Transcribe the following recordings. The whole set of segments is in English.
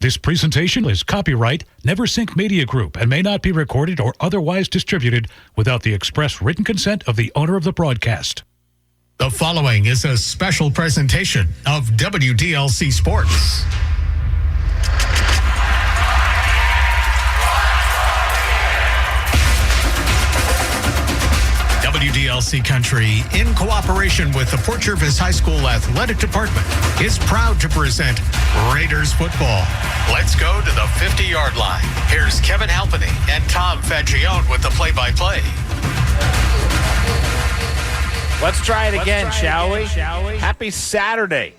This presentation is copyright Neversink Media Group and may not be recorded or otherwise distributed without the express written consent of the owner of the broadcast. The following is a special presentation of WDLC Sports. WDLC Country, in cooperation with the Port Jervis High School Athletic Department, is proud to present Raiders football. Let's go to the 50-yard line. Here's Kevin Halpenny and Tom Faggione with the play-by-play. Let's try it again, shall we? Happy Saturday.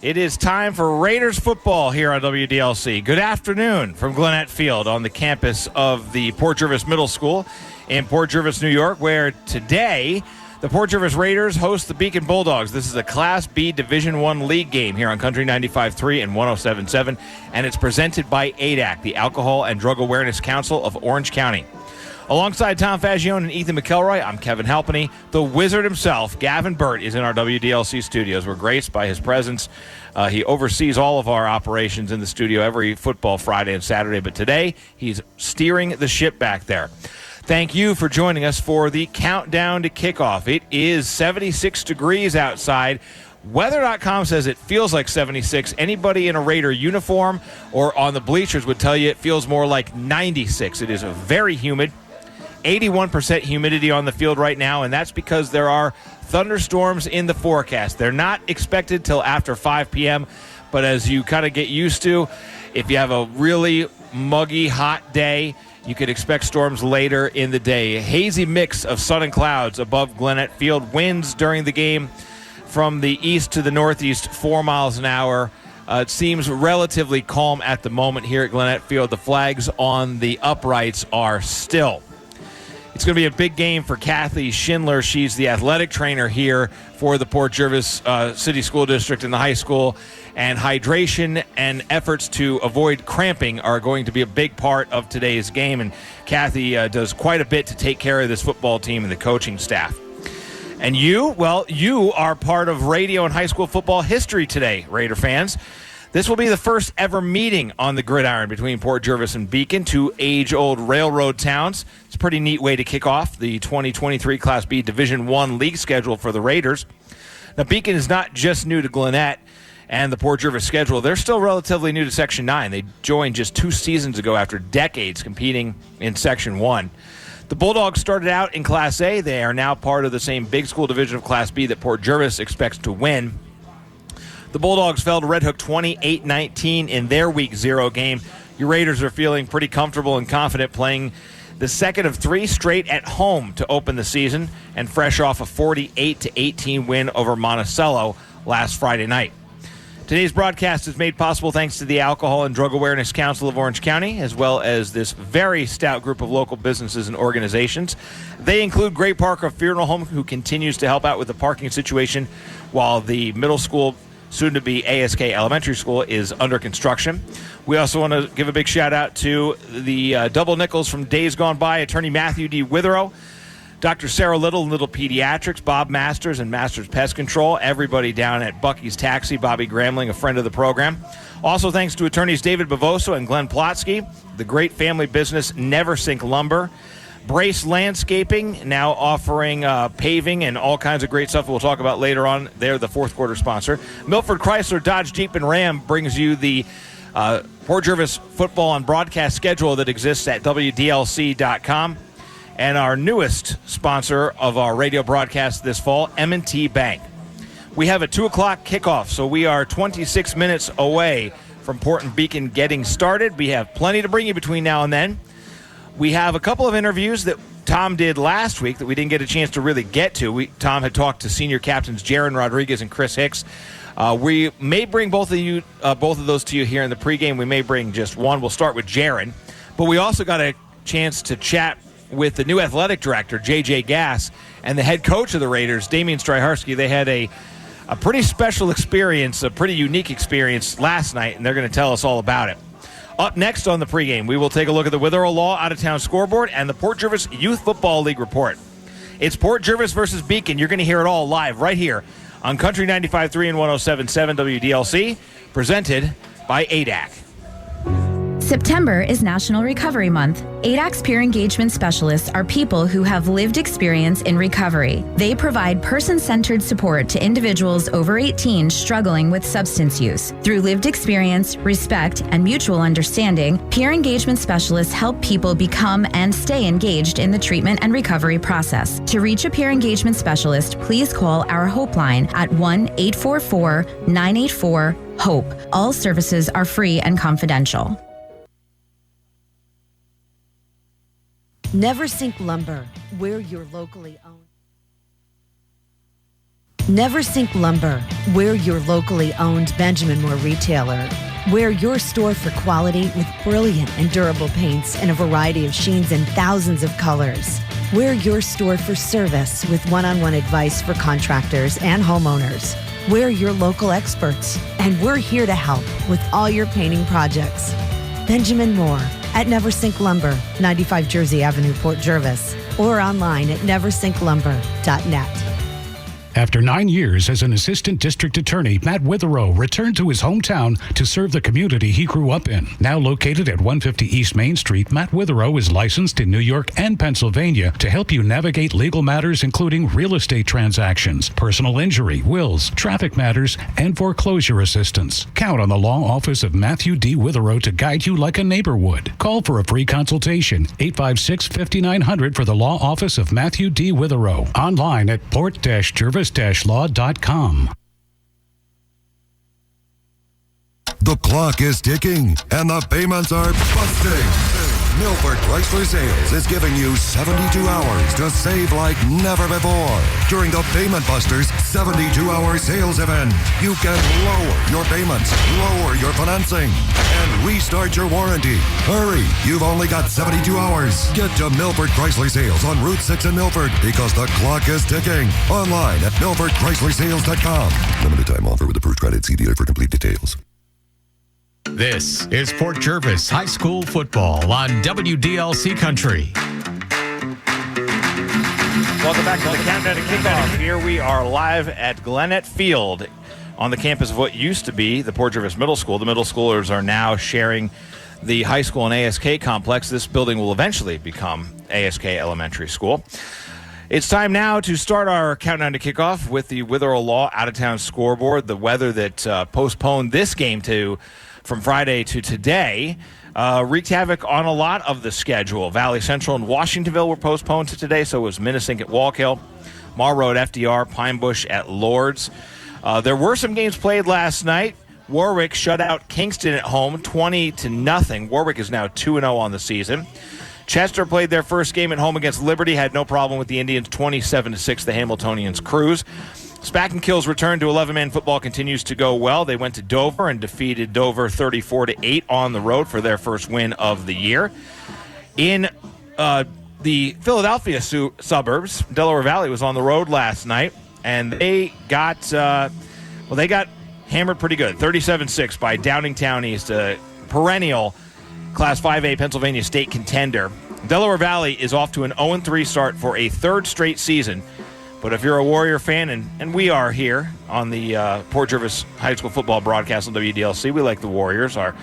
It is time for Raiders football here on WDLC. Good afternoon from Gwinnett Field on the campus of the Port Jervis Middle School in Port Jervis, New York, where today the Port Jervis Raiders host the Beacon Bulldogs. This is a Class B Division I League game here on Country 95.3 and 107.7, and it's presented by ADAC, the Alcohol and Drug Awareness Council of Orange County. Alongside Tom Faggione and Ethan McElroy, I'm Kevin Halpenny. The wizard himself, Gavin Burt, is in our WDLC studios. We're graced by his presence. He oversees all of our operations in the studio every football Friday and Saturday, but today he's steering the ship back there. Thank you for joining us for the countdown to kickoff. It is 76 degrees outside. Weather.com says it feels like 76. Anybody in a Raider uniform or on the bleachers would tell you it feels more like 96. It is very humid. 81% humidity on the field right now, and that's because there are thunderstorms in the forecast. They're not expected till after 5 p.m., but as you kind of get used to, if you have a really muggy, hot day, you could expect storms later in the day. A hazy mix of sun and clouds above Gwinnett Field. Winds during the game from the east to the northeast, 4 miles an hour. It seems relatively calm at the moment here at Gwinnett Field. The flags on the uprights are still. It's going to be a big game for Kathy Schindler. She's the athletic trainer here for the Port Jervis City School District and the high school. And hydration and efforts to avoid cramping are going to be a big part of today's game. And Kathy does quite a bit to take care of this football team and the coaching staff. And you are part of radio and high school football history today, Raider fans. This will be the first ever meeting on the gridiron between Port Jervis and Beacon, two age-old railroad towns. It's a pretty neat way to kick off the 2023 Class B Division I league schedule for the Raiders. Now, Beacon is not just new to Gwinnett and the Port Jervis schedule. They're still relatively new to Section 9. They joined just 2 seasons ago after decades competing in Section 1. The Bulldogs started out in Class A. They are now part of the same big school division of Class B that Port Jervis expects to win. The Bulldogs fell to Red Hook 28-19 in their Week 0 game. Your Raiders are feeling pretty comfortable and confident playing the second of 3 straight at home to open the season and fresh off a 48-18 win over Monticello last Friday night. Today's broadcast is made possible thanks to the Alcohol and Drug Awareness Council of Orange County, as well as this very stout group of local businesses and organizations. They include Great Parker Funeral Home, who continues to help out with the parking situation while the middle school, soon-to-be ASK Elementary School, is under construction. We also want to give a big shout-out to the double nickels from days gone by, Attorney Matthew D. Witherow, Dr. Sarah Little and Little Pediatrics, Bob Masters and Masters Pest Control, everybody down at Bucky's Taxi, Bobby Gramling, a friend of the program. Also thanks to attorneys David Bavoso and Glenn Plotsky, the great family business Neversink Lumber, Brace Landscaping, now offering paving and all kinds of great stuff we'll talk about later on. They're the fourth quarter sponsor. Milford Chrysler, Dodge, Jeep, and Ram brings you the Port Jervis football and broadcast schedule that exists at WDLC.com. And our newest sponsor of our radio broadcast this fall, M&T Bank. We have a 2 o'clock kickoff, so we are 26 minutes away from Port and Beacon getting started. We have plenty to bring you between now and then. We have a couple of interviews that Tom did last week that we didn't get a chance to really get to. Tom had talked to senior captains Jaron Rodriguez and Chris Hicks. We may bring both of those to you here in the pregame. We may bring just one. We'll start with Jaron. But we also got a chance to chat with the new athletic director, J.J. Gass, and the head coach of the Raiders, Damian Stryharski. They had a pretty special experience, a pretty unique experience last night, and they're going to tell us all about it. Up next on the pregame, we will take a look at the Withrow Law out-of-town scoreboard and the Port Jervis Youth Football League report. It's Port Jervis versus Beacon. You're going to hear it all live right here on Country 95.3 and 107.7 WDLC, presented by ADAC. September is National Recovery Month. ADAC's peer engagement specialists are people who have lived experience in recovery. They provide person-centered support to individuals over 18 struggling with substance use. Through lived experience, respect, and mutual understanding, peer engagement specialists help people become and stay engaged in the treatment and recovery process. To reach a peer engagement specialist, please call our Hope line at 1-844-984-HOPE. All services are free and confidential. Neversink Lumber, we're your locally owned. Neversink Lumber, we're your locally owned Benjamin Moore retailer. We're your store for quality with brilliant and durable paints in a variety of sheens and thousands of colors. We're your store for service with one-on-one advice for contractors and homeowners. We're your local experts, and we're here to help with all your painting projects. Benjamin Moore at Neversink Lumber, 95 Jersey Avenue, Port Jervis, or online at neversinklumber.net. After 9 years as an assistant district attorney, Matt Witherow returned to his hometown to serve the community he grew up in. Now located at 150 East Main Street, Matt Witherow is licensed in New York and Pennsylvania to help you navigate legal matters including real estate transactions, personal injury, wills, traffic matters, and foreclosure assistance. Count on the law office of Matthew D. Witherow to guide you like a neighbor would. Call for a free consultation, 856-5900 for the law office of Matthew D. Witherow. Online at port-jervis-law.com. The clock is ticking and the payments are busting. Milford Chrysler Sales is giving you 72 hours to save like never before. During the Payment Busters 72-hour sales event, you can lower your payments, lower your financing, and restart your warranty. Hurry, you've only got 72 hours. Get to Milford Chrysler Sales on Route 6 in Milford because the clock is ticking. Online at milfordchryslersales.com. Limited time offer with approved credit. See dealer for complete details. This is Port Jervis High School football on WDLC Country. Welcome back to the Countdown to Kickoff. Here we are live at Glennet Field on the campus of what used to be the Port Jervis Middle School. The middle schoolers are now sharing the high school and ASK complex. This building will eventually become ASK Elementary School. It's time now to start our Countdown to Kickoff with the Witherow Law out-of-town scoreboard. The weather that postponed this game from Friday to today wreaked havoc on a lot of the schedule. Valley Central and Washingtonville were postponed to today, so was Neversink at Walkill, Marrow at FDR, Pine Bush at Lords. There were some games played last night. Warwick shut out Kingston at home 20-0. Warwick is now 2-0 on the season. Chester played their first game at home against Liberty, had no problem with the Indians 27-6. The Hamiltonians cruise. Spack and Kill's return to 11-man football continues to go well. They went to Dover and defeated Dover 34-8 on the road for their first win of the year. In the Philadelphia suburbs, Delaware Valley was on the road last night, and they got hammered pretty good, 37-6 by Downingtown East, a perennial Class 5A Pennsylvania state contender. Delaware Valley is off to an 0-3 start for a third straight season. But if you're a Warrior fan, and we are here on the Port Jervis High School football broadcast on WDLC, we like the Warriors, our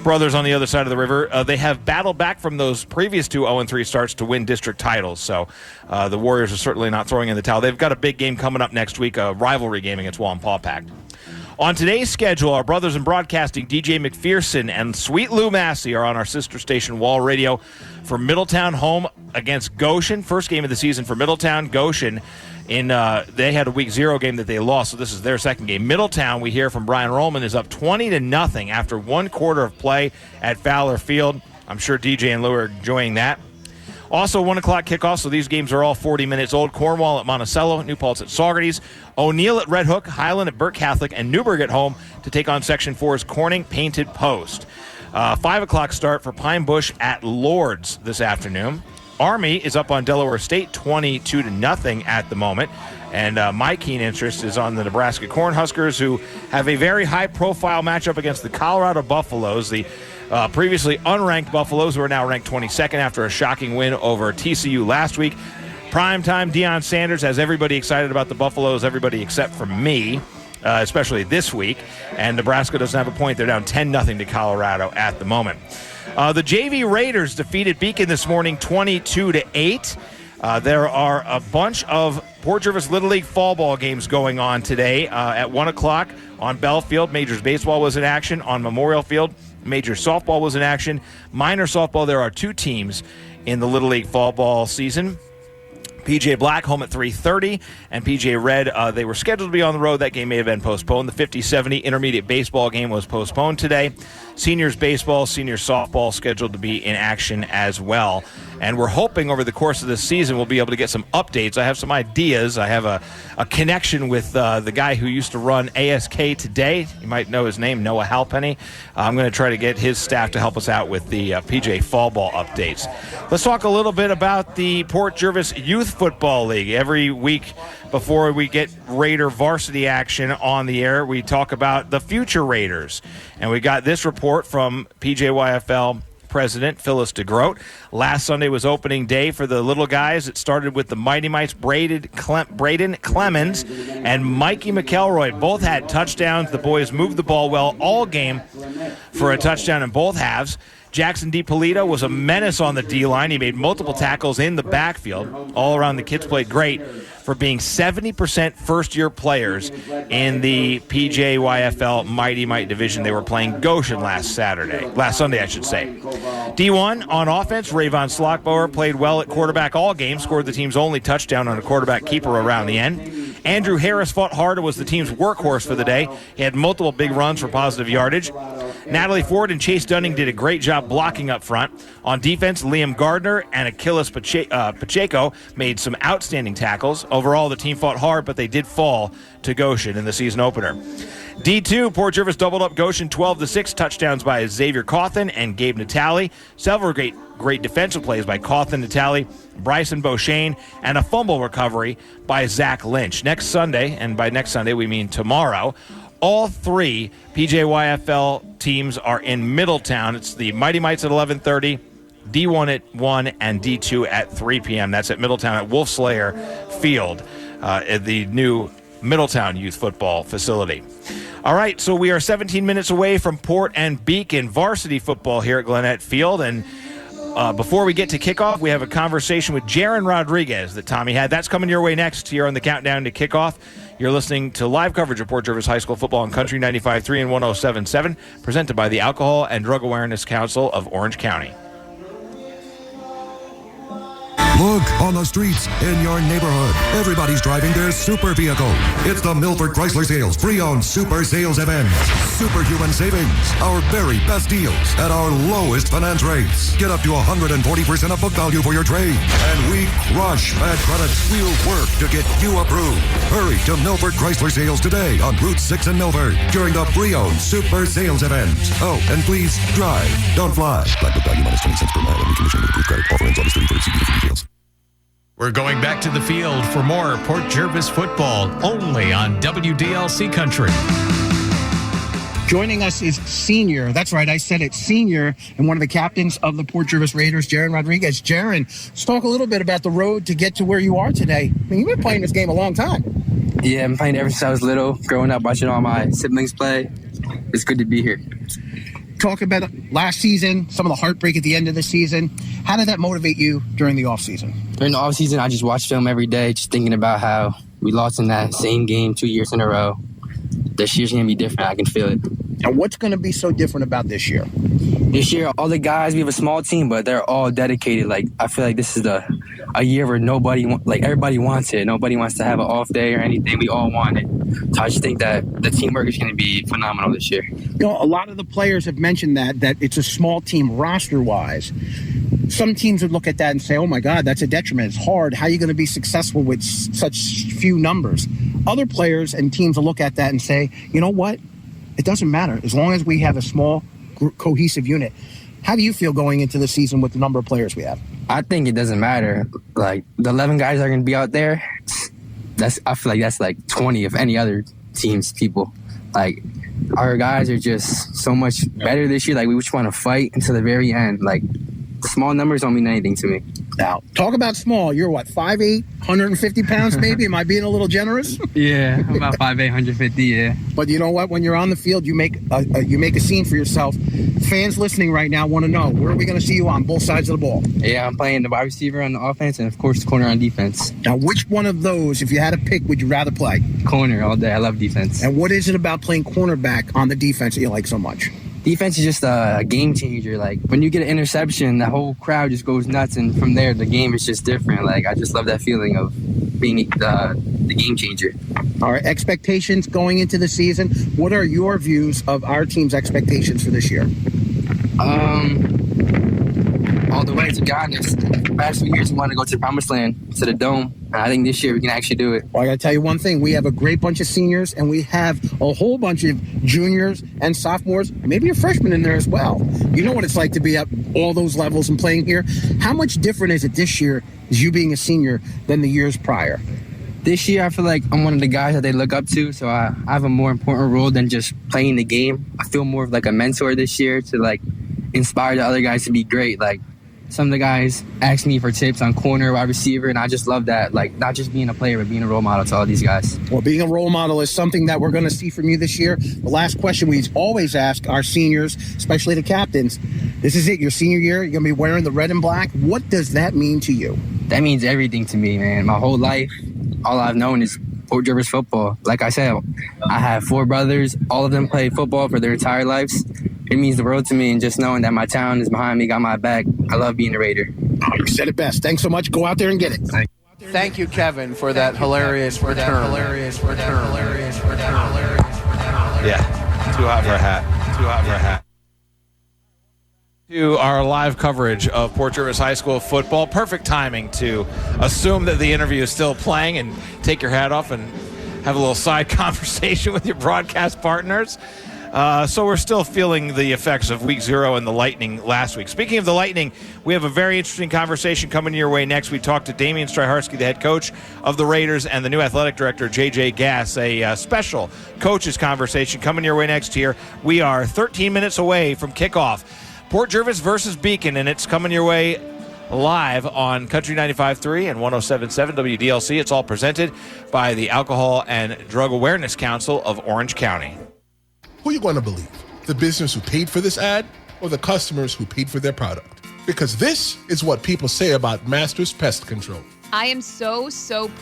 brothers on the other side of the river. They have battled back from those previous two 0-3 starts to win district titles. So the Warriors are certainly not throwing in the towel. They've got a big game coming up next week, a rivalry game against Wallenpaw Pact. On today's schedule, our brothers in broadcasting, DJ McPherson and Sweet Lou Massey, are on our sister station, Wall Radio, for Middletown home against Goshen. First game of the season for Middletown. Goshen, they had a week 0 game that they lost, so this is their second game. Middletown, we hear from Brian Rollman, is up 20-0 after one quarter of play at Fowler Field. I'm sure DJ and Lou are enjoying that. Also, 1 o'clock kickoff, so these games are all 40 minutes old. Cornwall at Monticello, New Paltz at Saugerties, O'Neill at Red Hook, Highland at Burke Catholic, and Newburgh at home to take on Section 4's Corning Painted Post. 5 o'clock start for Pine Bush at Lords this afternoon. Army is up on Delaware State 22-0 at the moment. And my keen interest is on the Nebraska Cornhuskers, who have a very high-profile matchup against the Colorado Buffaloes, the previously unranked Buffaloes, who are now ranked 22nd after a shocking win over TCU last week. Primetime, Deion Sanders has everybody excited about the Buffaloes, everybody except for me. especially this week. And Nebraska doesn't have a point. They're down 10-0 to Colorado at the moment. The JV Raiders defeated Beacon this morning 22-8. There are a bunch of Port Jervis Little League fall ball games going on today. At 1 o'clock on Bell Field, Majors Baseball was in action. On Memorial Field, Major Softball was in action. Minor Softball, there are 2 teams in the Little League fall ball season. PJ Black home at 3:30, and PJ Red, they were scheduled to be on the road. That game may have been postponed. The 50-70 intermediate baseball game was postponed today. Seniors baseball, senior softball scheduled to be in action as well. And we're hoping over the course of this season we'll be able to get some updates. I have some ideas. I have a connection with the guy who used to run ASK today. You might know his name, Noah Halpenny. I'm going to try to get his staff to help us out with the PJ fall ball updates. Let's talk a little bit about the Port Jervis Youth Football League. Every week before we get Raider varsity action on the air, we talk about the future Raiders. And we got this report from PJYFL President Phyllis DeGroat. Last Sunday was opening day for the little guys. It started with the Mighty Mites, Braden Clemens and Mikey McElroy. Both had touchdowns. The boys moved the ball well all game for a touchdown in both halves. Jackson DiPolito was a menace on the D-line. He made multiple tackles in the backfield. All around, the kids played great for being 70% first-year players in the PJYFL Mighty Mite division. They were playing Goshen last Sunday, I should say. D1 on offense, Rayvon Slockbauer played well at quarterback all game, scored the team's only touchdown on a quarterback keeper around the end. Andrew Harris fought hard and was the team's workhorse for the day. He had multiple big runs for positive yardage. Natalie Ford and Chase Dunning did a great job blocking up front. On defense, Liam Gardner and Achilles Pacheco made some outstanding tackles. Overall, the team fought hard, but they did fall to Goshen in the season opener. D2, Port Jervis doubled up Goshen 12-6, touchdowns by Xavier Cawthon and Gabe Natale. Several great defensive plays by Cawthon, Natale, Bryson Beauchene, and a fumble recovery by Zach Lynch. Next Sunday, and by next Sunday we mean tomorrow, all 3 PJYFL teams are in Middletown. It's the Mighty Mites at 11:30, D1 at 1, and D2 at 3 p.m. That's at Middletown at Wolf Slayer Field, at the new Middletown Youth Football facility. All right, so we are 17 minutes away from Port and Beacon varsity football here at Gwinnett Field, and before we get to kickoff, we have a conversation with Jaron Rodriguez that Tommy had. That's coming your way next here on the Countdown to Kickoff. You're listening to live coverage of Port Jervis High School football on Country 95.3 and 107.7, presented by the Alcohol and Drug Awareness Council of Orange County. Look on the streets in your neighborhood. Everybody's driving their super vehicle. It's the Milford Chrysler Sales pre-owned super sales event. Superhuman savings. Our very best deals at our lowest finance rates. Get up to 140% of book value for your trade. And we crush bad credit. We'll work to get you approved. Hurry to Milford Chrysler Sales today on Route 6 in Milford during the pre-owned super sales event. Oh, and please drive. Don't fly. Black book value minus 20 cents per mile. Only condition with approved credit. Offer ends August 31st. See for details. We're going back to the field for more Port Jervis football, only on WDLC Country. Joining us is senior, that's right, I said it, senior, and one of the captains of the Port Jervis Raiders, Jaron Rodriguez. Jaron, let's talk a little bit about the road to get to where you are today. I mean, you've been playing this game a long time. Yeah, I'm playing ever since I was little, growing up, watching all my siblings play. It's good to be here. Talk about last season, some of the heartbreak at the end of the season. How did that motivate you during the offseason? During the offseason, I just watch film every day, just thinking about how we lost in that same game 2 years in a row. This year's going to be different. I can feel it. And what's going to be so different about this year? This year, all the guys, we have a small team, but they're all dedicated. Like, I feel like this is a year where everybody wants it. Nobody wants to have an off day or anything. We all want it. So I just think that the teamwork is going to be phenomenal this year. You know, a lot of the players have mentioned that it's a small team roster-wise. Some teams would look at that and say, oh, my God, that's a detriment. It's hard. How are you going to be successful with such few numbers? Other players and teams will look at that and say, you know what? It doesn't matter. As long as we have a small, cohesive unit. How do you feel going into the season with the number of players we have? I think it doesn't matter. Like, the 11 guys that are going to be out there, I feel like that's like 20 of any other team's people. Like, our guys are just so much better this year. Like, we just want to fight until the very end. Like, small numbers don't mean anything to me. Now, talk about small. You're what, 5'8", 150 pounds maybe? Am I being a little generous? Yeah, I'm about 5'8", 150, yeah. But you know what? When you're on the field, you make a scene for yourself. Fans listening right now want to know, where are we going to see you on both sides of the ball? Yeah, I'm playing the wide receiver on the offense and, of course, the corner on defense. Now, which one of those, if you had to pick, would you rather play? Corner all day. I love defense. And what is it about playing cornerback on the defense that you like so much? Defense is just a game changer. Like, when you get an interception, the whole crowd just goes nuts, and from there, the game is just different. Like, I just love that feeling of being the game changer. All right, expectations going into the season. What are your views of our team's expectations for this year? All the way, to be honest. The past few years, we wanted to go to the promised land, to the dome. And I think this year we can actually do it. Well, I got to tell you one thing. We have a great bunch of seniors, and we have a whole bunch of juniors and sophomores, maybe a freshman in there as well. You know what it's like to be at all those levels and playing here. How much different is it this year, as you being a senior, than the years prior? This year, I feel like I'm one of the guys that they look up to, so I have a more important role than just playing the game. I feel more of like a mentor this year to like inspire the other guys to be great. Like, some of the guys ask me for tips on corner, wide receiver, and I just love that. Like, not just being a player, but being a role model to all these guys. Well, being a role model is something that we're going to see from you this year. The last question we always ask our seniors, especially the captains, this is it, your senior year, you're going to be wearing the red and black. What does that mean to you? That means everything to me, man. My whole life, all I've known is Port Jervis football. Like I said, I have 4 brothers. All of them played football for their entire lives. It means the world to me, and just knowing that my town is behind me, got my back. I love being a Raider. Oh, you said it best. Thanks so much. Go out there and get it. Thank you, Kevin, for that hilarious return. Yeah, too hot for a hat. To our live coverage of Port Jervis High School football. Perfect timing to assume that the interview is still playing and take your hat off and have a little side conversation with your broadcast partners. So we're still feeling the effects of week 0 and the Lightning last week. Speaking of the Lightning, we have a very interesting conversation coming your way next. We talked to Damian Stryharski, the head coach of the Raiders, and the new athletic director, J.J. Gass, a special coaches conversation coming your way next year. We are 13 minutes away from kickoff. Port Jervis versus Beacon, and it's coming your way live on Country 95.3 and 107.7 WDLC. It's all presented by the Alcohol and Drug Awareness Council of Orange County. Who are you going to believe? The business who paid for this ad or the customers who paid for their product? Because this is what people say about Masters Pest Control. I am so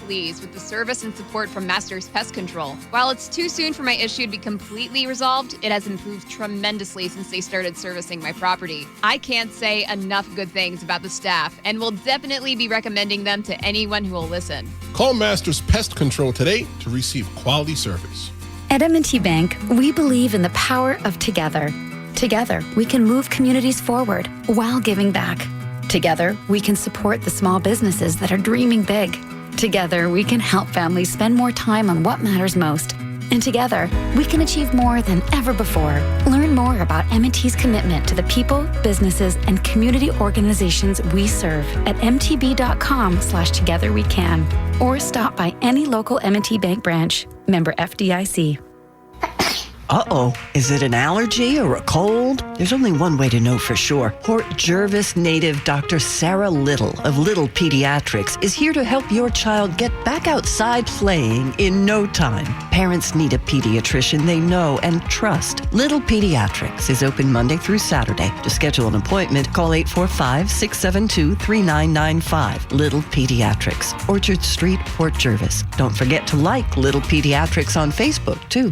pleased with the service and support from Masters Pest Control. While it's too soon for my issue to be completely resolved, it has improved tremendously since they started servicing my property. I can't say enough good things about the staff and will definitely be recommending them to anyone who will listen. Call Masters Pest Control today to receive quality service. At M&T Bank, we believe in the power of together. Together, we can move communities forward while giving back. Together, we can support the small businesses that are dreaming big. Together, we can help families spend more time on what matters most. And together, we can achieve more than ever before. Learn more about M&T's commitment to the people, businesses, and community organizations we serve at mtb.com/togetherwecan or stop by any local M&T Bank branch. Member FDIC. Uh-oh, is it an allergy or a cold? There's only one way to know for sure. Port Jervis native Dr. Sarah Little of Little Pediatrics is here to help your child get back outside playing in no time. Parents need a pediatrician they know and trust. Little Pediatrics is open Monday through Saturday. To schedule an appointment, call 845-672-3995. Little Pediatrics, Orchard Street, Port Jervis. Don't forget to like Little Pediatrics on Facebook, too.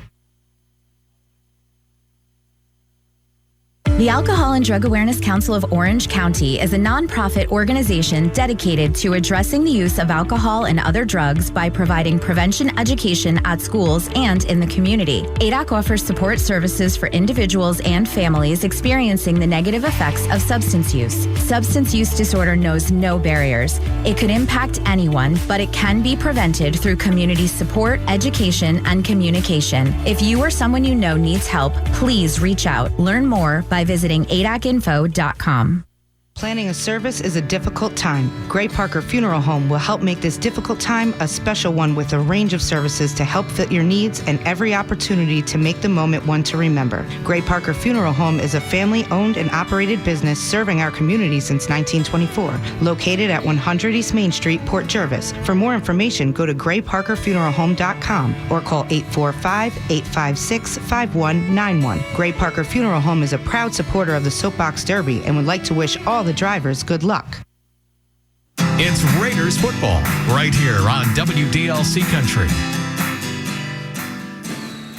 The Alcohol and Drug Awareness Council of Orange County is a nonprofit organization dedicated to addressing the use of alcohol and other drugs by providing prevention education at schools and in the community. ADAC offers support services for individuals and families experiencing the negative effects of substance use. Substance use disorder knows no barriers. It could impact anyone, but it can be prevented through community support, education, and communication. If you or someone you know needs help, please reach out. Learn more by visiting adacinfo.com. Planning a service is a difficult time. Gray Parker Funeral Home will help make this difficult time a special one with a range of services to help fit your needs and every opportunity to make the moment one to remember. Gray Parker Funeral Home is a family-owned and operated business serving our community since 1924, located at 100 East Main Street, Port Jervis. For more information, go to grayparkerfuneralhome.com or call 845-856-5191. Gray Parker Funeral Home is a proud supporter of the Soapbox Derby and would like to wish all the drivers good luck. It's Raiders football right here on WDLC Country.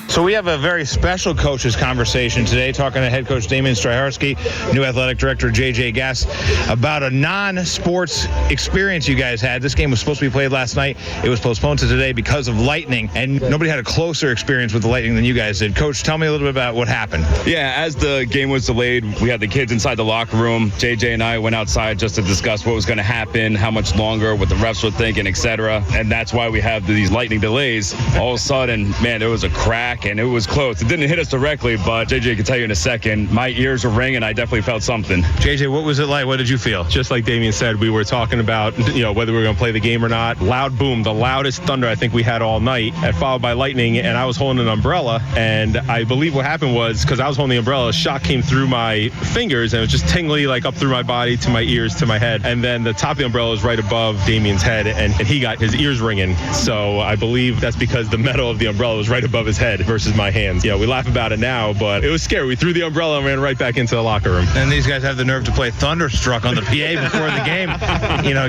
So we have a very special coaches conversation today, talking to head coach Damian Stryharski, new athletic director JJ Gass, about a non-sports experience you guys had. This game was supposed to be played last night. It was postponed to today because of lightning, and nobody had a closer experience with the lightning than you guys did. Coach, tell me a little bit about what happened. Yeah, as the game was delayed, we had the kids inside the locker room. JJ and I went outside just to discuss what was going to happen, how much longer, what the refs were thinking, etc. And that's why we have these lightning delays. All of a sudden, man, there was a crack, and it was close. It didn't hit us directly, but JJ can tell you in a second, my ears were ringing. I definitely felt something. JJ, what was it like? What did you feel? Just like Damian said, we were talking about, whether we were going to play the game or not. Loud boom, the loudest thunder I think we had all night, and followed by lightning, and I was holding an umbrella, and I believe what happened was, because I was holding the umbrella, a shock came through my fingers, and it was just tingly, like up through my body, to my ears, to my head, and then the top of the umbrella was right above Damian's head, and he got his ears ringing. So I believe that's because the metal of the umbrella was right above his head versus my hands. We laugh about it now, but it was scary. We threw the umbrella and ran right back into the locker room. And these guys have the nerve to play Thunderstruck on the PA before the game,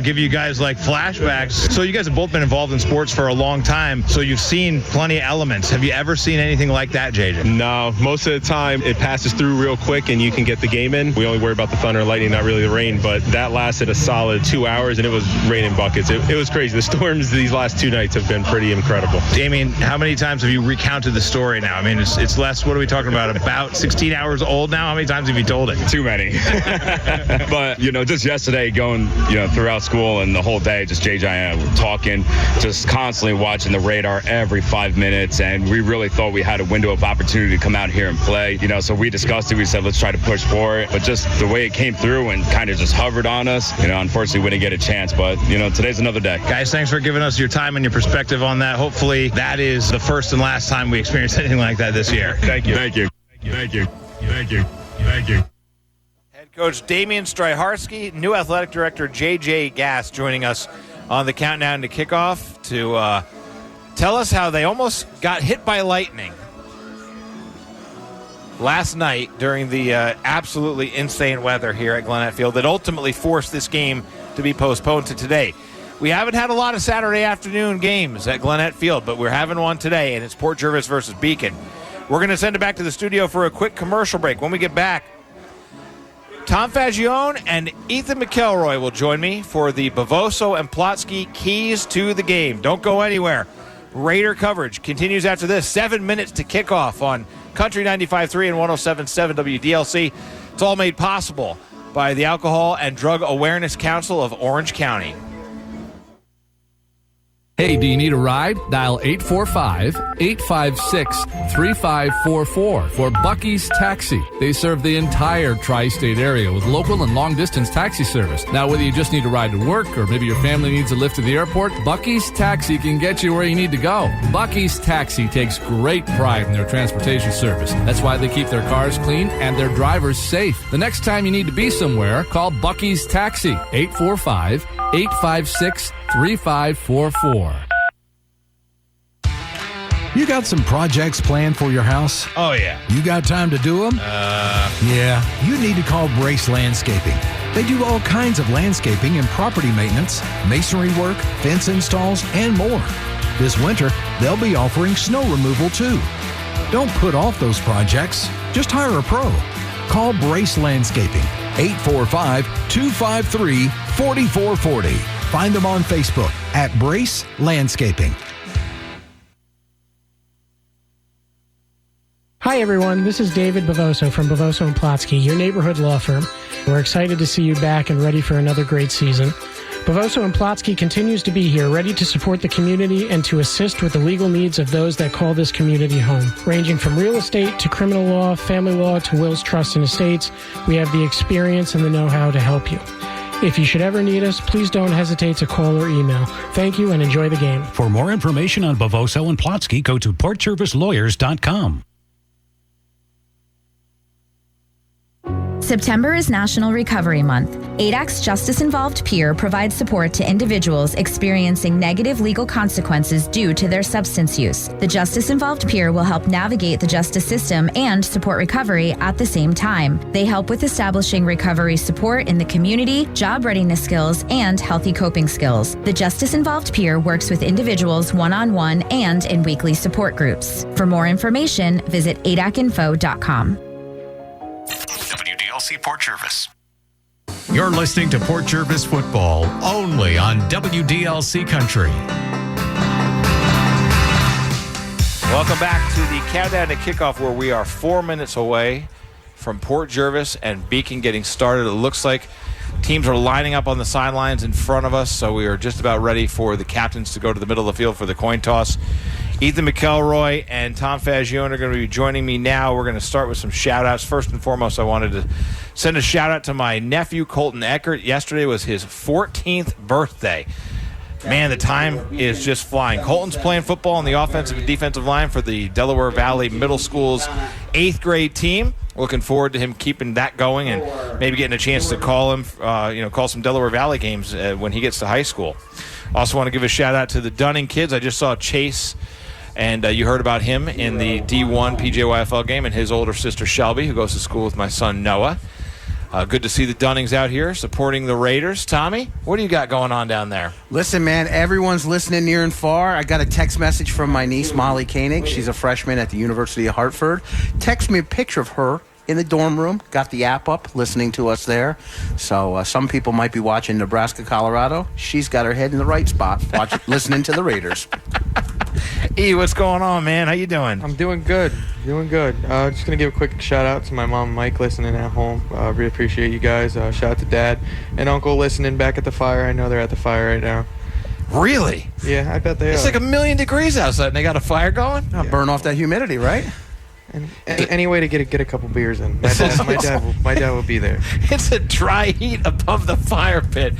give you guys like flashbacks. So you guys have both been involved in sports for a long time, so you've seen plenty of elements. Have you ever seen anything like that, JJ? No, most of the time it passes through real quick and you can get the game in. We only worry about the thunder and lightning, not really the rain, but that lasted a solid 2 hours and it was raining buckets. It was crazy. The storms these last 2 nights have been pretty incredible. Damian, how many times have you recounted the story now? I mean, it's less, what are we talking about 16 hours old now? How many times have you told it? Too many. But, just yesterday going, throughout school and the whole day, just JJ and I were talking, just constantly watching the radar every 5 minutes. And we really thought we had a window of opportunity to come out here and play. So we discussed it. We said, let's try to push for it. But just the way it came through and kind of just hovered on us, unfortunately we didn't get a chance. But, today's another day. Guys, thanks for giving us your time and your perspective on that. Hopefully that is the first and last time we experience anything like that this year. Thank you. Thank you. Thank you. Thank you. Thank you. Head coach Damian Stryharski, new athletic director JJ Gass joining us on the countdown to kickoff to tell us how they almost got hit by lightning last night during the absolutely insane weather here at Glenette Field that ultimately forced this game to be postponed to today. We haven't had a lot of Saturday afternoon games at Glenette Field, but we're having one today, and it's Port Jervis versus Beacon. We're going to send it back to the studio for a quick commercial break. When we get back, Tom Faggione and Ethan McElroy will join me for the Bavoso and Plotsky keys to the game. Don't go anywhere. Raider coverage continues after this. 7 minutes to kickoff on Country 95.3 and 107.7 WDLC. It's all made possible by the Alcohol and Drug Awareness Council of Orange County. Hey, do you need a ride? Dial 845-856-3544 for Bucky's Taxi. They serve the entire tri-state area with local and long-distance taxi service. Now, whether you just need a ride to work or maybe your family needs a lift to the airport, Bucky's Taxi can get you where you need to go. Bucky's Taxi takes great pride in their transportation service. That's why they keep their cars clean and their drivers safe. The next time you need to be somewhere, call Bucky's Taxi, 845-856-3544. You got some projects planned for your house? Oh, yeah. You got time to do them? Yeah. You need to call Brace Landscaping. They do all kinds of landscaping and property maintenance, masonry work, fence installs, and more. This winter, they'll be offering snow removal, too. Don't put off those projects. Just hire a pro. Call Brace Landscaping, 845-253-4440. Find them on Facebook at Brace Landscaping. Hi, everyone. This is David Bavoso from Bavoso & Plotsky, your neighborhood law firm. We're excited to see you back and ready for another great season. Bavoso and Plotsky continues to be here, ready to support the community and to assist with the legal needs of those that call this community home. Ranging from real estate to criminal law, family law to wills, trusts, and estates, we have the experience and the know-how to help you. If you should ever need us, please don't hesitate to call or email. Thank you and enjoy the game. For more information on Bavoso and Plotsky, go to PortServiceLawyers.com. September is National Recovery Month. ADAC's Justice-Involved Peer provides support to individuals experiencing negative legal consequences due to their substance use. The Justice-Involved Peer will help navigate the justice system and support recovery at the same time. They help with establishing recovery support in the community, job readiness skills, and healthy coping skills. The Justice-Involved Peer works with individuals one-on-one and in weekly support groups. For more information, visit adacinfo.com. WDLC Port Jervis. You're listening to Port Jervis football only on WDLC Country. Welcome back to the countdown to kickoff, where we are 4 minutes away from Port Jervis and Beacon getting started. It looks like teams are lining up on the sidelines in front of us, so we are just about ready for the captains to go to the middle of the field for the coin toss. Ethan McElroy and Tom Faggione are going to be joining me now. We're going to start with some shout-outs. First and foremost, I wanted to send a shout-out to my nephew, Colton Eckert. Yesterday was his 14th birthday. Man, the time is just flying. Colton's playing football on the offensive and defensive line for the Delaware Valley Middle School's 8th grade team. Looking forward to him keeping that going and maybe getting a chance to call him, call some Delaware Valley games when he gets to high school. Also want to give a shout-out to the Dunning kids. I just saw Chase, and you heard about him in the D1 PJYFL game, and his older sister Shelby, who goes to school with my son Noah. Good to see the Dunnings out here supporting the Raiders. Tommy, what do you got going on down there? Listen, man, everyone's listening near and far. I got a text message from my niece, Molly Koenig. She's a freshman at the University of Hartford. Text me a picture of her in the dorm room. Got the app up, listening to us there. So some people might be watching Nebraska, Colorado. She's got her head in the right spot, listening to the Raiders. E, what's going on, man? How you doing? I'm doing good. Just going to give a quick shout-out to my mom and Mike listening at home. Really appreciate you guys. Shout out to Dad and Uncle listening back at the fire. I know they're at the fire right now. Really? Yeah, I bet they are. It's like 1,000,000 degrees outside, and they got a fire going? Burn off that humidity, right? And any way to get a couple beers in. My dad will be there. It's a dry heat above the fire pit.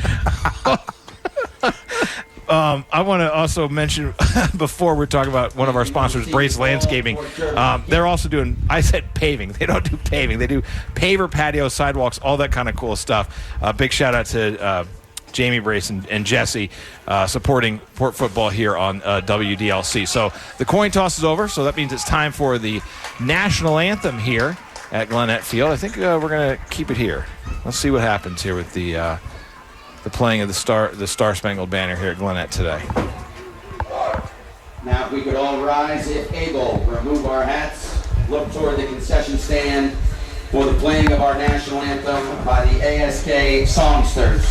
I want to also mention, before we're talking about one of our sponsors, Brace Landscaping, they're also doing, I said paving. They don't do paving. They do paver, patio, sidewalks, all that kind of cool stuff. Big shout out to Jamie Brace and Jesse supporting Port football here on WDLC. So the coin toss is over, so that means it's time for the national anthem here at Glenette Field. I think we're going to keep it here. Let's see what happens here with the playing of the Star Spangled Banner here at Glenette today. Now, if we could all rise, if able, remove our hats, look toward the concession stand for the playing of our national anthem by the ASK Songsters.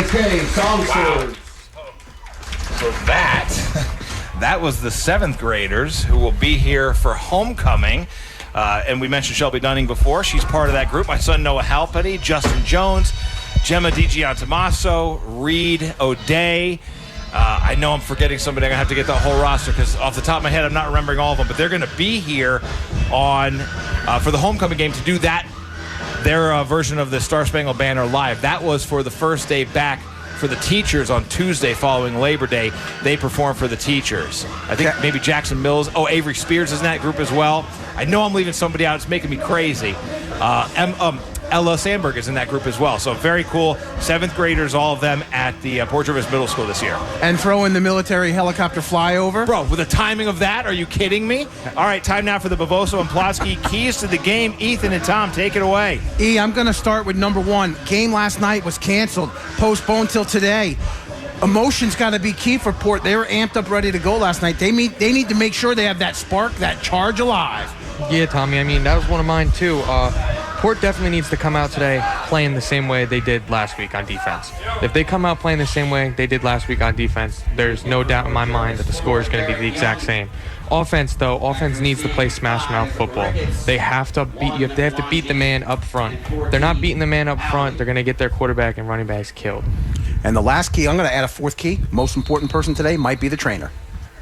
ASK Songswords. So that was the 7th graders who will be here for homecoming. And we mentioned Shelby Dunning before. She's part of that group. My son Noah Halpenny, Justin Jones, Gemma DiGiantomaso, Reed O'Day. I know I'm forgetting somebody. I'm going to have to get the whole roster because off the top of my head, I'm not remembering all of them. But they're going to be here for the homecoming game to do that, their version of the Star Spangled Banner live. That was for the first day back for the teachers on Tuesday following Labor Day. They performed for the teachers. I think maybe Jackson Mills. Oh, Avery Spears is in that group as well. I know I'm leaving somebody out. It's making me crazy. Ella Sandberg is in that group as well. So very cool. 7th graders, all of them at the Port Jervis Middle School this year. And throw in the military helicopter flyover. Bro, with the timing of that, are you kidding me? All right, time now for the Bavoso and Plotsky keys to the game. Ethan and Tom, take it away. I'm going to start with number 1. Game last night was canceled, postponed till today. Emotion's got to be key for Port. They were amped up, ready to go last night. They need to make sure they have that spark, that charge alive. Yeah, Tommy, I mean, that was one of mine too. Port definitely needs to come out today playing the same way they did last week on defense. If they come out playing the same way they did last week on defense, there's no doubt in my mind that the score is going to be the exact same. Offense needs to play smash mouth football. They have to beat the man up front. If they're not beating the man up front, they're going to get their quarterback and running backs killed. And the last key, I'm going to add a 4th key. Most important person today might be the trainer.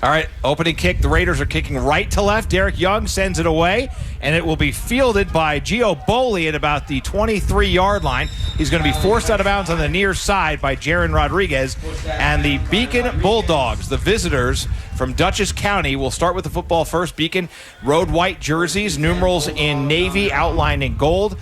All right, opening kick. The Raiders are kicking right to left. Derek Young sends it away, and it will be fielded by Gio Boley at about the 23-yard line. He's going to be forced out of bounds on the near side by Jaron Rodriguez. And the Beacon Bulldogs, the visitors from Dutchess County, will start with the football first. Beacon, road white jerseys, numerals in navy, outlined in gold.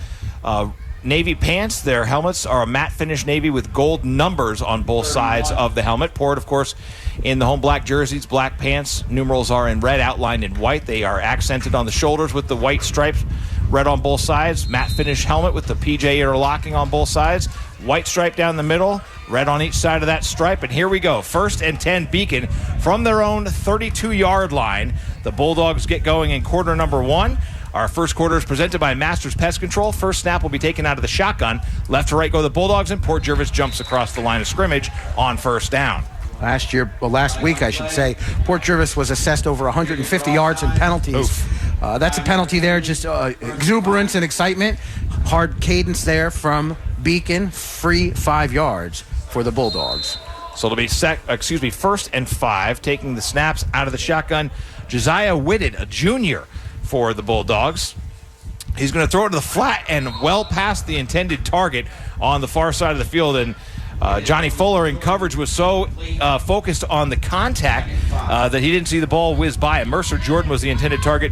Navy pants. Their helmets are a matte finish navy with gold numbers on both sides of the helmet. Port, of course, in the home black jerseys, black pants. Numerals are in red, outlined in white. They are accented on the shoulders with the white stripes, red on both sides. Matte finish helmet with the PJ interlocking on both sides. White stripe down the middle, red on each side of that stripe. And here we go. 1st and 10 Beacon from their own 32-yard line. The Bulldogs get going in quarter number 1. Our first quarter is presented by Masters Pest Control. First snap will be taken out of the shotgun. Left to right go the Bulldogs, and Port Jervis jumps across the line of scrimmage on first down. Last week, I should say, Port Jervis was assessed over 150 yards in penalties. That's a penalty there, just exuberance and excitement. Hard cadence there from Beacon, free 5 yards for the Bulldogs. So it'll be 1st and 5, taking the snaps out of the shotgun. Josiah Whitted, a junior for the Bulldogs. He's going to throw it to the flat and well past the intended target on the far side of the field. And Johnny Fuller in coverage was so focused on the contact that he didn't see the ball whiz by him. Mercer Jordan was the intended target.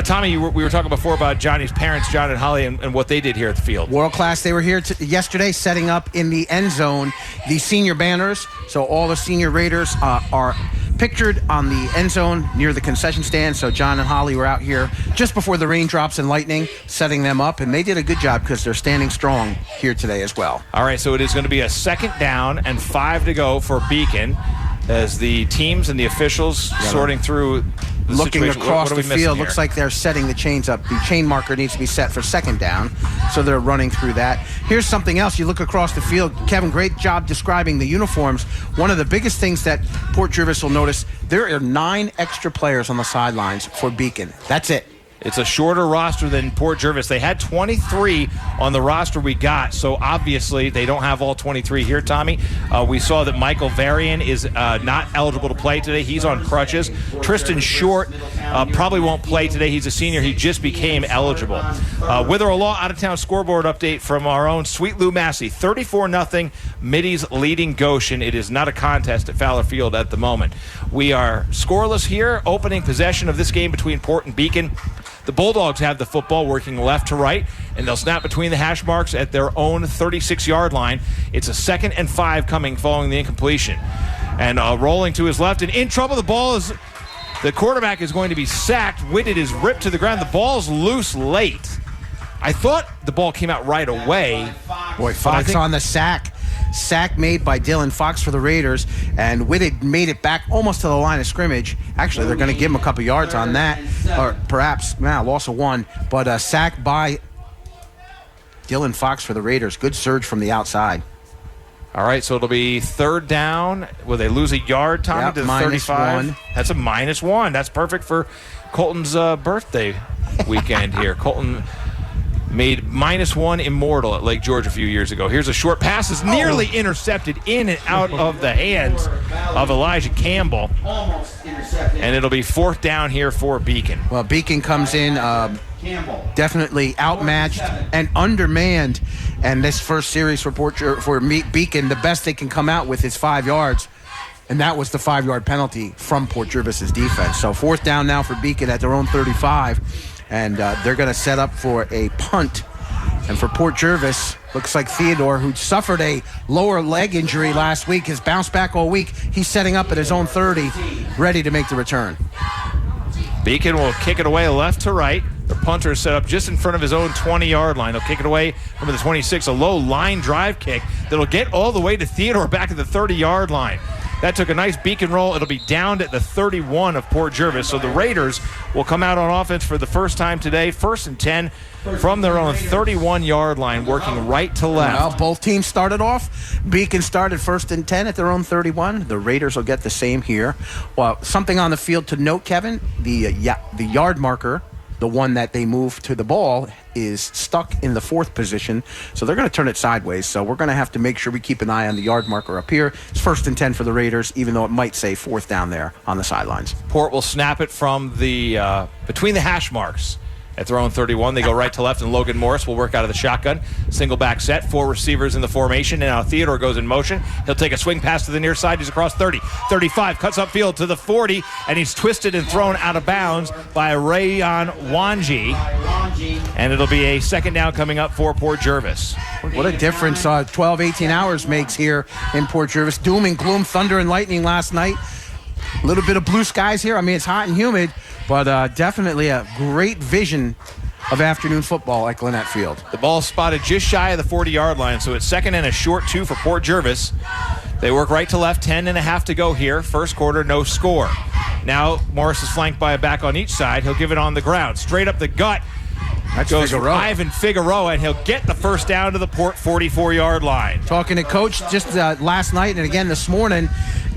Tommy, we were talking before about Johnny's parents, John and Holly, and what they did here at the field. World class. They were here yesterday setting up in the end zone the senior banners. So all the senior Raiders are pictured on the end zone near the concession stand. So John and Holly were out here just before the raindrops and lightning, setting them up, and they did a good job because they're standing strong here today as well. All right, so it is going to be a 2nd down and 5 to go for Beacon as the teams and the officials sorting through the looking situation. Across the field, here? Looks like they're setting the chains up. The chain marker needs to be set for 2nd down, so they're running through that. Here's something else. You look across the field. Kevin, great job describing the uniforms. One of the biggest things that Port Jervis will notice, there are 9 extra players on the sidelines for Beacon. That's it. It's a shorter roster than Port Jervis. They had 23 on the roster we got, so obviously they don't have all 23 here, Tommy. We saw that Michael Varian is not eligible to play today. He's on crutches. Tristan Short probably won't play today. He's a senior. He just became eligible. Withrow Law out-of-town scoreboard update from our own Sweet Lou Massey. 34-0, Middies leading Goshen. It is not a contest at Fowler Field at the moment. We are scoreless here, opening possession of this game between Port and Beacon. The Bulldogs have the football working left to right, and they'll snap between the hash marks at their own 36-yard line. It's a 2nd and 5 coming following the incompletion. And rolling to his left and in trouble. The quarterback is going to be sacked. Whitted is ripped to the ground. The ball's loose late. I thought the ball came out right away. Boy, Fox on the sack. Sack made by Dylan Fox for the Raiders, and Whitted made it back almost to the line of scrimmage. Actually, they're going to give him a couple yards on that, or perhaps, loss of 1, but a sack by Dylan Fox for the Raiders. Good surge from the outside. All right, so it'll be third down. Will they lose a yard, Tommy, to the 35? -1. That's a -1. That's perfect for Colton's birthday weekend here. Colton made -1 immortal at Lake George a few years ago. Here's a short pass. It's nearly intercepted in and out of the hands of Elijah Campbell. Almost intercepted. And it'll be fourth down here for Beacon. Well, Beacon comes in definitely outmatched and undermanned. And this first series for Beacon, the best they can come out with is 5 yards. And that was the 5-yard penalty from Port Jervis's defense. So fourth down now for Beacon at their own 35. And they're going to set up for a punt. And for Port Jervis, looks like Theodore, who suffered a lower leg injury last week, has bounced back all week. He's setting up at his own 30, ready to make the return. Beacon will kick it away left to right. The punter is set up just in front of his own 20-yard line. They'll kick it away from the 26, a low line drive kick that'll get all the way to Theodore back at the 30-yard line. That took a nice Beacon roll. It'll be down at the 31 of Port Jervis. So the Raiders will come out on offense for the first time today. 1st and 10 from their own 31-yard line, working right to left. Well, both teams started off. Beacon started 1st and 10 at their own 31. The Raiders will get the same here. Well, something on the field to note, Kevin, the yard marker, the one that they move to the ball, is stuck in the 4th position, so they're going to turn it sideways. So we're going to have to make sure we keep an eye on the yard marker up here. It's 1st and 10 for the Raiders, even though it might say 4th down there on the sidelines. Port will snap it from the between the hash marks at their own 31. They go right to left, and Logan Morris will work out of the shotgun. Single back set, 4 receivers in the formation, and now Theodore goes in motion. He'll take a swing pass to the near side. He's across 30, 35, cuts upfield to the 40, and he's twisted and thrown out of bounds by Rayon Wanji. And it'll be a second down coming up for Port Jervis. What a difference 12, 18 hours makes here in Port Jervis. Doom and gloom, thunder and lightning last night. A little bit of blue skies here. I mean, it's hot and humid, but definitely a great vision of afternoon football at Gwinnett Field. The ball spotted just shy of the 40-yard line, so it's second and a short 2 for Port Jervis. They work right to left, 10.5 to go here. First quarter, no score. Now Morris is flanked by a back on each side. He'll give it on the ground. Straight up the gut. That goes for Ivan Figueroa, and he'll get the first down to the Port 44-yard line. Talking to Coach just last night and again this morning,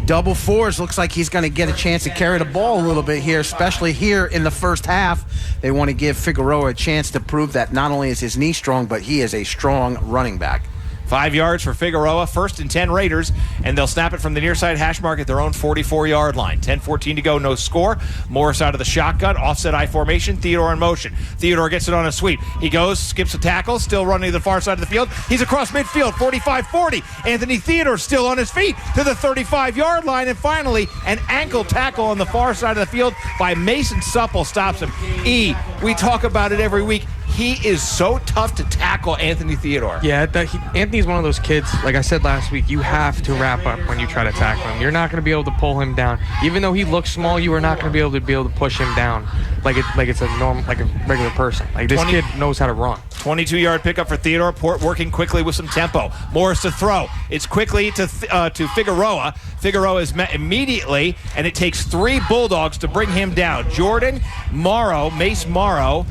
double fours looks like he's going to get a chance to carry the ball a little bit here, especially here in the first half. They want to give Figueroa a chance to prove that not only is his knee strong, but he is a strong running back. 5 yards for Figueroa, 1st and 10 Raiders, and they'll snap it from the near side hash mark at their own 44-yard line. 10-14 to go, no score. Morris out of the shotgun, offset I formation, Theodore in motion. Theodore gets it on a sweep. He goes, skips a tackle, still running to the far side of the field. He's across midfield, 45-40. Anthony Theodore still on his feet to the 35-yard line, and finally an ankle tackle on the far side of the field by Mason Supple stops him. We talk about it every week. He is so tough to tackle, Anthony Theodore. Yeah, Anthony's one of those kids, like I said last week, you have to wrap up when you try to tackle him. You're not going to be able to pull him down. Even though he looks small, you are not going to be able to push him down like it's a normal, like a regular person. Like this kid knows how to run. 22-yard pickup for Theodore. Port working quickly with some tempo. Morris to throw. It's quickly to Figueroa. Figueroa is met immediately, and it takes 3 Bulldogs to bring him down. Jordan, Mace Morrow,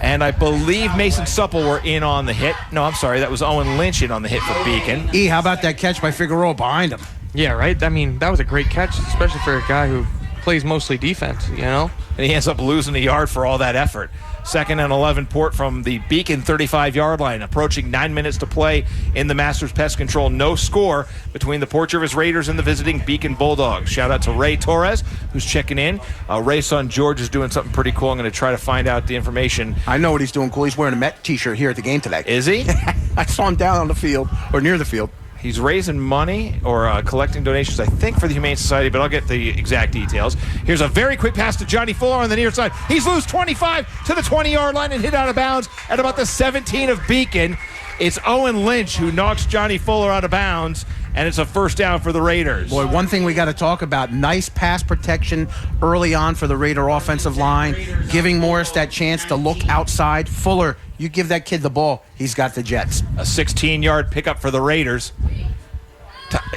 and I believe Mason Supple were in on the hit. No, I'm sorry. That was Owen Lynch in on the hit for Beacon. How about that catch by Figueroa behind him? Yeah, right? I mean, that was a great catch, especially for a guy who plays mostly defense, you know? And he ends up losing a yard for all that effort. 2nd and 11 Port from the Beacon 35-yard line. Approaching 9 minutes to play in the Masters Pest Control. No score between the Port Jervis Raiders and the visiting Beacon Bulldogs. Shout out to Ray Torres, who's checking in. Ray's son George is doing something pretty cool. I'm going to try to find out the information. I know what he's doing cool. He's wearing a Met t-shirt here at the game today. Is he? I saw him down on the field, or near the field. He's raising money or collecting donations, I think, for the Humane Society, but I'll get the exact details. Here's a very quick pass to Johnny Fuller on the near side. He's loose 25 to the 20-yard line and hit out of bounds at about the 17 of Beacon. It's Owen Lynch who knocks Johnny Fuller out of bounds, and it's a first down for the Raiders. Boy, one thing we got to talk about, nice pass protection early on for the Raider offensive line, giving Morris that chance to look outside. Fuller, you give that kid the ball, he's got the Jets. A 16-yard pickup for the Raiders.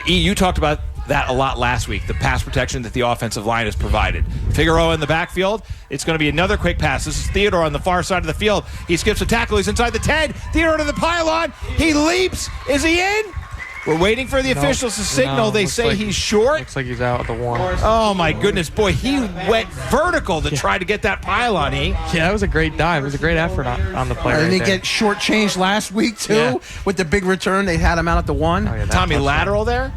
You talked about that a lot last week, the pass protection that the offensive line has provided. Figueroa in the backfield. It's going to be another quick pass. This is Theodore on the far side of the field. He skips a tackle. He's inside the 10. Theodore to the pylon. He leaps. Is he in? We're waiting for the officials to signal. They say he's short. Looks like he's out at the 1. Oh, my goodness. Boy, he went vertical to try to get that pylon. Yeah, that was a great dive. It was a great effort on the play. Didn't he get shortchanged last week, too? With the big return, they had him out at the 1. Oh, yeah, Tommy, lateral there?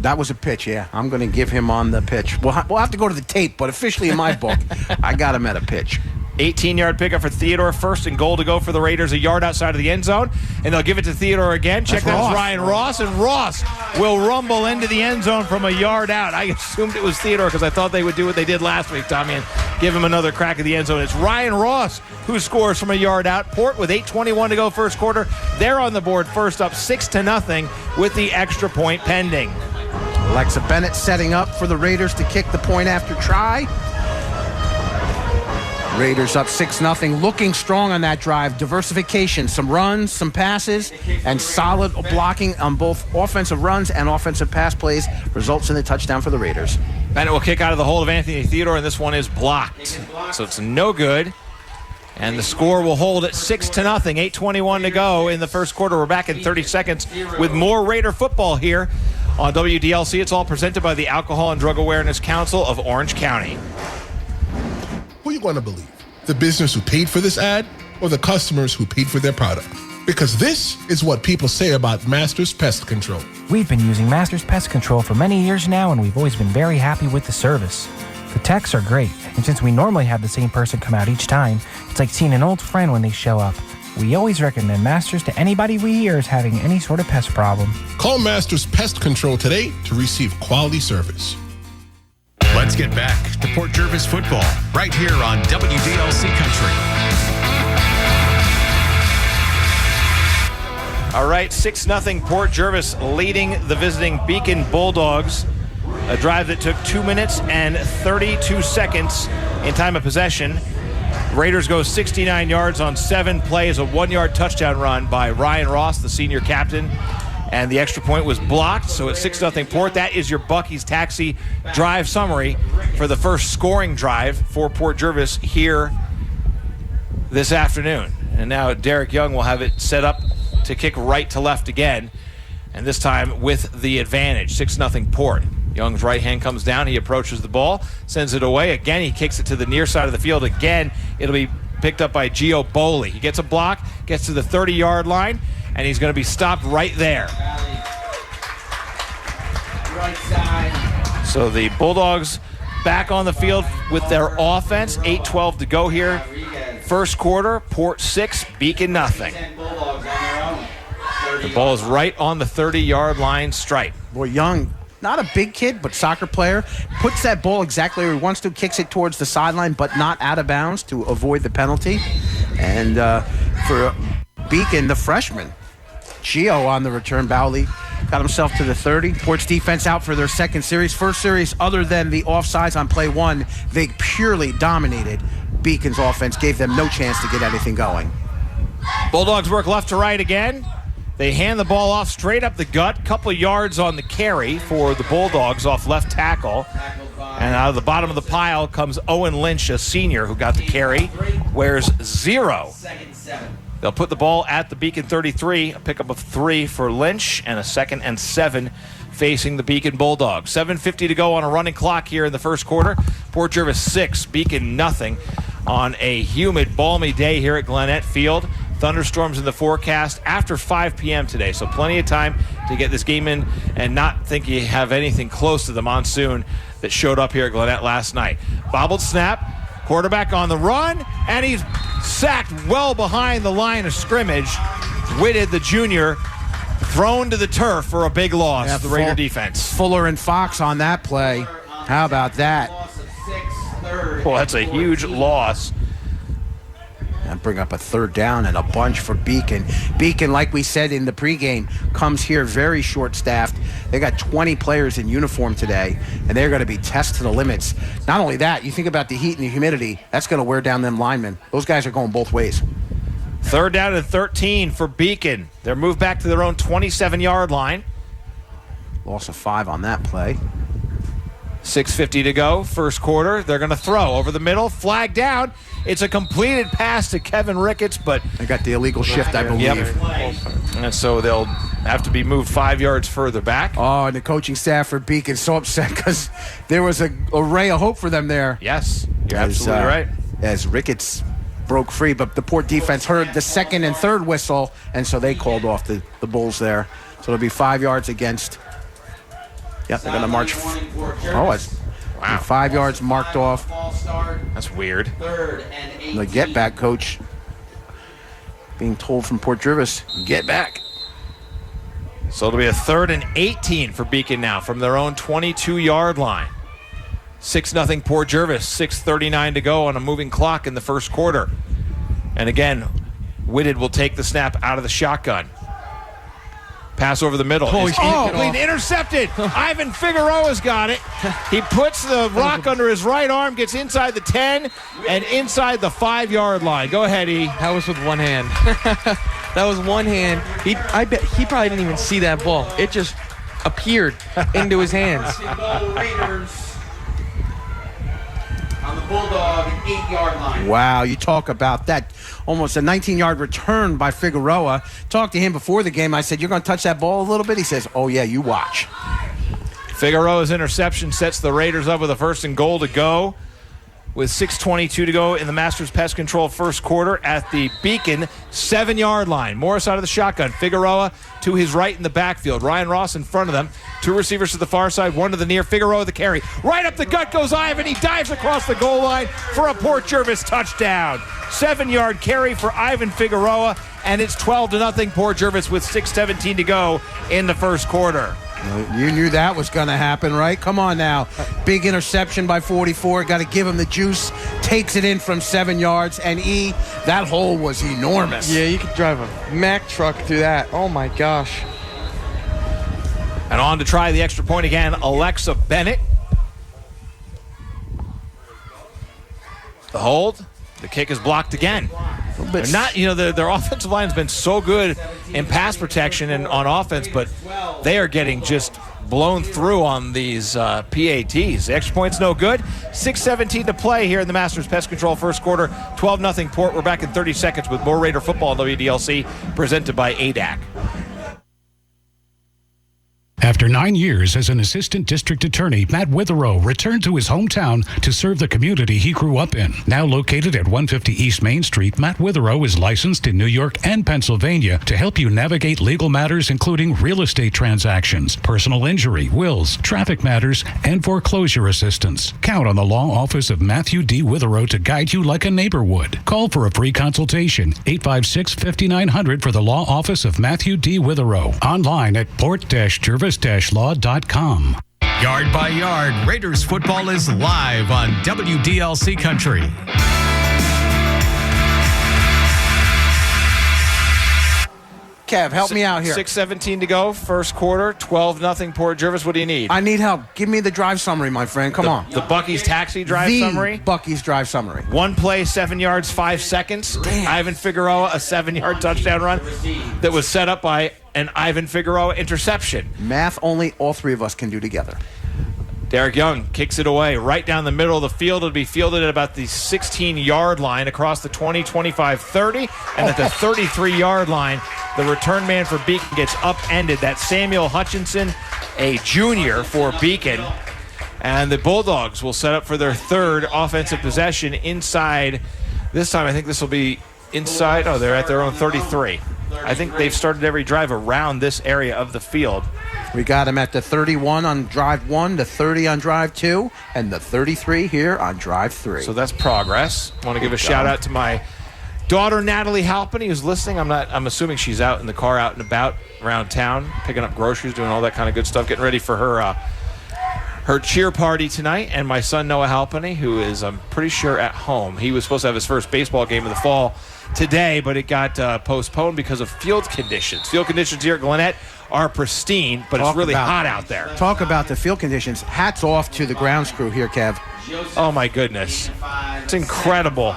That was a pitch, yeah. I'm going to give him on the pitch. We'll have to go to the tape, but officially in my book, I got him at a pitch. 18-yard pickup for Theodore. 1st and goal to go for the Raiders, a yard outside of the end zone. And they'll give it to Theodore again. Check that as Ryan Ross. And Ross will rumble into the end zone from a yard out. I assumed it was Theodore because I thought they would do what they did last week, Tommy, and give him another crack at the end zone. It's Ryan Ross who scores from a yard out. Port with 8:21 to go first quarter. They're on the board first up 6-0 with the extra point pending. Alexa Bennett setting up for the Raiders to kick the point after try. Raiders up 6-0, looking strong on that drive. Diversification, some runs, some passes, and solid blocking on both offensive runs and offensive pass plays results in the touchdown for the Raiders. Bennett will kick out of the hold of Anthony Theodore, and this one is blocked. So it's no good. And the score will hold at 6-0. 8:21 to go in the first quarter. We're back in 30 seconds with more Raider football here on WDLC. It's all presented by the Alcohol and Drug Awareness Council of Orange County. Who you going to believe? The business who paid for this ad or the customers who paid for their product? Because this is what people say about Masters Pest Control. We've been using Masters Pest Control for many years now, and we've always been very happy with the service. The techs are great, and since we normally have the same person come out each time, it's like seeing an old friend when they show up. We always recommend Masters to anybody we hear is having any sort of pest problem. Call Masters Pest Control today to receive quality service. Let's get back to Port Jervis football right here on WDLC Country. All right, 6-0 Port Jervis leading the visiting Beacon Bulldogs. A drive that took 2 minutes and 32 seconds in time of possession. Raiders go 69 yards on 7 plays, a 1-yard touchdown run by Ryan Ross, the senior captain. And the extra point was blocked, so it's 6-0 Port. That is your Bucky's Taxi drive summary for the first scoring drive for Port Jervis here this afternoon. And now Derek Young will have it set up to kick right to left again, and this time with the advantage, 6-0 Port. Young's right hand comes down, he approaches the ball, sends it away. Again, he kicks it to the near side of the field. Again, it'll be picked up by Gio Boley. He gets a block, gets to the 30-yard line, and he's going to be stopped right there. Right side. So the Bulldogs back on the field with their offense. 8:12 to go here. First quarter, Port 6, Beacon nothing. The ball is right on the 30-yard line stripe. Boy, Young, not a big kid, but soccer player, puts that ball exactly where he wants to, kicks it towards the sideline, but not out of bounds to avoid the penalty. And for Beacon, the freshman, Gio on the return. Bowley got himself to the 30. Port's defense out for their second series. First series, other than the offsides on play 1, they purely dominated Beacon's offense, gave them no chance to get anything going. Bulldogs work left to right again. They hand the ball off straight up the gut. Couple yards on the carry for the Bulldogs off left tackle. And out of the bottom of the pile comes Owen Lynch, a senior who got the carry. Wears 0. They'll put the ball at the Beacon 33, a pickup of 3 for Lynch, and a 2nd and 7 facing the Beacon Bulldogs. 7:50 to go on a running clock here in the first quarter. Port Jervis 6, Beacon nothing on a humid, balmy day here at Glenette Field. Thunderstorms in the forecast after 5 p.m. today, so plenty of time to get this game in and not think you have anything close to the monsoon that showed up here at Glenette last night. Bobbled snap, quarterback on the run, and he's sacked well behind the line of scrimmage. Whitted, the junior, thrown to the turf for a big loss. The Raider defense. Fuller and Fox on that play. How about that? Well, that's a huge loss. And bring up a 3rd down and a bunch for Beacon. Beacon, like we said in the pregame, comes here very short-staffed. They got 20 players in uniform today, and they're going to be tested to the limits. Not only that, you think about the heat and the humidity, that's going to wear down them linemen. Those guys are going both ways. 3rd down and 13 for Beacon. They're moved back to their own 27-yard line. Loss of 5 on that play. 6:50 to go, first quarter. They're going to throw over the middle, flag down. It's a completed pass to Kevin Ricketts, but they got the illegal shift, I believe. Yep. And so they'll have to be moved 5 yards further back. Oh, and the coaching staff for Beacon so upset because there was a ray of hope for them there. Yes, you're absolutely right. As Ricketts broke free, but the Port defense heard the second and third whistle, and so they called off the Bulls there. So it'll be 5 yards against. Yep, they're going to march. Wow. 5 yards marked off. That's weird. The get back coach being told from Port Jervis, get back. So it'll be a 3rd and 18 for Beacon now from their own 22-yard line. 6-0 Port Jervis, 6:39 to go on a moving clock in the first quarter. And again, Whitted will take the snap out of the shotgun. Pass over the middle. Intercepted. Ivan Figueroa's got it. He puts the rock under his right arm, gets inside the 10 and inside the 5-yard line. Go ahead, E. That was with one hand. That was one hand. I bet he probably didn't even see that ball. It just appeared into his hands. On the Bulldog 8-yard line. Wow, you talk about that. Almost a 19-yard return by Figueroa. Talked to him before the game. I said, you're going to touch that ball a little bit? He says, oh, yeah, you watch. Figueroa's interception sets the Raiders up with a 1st and goal to go. With 6:22 to go in the Masters Pest Control first quarter at the Beacon 7-yard line. Morris out of the shotgun. Figueroa to his right in the backfield. Ryan Ross in front of them. 2 receivers to the far side, 1 to the near. Figueroa the carry. Right up the gut goes Ivan. He dives across the goal line for a Port Jervis touchdown. 7-yard carry for Ivan Figueroa, and it's 12-0 Port Jervis with 6:17 to go in the first quarter. You knew that was going to happen, right? Come on now. Big interception by 44. Got to give him the juice. Takes it in from 7 yards. And E, that hole was enormous. Yeah, you could drive a Mack truck through that. Oh, my gosh. And on to try the extra point again, Alexa Bennett. The hold. The kick is blocked again. They're not, their offensive line has been so good in pass protection and on offense, but they are getting just blown through on these PATs. The extra point's no good. 6:17 to play here in the Masters Pest Control first quarter. 12-0 Port. We're back in 30 seconds with more Raider football on WDLC presented by ADAC. After 9 years as an assistant district attorney, Matt Witherow returned to his hometown to serve the community he grew up in. Now located at 150 East Main Street, Matt Witherow is licensed in New York and Pennsylvania to help you navigate legal matters including real estate transactions, personal injury, wills, traffic matters, and foreclosure assistance. Count on the law office of Matthew D. Witherow to guide you like a neighbor would. Call for a free consultation, 856-5900 for the law office of Matthew D. Witherow. Online at port-jervis-law.com. Yard by yard, Raiders football is live on WDLC Country. Kev, help me out here. 6:17 to go, first quarter, 12-0 Port Jervis. What do you need? I need help. Give me the drive summary, my friend. Come on. The Buc-ee's taxi drive summary? Buc-ee's drive summary. 1 play, 7 yards, 5 seconds. Damn. Ivan Figueroa, a 7-yard touchdown run that was set up by an Ivan Figueroa interception. Math only all three of us can do together. Derek Young kicks it away right down the middle of the field. It'll be fielded at about the 16-yard line across the 20, 25, 30. And at the 33-yard line, the return man for Beacon gets upended. That's Samuel Hutchinson, a junior for Beacon. And the Bulldogs will set up for their third offensive possession inside. This time, I think this will be inside. Oh, they're at their own 33. I think they've started every drive around this area of the field. We got him at the 31 on drive 1, the 30 on drive 2, and the 33 here on drive 3. So that's progress. I want to give a shout out to my daughter, Natalie Halpenny, who's listening. I'm assuming she's out in the car, out and about around town, picking up groceries, doing all that kind of good stuff, getting ready for her cheer party tonight. And my son, Noah Halpenny, who is, I'm pretty sure, at home. He was supposed to have his first baseball game of the fall today, but it got postponed because of field conditions. Field conditions here at Gwinnett are pristine, but it's really hot out there. Talk about the field conditions. Hats off to the grounds crew here, Kev. Oh, my goodness. It's incredible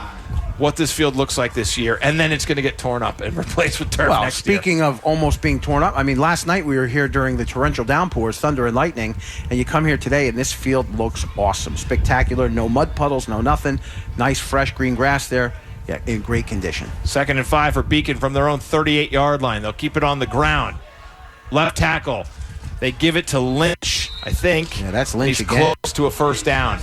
what this field looks like this year, and then it's going to get torn up and replaced with turf Well, next year. speaking of almost being torn up, I mean, last night we were here during the torrential downpours, thunder and lightning, and you come here today and this field looks awesome. Spectacular. No mud puddles, no nothing. Nice, fresh green grass there. Yeah, in great condition. 2nd and 5 for Beacon from their own 38-yard line. They'll keep it on the ground. Left tackle. They give it to Lynch, I think. Yeah, that's Lynch He's again. close to a first down.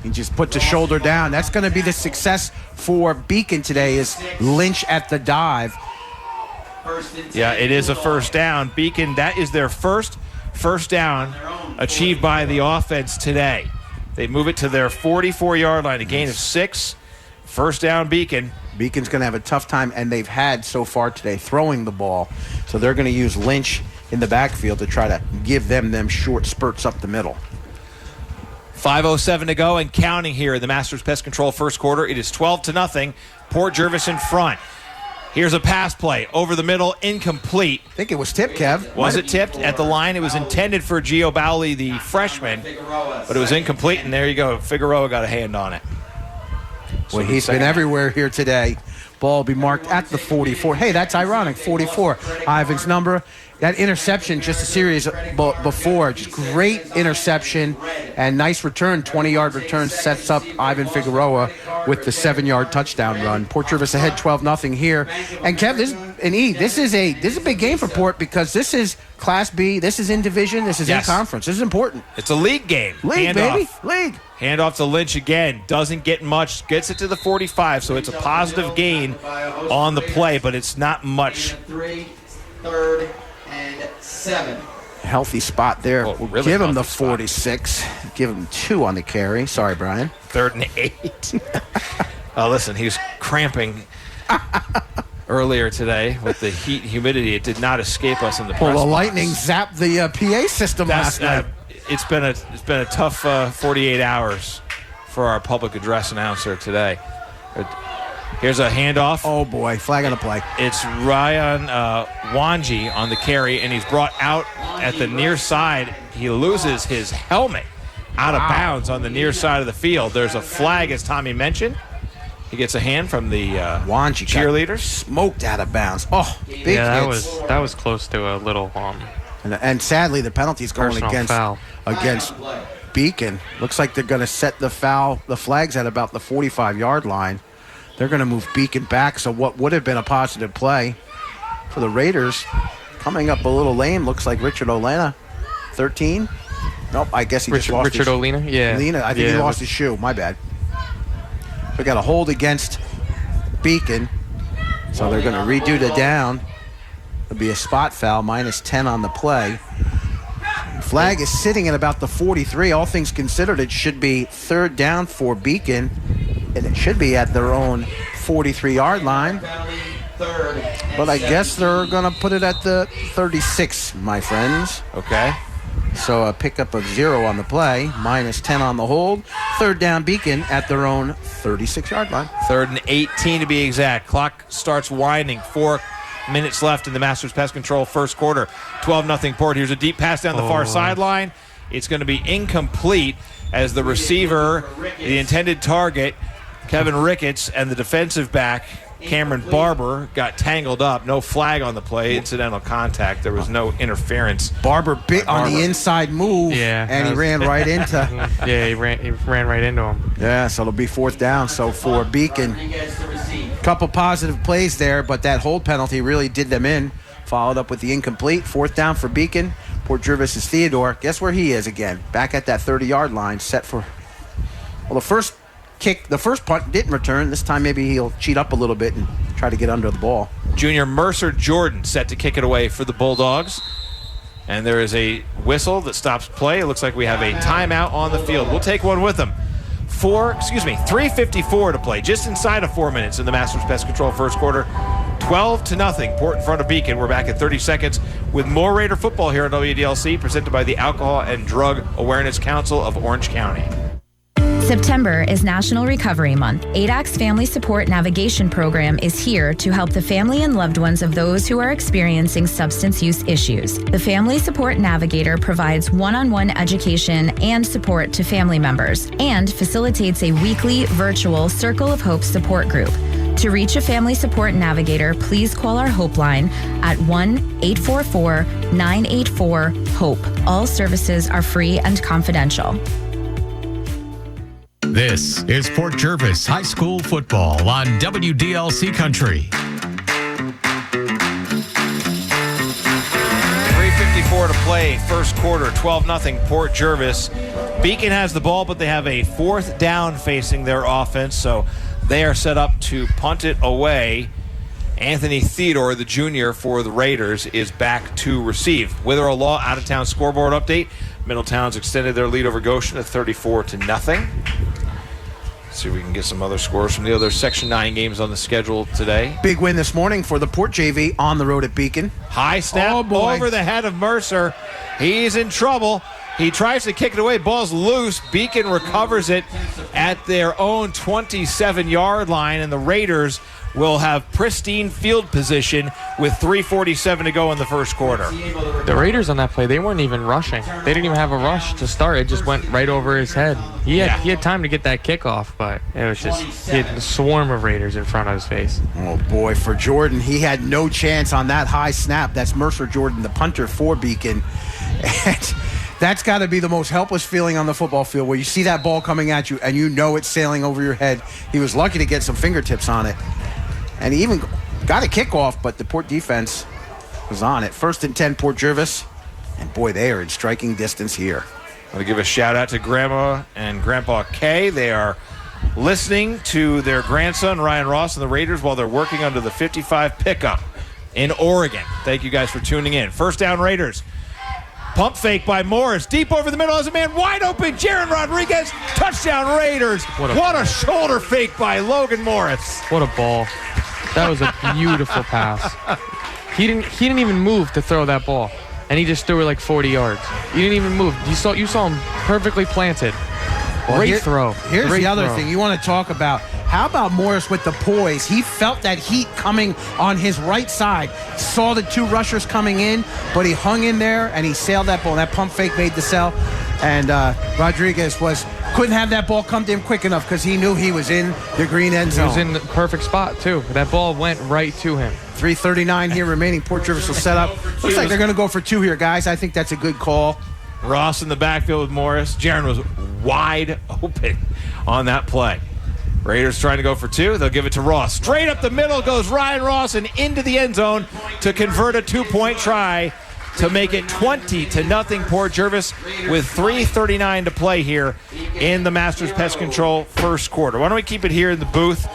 He just puts the shoulder down. That's going to be the success for Beacon today is Lynch at the dive. Yeah, it is a first down. Beacon, that is their first down achieved by the offense today. They move it to their 44-yard line, a gain of 6. First down, Beacon. Beacon's going to have a tough time, and they've had so far today throwing the ball. So they're going to use Lynch in the backfield to try to give them short spurts up the middle. 5:07 to go and counting here in the Masters Pest Control first quarter. It is 12-0. Port Jervis in front. Here's a pass play over the middle, incomplete. I think it was tipped, Kev. Was it tipped? At the line, it was intended for Gio Bowley, the freshman, but it was incomplete, and there you go. Figueroa got a hand on it. Well, he's been everywhere here today. Ball will be marked at the 44. Hey, that's ironic, 44. Ivan's number. That interception just a series before. Just great interception and nice return. 20-yard return sets up Ivan Figueroa with the 7-yard touchdown run. Port Jervis ahead 12-0 here. And Kev, this is a big game for Port because this is Class B. This is in division. This is in conference. This is important. It's a league game. League, baby. League. Handoff to Lynch again. Doesn't get much. Gets it to the 45, so it's a positive gain on the play, but it's not much. 3rd and 7. Healthy spot there. Well, really give him the spot. 46. Give him 2 on the carry. Sorry, Brian. 3rd and 8. Oh, listen, he was cramping earlier today with the heat and humidity. It did not escape us in the press Well, the box. lightning zapped the PA system last night. It's been a tough 48 hours for our public address announcer today. Here's a handoff. Oh boy, flag on the play. It's Ryan Wanji on the carry, and he's brought out at the near side. He loses his helmet out of bounds on the near side of the field. There's a flag, as Tommy mentioned. He gets a hand from the Wanji cheerleaders. Smoked out of bounds. Oh, big yeah, hits. that was close to a little And sadly, the penalty's going against Beacon. Looks like they're going to set the flags at about the 45-yard line. They're going to move Beacon back, so what would have been a positive play for the Raiders coming up a little lame. Looks like Richard Olena, 13. Nope, I guess he just lost Richard Olena? Yeah. Olena, I think he lost his shoe. My bad. We got a hold against Beacon, so they're going to redo the down. It'll be a spot foul, -10 on the play. Flag is sitting at about the 43. All things considered, it should be 3rd down for Beacon, and it should be at their own 43-yard line. But I guess they're going to put it at the 36, my friends. Okay. So a pickup of 0 on the play, -10 on the hold. 3rd down Beacon at their own 36-yard line. 3rd and 18 to be exact. Clock starts winding. 4 minutes left in the Masters Pest Control first quarter. 12-0 Port. Here's a deep pass down the far sideline. It's going to be incomplete as the receiver, the intended target, Kevin Ricketts, and the defensive back, Cameron Barber, got tangled up. No flag on the play. Incidental contact. There was no interference. Barber bit on the inside move, and he ran right into. Yeah, he ran right into him. Yeah, so it'll be 4th down. So for Beacon, couple positive plays there, but that hold penalty really did them in. Followed up with the incomplete. 4th down for Beacon. Port Jervis is Theodore. Guess where he is again? Back at that 30-yard line, set for. Well, the first punt didn't return. This time maybe he'll cheat up a little bit and try to get under the ball. Junior Mercer Jordan set to kick it away for the Bulldogs. And there is a whistle that stops play. It looks like we have a timeout on the field. We'll take one with them. 3:54 to play, just inside of 4 minutes in the Masters Pest Control first quarter. 12-0, Port in front of Beacon. We're back at 30 seconds with more Raider football here on WDLC, presented by the Alcohol and Drug Awareness Council of Orange County. September is National Recovery Month. ADAC's Family Support Navigation Program is here to help the family and loved ones of those who are experiencing substance use issues. The Family Support Navigator provides one-on-one education and support to family members and facilitates a weekly virtual Circle of Hope support group. To reach a Family Support Navigator, please call our Hope line at 1-844-984-HOPE. All services are free and confidential. This is Port Jervis High School football on WDLC Country. 3:54 to play, first quarter, 12-0 Port Jervis. Beacon has the ball, but they have a fourth down facing their offense, so they are set up to punt it away. Anthony Theodore, the junior for the Raiders, is back to receive. Witherell Law out-of-town scoreboard update. Middletown's extended their lead over Goshen to 34-0. See if we can get some other scores from the other Section 9 games on the schedule today. Big win this morning for the Port JV on the road at Beacon. High snap over the head of Mercer. He's in trouble. He tries to kick it away. Ball's loose. Beacon recovers it at their own 27-yard line, and the Raiders will have pristine field position with 3:47 to go in the first quarter. The Raiders on that play, they weren't even rushing. They didn't even have a rush to start. It just went right over his head. He had time to get that kickoff, but it was just, he had a swarm of Raiders in front of his face. Oh, boy, for Jordan, he had no chance on that high snap. That's Mercer Jordan, the punter for Beacon. And that's got to be the most helpless feeling on the football field, where you see that ball coming at you and you know it's sailing over your head. He was lucky to get some fingertips on it. And he even got a kickoff, but the Port defense was on it. 1st and 10, Port Jervis. And, boy, they are in striking distance here. I want to give a shout-out to Grandma and Grandpa Kay. They are listening to their grandson, Ryan Ross, and the Raiders while they're working under the 55 pickup in Oregon. Thank you guys for tuning in. First down, Raiders. Pump fake by Morris. Deep over the middle as a man wide open. Jaron Rodriguez. Touchdown, Raiders. What a shoulder fake by Logan Morris. What a ball. That was a beautiful pass. He didn't even move to throw that ball, and he just threw it like 40 yards. He didn't even move. You saw him perfectly planted. Great throw. Here's the other thing you want to talk about. How about Morris with the poise? He felt that heat coming on his right side. Saw the two rushers coming in, but he hung in there and he sailed that ball. And that pump fake made the sell. And Rodriguez couldn't have that ball come to him quick enough because he knew he was in the green end zone. He was in the perfect spot, too. That ball went right to him. 3:39 here remaining. Port Jervis will set up. Looks like they're going to go for two here, guys. I think that's a good call. Ross in the backfield with Morris. Jaron was wide open on that play. Raiders trying to go for two. They'll give it to Ross. Straight up the middle goes Ryan Ross and into the end zone to convert a two-point try to make it 20-0 Port Jervis with 3:39 to play here in the Masters Pest Control first quarter. Why don't we keep it here in the booth,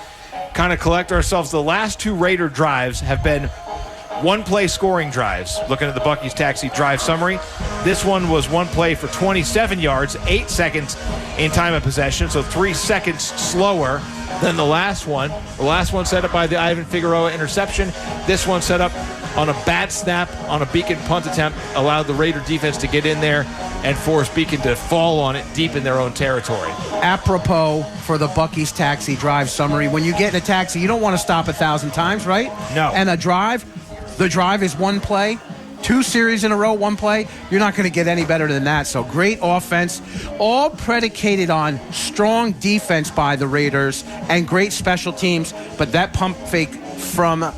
kind of collect ourselves. The last two Raider drives have been one-play scoring drives. Looking at the Buc-ee's Taxi drive summary, this one was one play for 27 yards, 8 seconds in time of possession, so 3 seconds slower than the last one. The last one set up by the Ivan Figueroa interception. This one set up on a bad snap on a Beacon punt attempt, allowed the Raider defense to get in there and force Beacon to fall on it deep in their own territory. Apropos for the Buc-ee's Taxi drive summary, when you get in a taxi, you don't want to stop 1,000 times, right? No. And the drive is one play. 2 series in a row, one play. You're not going to get any better than that. So great offense, all predicated on strong defense by the Raiders and great special teams. But that pump fake from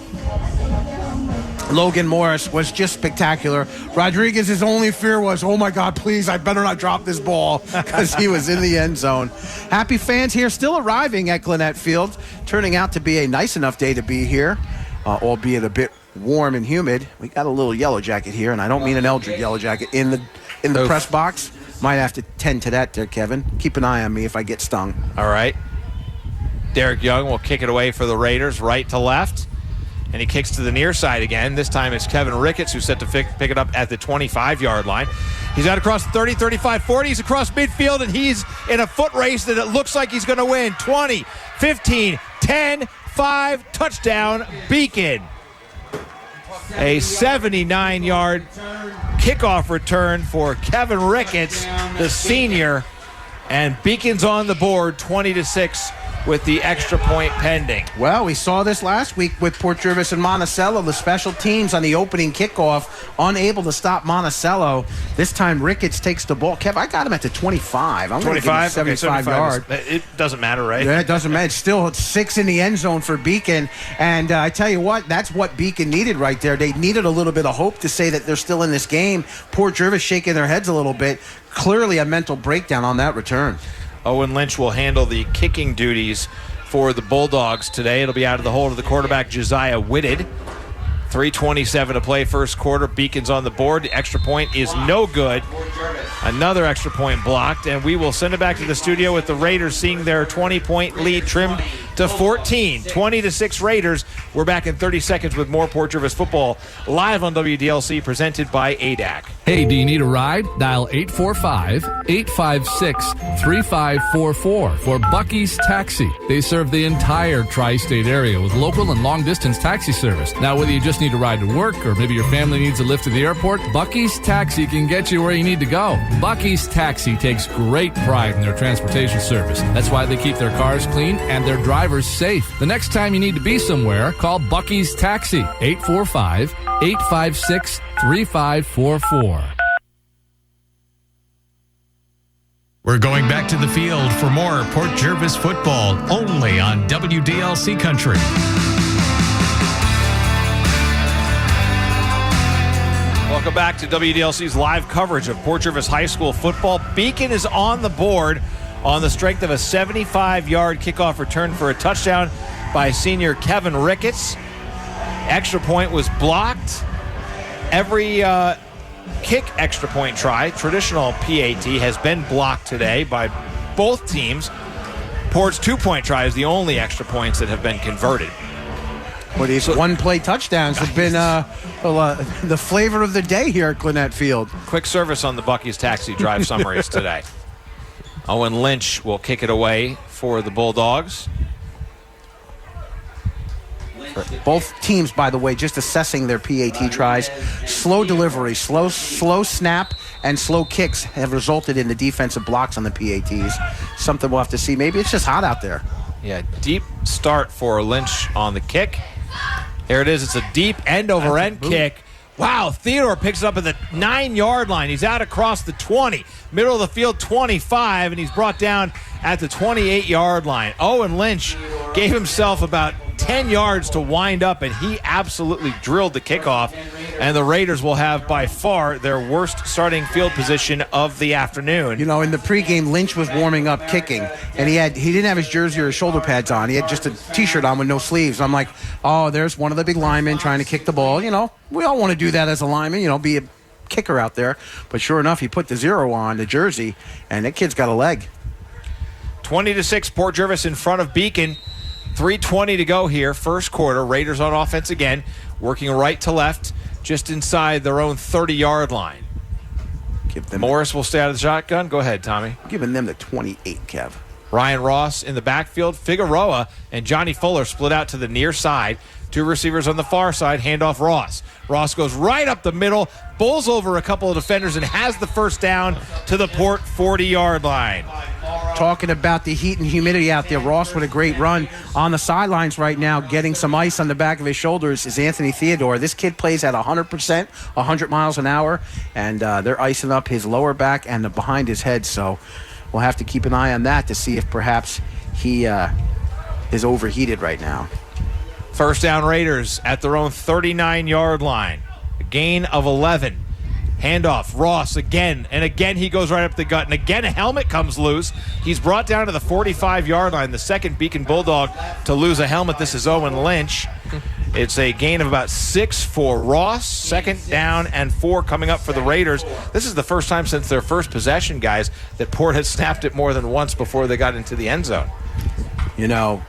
Logan Morris was just spectacular. Rodriguez's only fear was, oh my God, please, I better not drop this ball, because he was in the end zone. Happy fans here still arriving at Gwinnett Field. Turning out to be a nice enough day to be here, albeit a bit warm and humid. We got a little yellow jacket here, and I don't mean an Eldred yellow jacket in the press box. Might have to tend to that there, Kevin. Keep an eye on me if I get stung. All right. Derek Young will kick it away for the Raiders, right to left. And he kicks to the near side again. This time it's Kevin Ricketts who's set to pick it up at the 25-yard line. He's out across 30, 35, 40. He's across midfield, and he's in a foot race that it looks like he's going to win. 20, 15, 10, 5, touchdown, Beacon. A 79-yard kickoff return for Kevin Ricketts, the senior. And Beacon's on the board, 20-6 with the extra point pending. Well, we saw this last week with Port Jervis and Monticello. The special teams on the opening kickoff, unable to stop Monticello. This time Ricketts takes the ball. Kev, I got him at the 25. I'm going to give him 75 yard. It doesn't matter, right? Yeah, it doesn't matter. It's still 6 in the end zone for Beacon. And I tell you what, that's what Beacon needed right there. They needed a little bit of hope to say that they're still in this game. Port Jervis shaking their heads a little bit. Clearly a mental breakdown on that return. Owen Lynch will handle the kicking duties for the Bulldogs today. It'll be out of the hold of the quarterback, Josiah Whitted. 3:27 to play first quarter. Beacon's on the board. The extra point is no good. Another extra point blocked, and we will send it back to the studio with the Raiders seeing their 20-point lead trimmed to 14. 20-6 Raiders. We're back in 30 seconds with more Port Jervis football live on WDLC, presented by ADAC. Hey, do you need a ride? Dial 845-856-3544 for Bucky's Taxi. They serve the entire tri-state area with local and long-distance taxi service. Now, whether you just need a ride to work or maybe your family needs a lift to the airport, Bucky's Taxi can get you where you need to go. Bucky's Taxi takes great pride in their transportation service. That's why they keep their cars clean and their drivers safe. The next time you need to be somewhere, call Bucky's Taxi, 845-856-3544. We're going back to the field for more Port Jervis football, only on WDLC Country. Welcome back to WDLC's live coverage of Port Jervis High School football. Beacon is on the board on the strength of a 75-yard kickoff return for a touchdown by senior Kevin Ricketts. Extra point was blocked. Every kick extra point try, traditional PAT, has been blocked today by both teams. Port's 2-point try is the only extra points that have been converted. But these one-play touchdowns have been the flavor of the day here at Gwinnett Field. Quick service on the Bucky's Taxi drive summaries today. Owen Lynch will kick it away for the Bulldogs. Both teams, by the way, just assessing their PAT tries. Slow delivery, slow snap, and slow kicks have resulted in the defensive blocks on the PATs. Something we'll have to see. Maybe it's just hot out there. Yeah, deep start for Lynch on the kick. There it is. It's a deep end-over-end kick. Wow, Theodore picks it up at the 9-yard line. He's out across the 20. Middle of the field, 25, and he's brought down at the 28-yard line. Owen Lynch gave himself about 10 yards to wind up, and he absolutely drilled the kickoff. And the Raiders will have by far their worst starting field position of the afternoon. You know, in the pregame, Lynch was warming up kicking, and he didn't have his jersey or his shoulder pads on. He had just a T-shirt on with no sleeves. I'm like, oh, there's one of the big linemen trying to kick the ball. You know, we all want to do that as a lineman, you know, be a kicker out there. But sure enough, he put the 0 on, the jersey, and that kid's got a leg. 20-6, Port Jervis in front of Beacon. 3:20 to go here, first quarter. Raiders on offense again, working right to left, just inside their own 30-yard line. Morris will stay out of the shotgun. Go ahead, Tommy. Giving them the 28, Kev. Ryan Ross in the backfield. Figueroa and Johnny Fuller split out to the near side. 2 receivers on the far side. Handoff Ross. Ross goes right up the middle, bowls over a couple of defenders, and has the first down to the Port 40-yard line. Talking about the heat and humidity out there, Ross with a great run on the sidelines right now, getting some ice on the back of his shoulders is Anthony Theodore. This kid plays at 100%, 100 miles an hour, and they're icing up his lower back and behind his head, so we'll have to keep an eye on that to see if perhaps he is overheated right now. First down Raiders at their own 39-yard line. A gain of 11. Handoff, Ross again, and again he goes right up the gut, and again a helmet comes loose. He's brought down to the 45-yard line, the second Beacon Bulldog to lose a helmet. This is Owen Lynch. It's a gain of about 6 for Ross. Second down and 4 coming up for the Raiders. This is the first time since their first possession, guys, that Port has snapped it more than once before they got into the end zone. You know,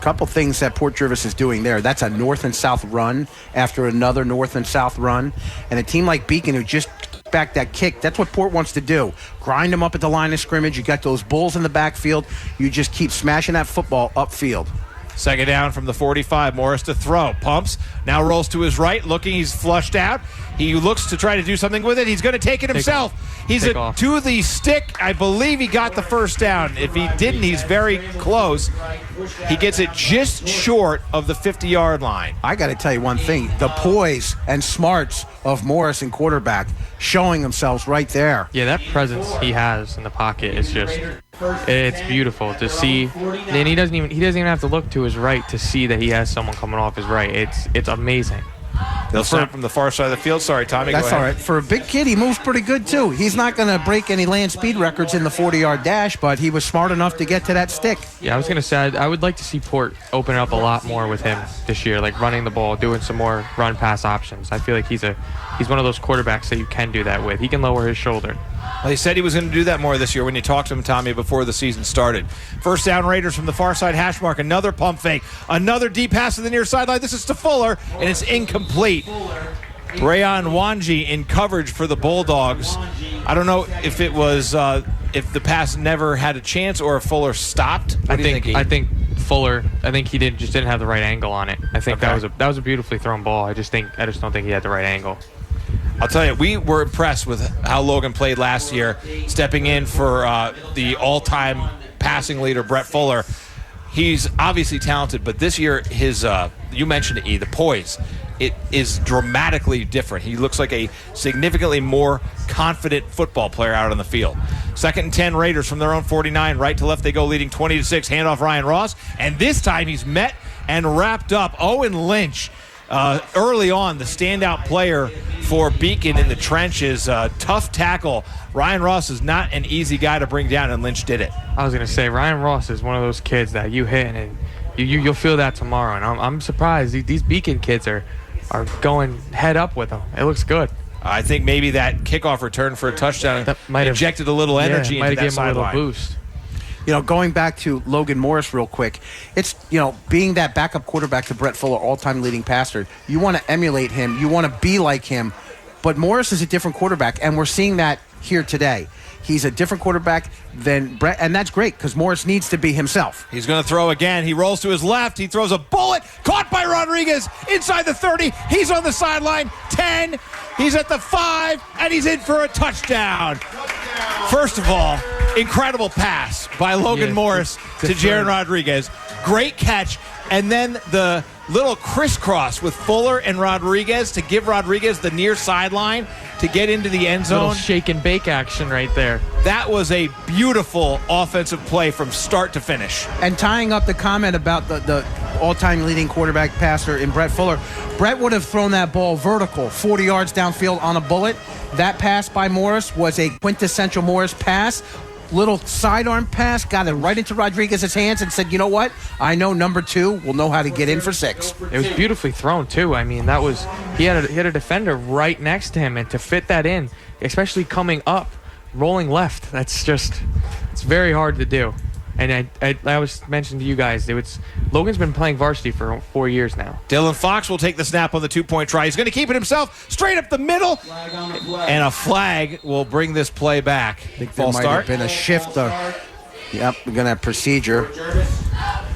couple things that Port Jervis is doing there. That's a north and south run after another north and south run. And a team like Beacon who just back that kick, that's what Port wants to do. Grind them up at the line of scrimmage. You got those bulls in the backfield. You just keep smashing that football upfield. Second down from the 45. Morris to throw. Pumps. Now rolls to his right. Looking. He's flushed out. He looks to try to do something with it. He's going to take it himself. He's to the stick. I believe he got the first down. If he didn't, he's very close. He gets it just short of the 50-yard line. I got to tell you one thing. The poise and smarts of Morris and quarterback showing themselves right there. Yeah, that presence he has in the pocket is just, it's beautiful to see. And he doesn't even have to look to his right to see that he has someone coming off his right. It's amazing. They'll snap from the far side of the field. Sorry, Tommy. That's go ahead. all right. For a big kid, he moves pretty good, too. He's not going to break any land speed records in the 40-yard dash, but he was smart enough to get to that stick. Yeah, I was going to say, I would like to see Port open up a lot more with him this year, like running the ball, doing some more run-pass options. I feel like he's one of those quarterbacks that you can do that with. He can lower his shoulder. Well, he said he was going to do that more this year when you talked to him, Tommy, before the season started. First down, Raiders from the far side hash mark. Another pump fake. Another deep pass to the near sideline. This is to Fuller, and it's incomplete. Rayon Wanji in coverage for the Bulldogs. I don't know if it was if the pass never had a chance or if Fuller stopped. I think Fuller. I think he just didn't have the right angle on it. I think that was a beautifully thrown ball. I just don't think he had the right angle. I'll tell you, we were impressed with how Logan played last year, stepping in for the all-time passing leader, Brett Fuller. He's obviously talented, but this year, his you mentioned it, the poise, it is dramatically different. He looks like a significantly more confident football player out on the field. Second and 10, Raiders from their own 49. Right to left they go, leading 20-6. Handoff Ryan Ross, and this time he's met and wrapped up. Owen Lynch. Early on, the standout player for Beacon in the trenches. Tough tackle. Ryan Ross is not an easy guy to bring down, and Lynch did it. I was going to say, Ryan Ross is one of those kids that you hit, and you'll feel that tomorrow. And I'm surprised. These Beacon kids are going head up with him. It looks good. I think maybe that kickoff return for a touchdown injected a little energy into that sideline. Might have given him a little boost. Going back to Logan Morris real quick, it's, being that backup quarterback to Brett Fuller, all-time leading passer, you want to emulate him. You want to be like him. But Morris is a different quarterback, and we're seeing that here today. He's a different quarterback than Brett, and that's great because Morris needs to be himself. He's going to throw again. He rolls to his left. He throws a bullet. Caught by Rodriguez inside the 30. He's on the sideline. 10. He's at the 5, and he's in for a touchdown. First of all, incredible pass by Logan Morris to Jaron Rodriguez. Great catch. And then the little crisscross with Fuller and Rodriguez to give Rodriguez the near sideline to get into the end zone. Little shake and bake action right there. That was a beautiful offensive play from start to finish. And tying up the comment about the all-time leading quarterback passer in Brett Fuller, Brett would have thrown that ball vertical, 40 yards downfield on a bullet. That pass by Morris was a quintessential Morris pass. Little sidearm pass, got it right into Rodriguez's hands and said, you know what? I know number 2 will know how to get in for 6. It was beautifully thrown, too. I mean, he had a defender right next to him, and to fit that in, especially coming up, rolling left, it's very hard to do. And I was mentioning to you guys, Logan's been playing varsity for 4 years now. Dylan Fox will take the snap on the 2-point try. He's going to keep it himself, straight up the middle. And a flag will bring this play back. I think there might have been a shift. Yep, we're going to have procedure.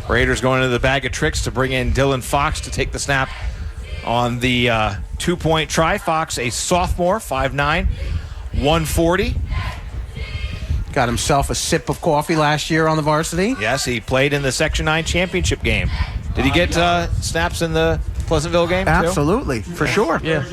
Raiders going into the bag of tricks to bring in Dylan Fox to take the snap on the 2-point try. Fox, a sophomore, 5'9", 140. Got himself a sip of coffee last year on the varsity. Yes, he played in the Section 9 championship game. Did he get snaps in the Pleasantville game, Absolutely, too? For sure. Yeah.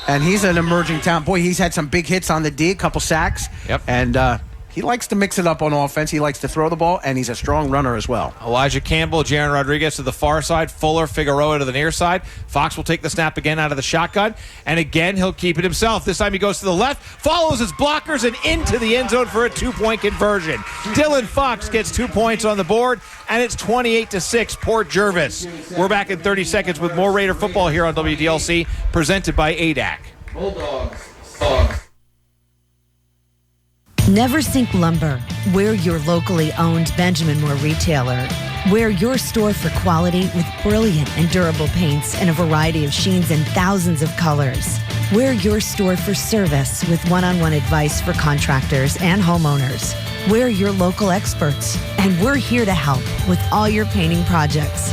And he's an emerging talent. Boy, he's had some big hits on the D, a couple sacks. Yep. And he likes to mix it up on offense. He likes to throw the ball, and he's a strong runner as well. Elijah Campbell, Jaron Rodriguez to the far side, Fuller, Figueroa to the near side. Fox will take the snap again out of the shotgun, and again he'll keep it himself. This time he goes to the left, follows his blockers, and into the end zone for a 2-point conversion. Dylan Fox gets 2 points on the board, and it's 28-6, Port Jervis. We're back in 30 seconds with more Raider football here on WDLC, presented by ADAC. Bulldogs. Neversink Lumber. We're your locally owned Benjamin Moore retailer. We're your store for quality with brilliant and durable paints in a variety of sheens and thousands of colors. We're your store for service with one-on-one advice for contractors and homeowners. We're your local experts, and we're here to help with all your painting projects.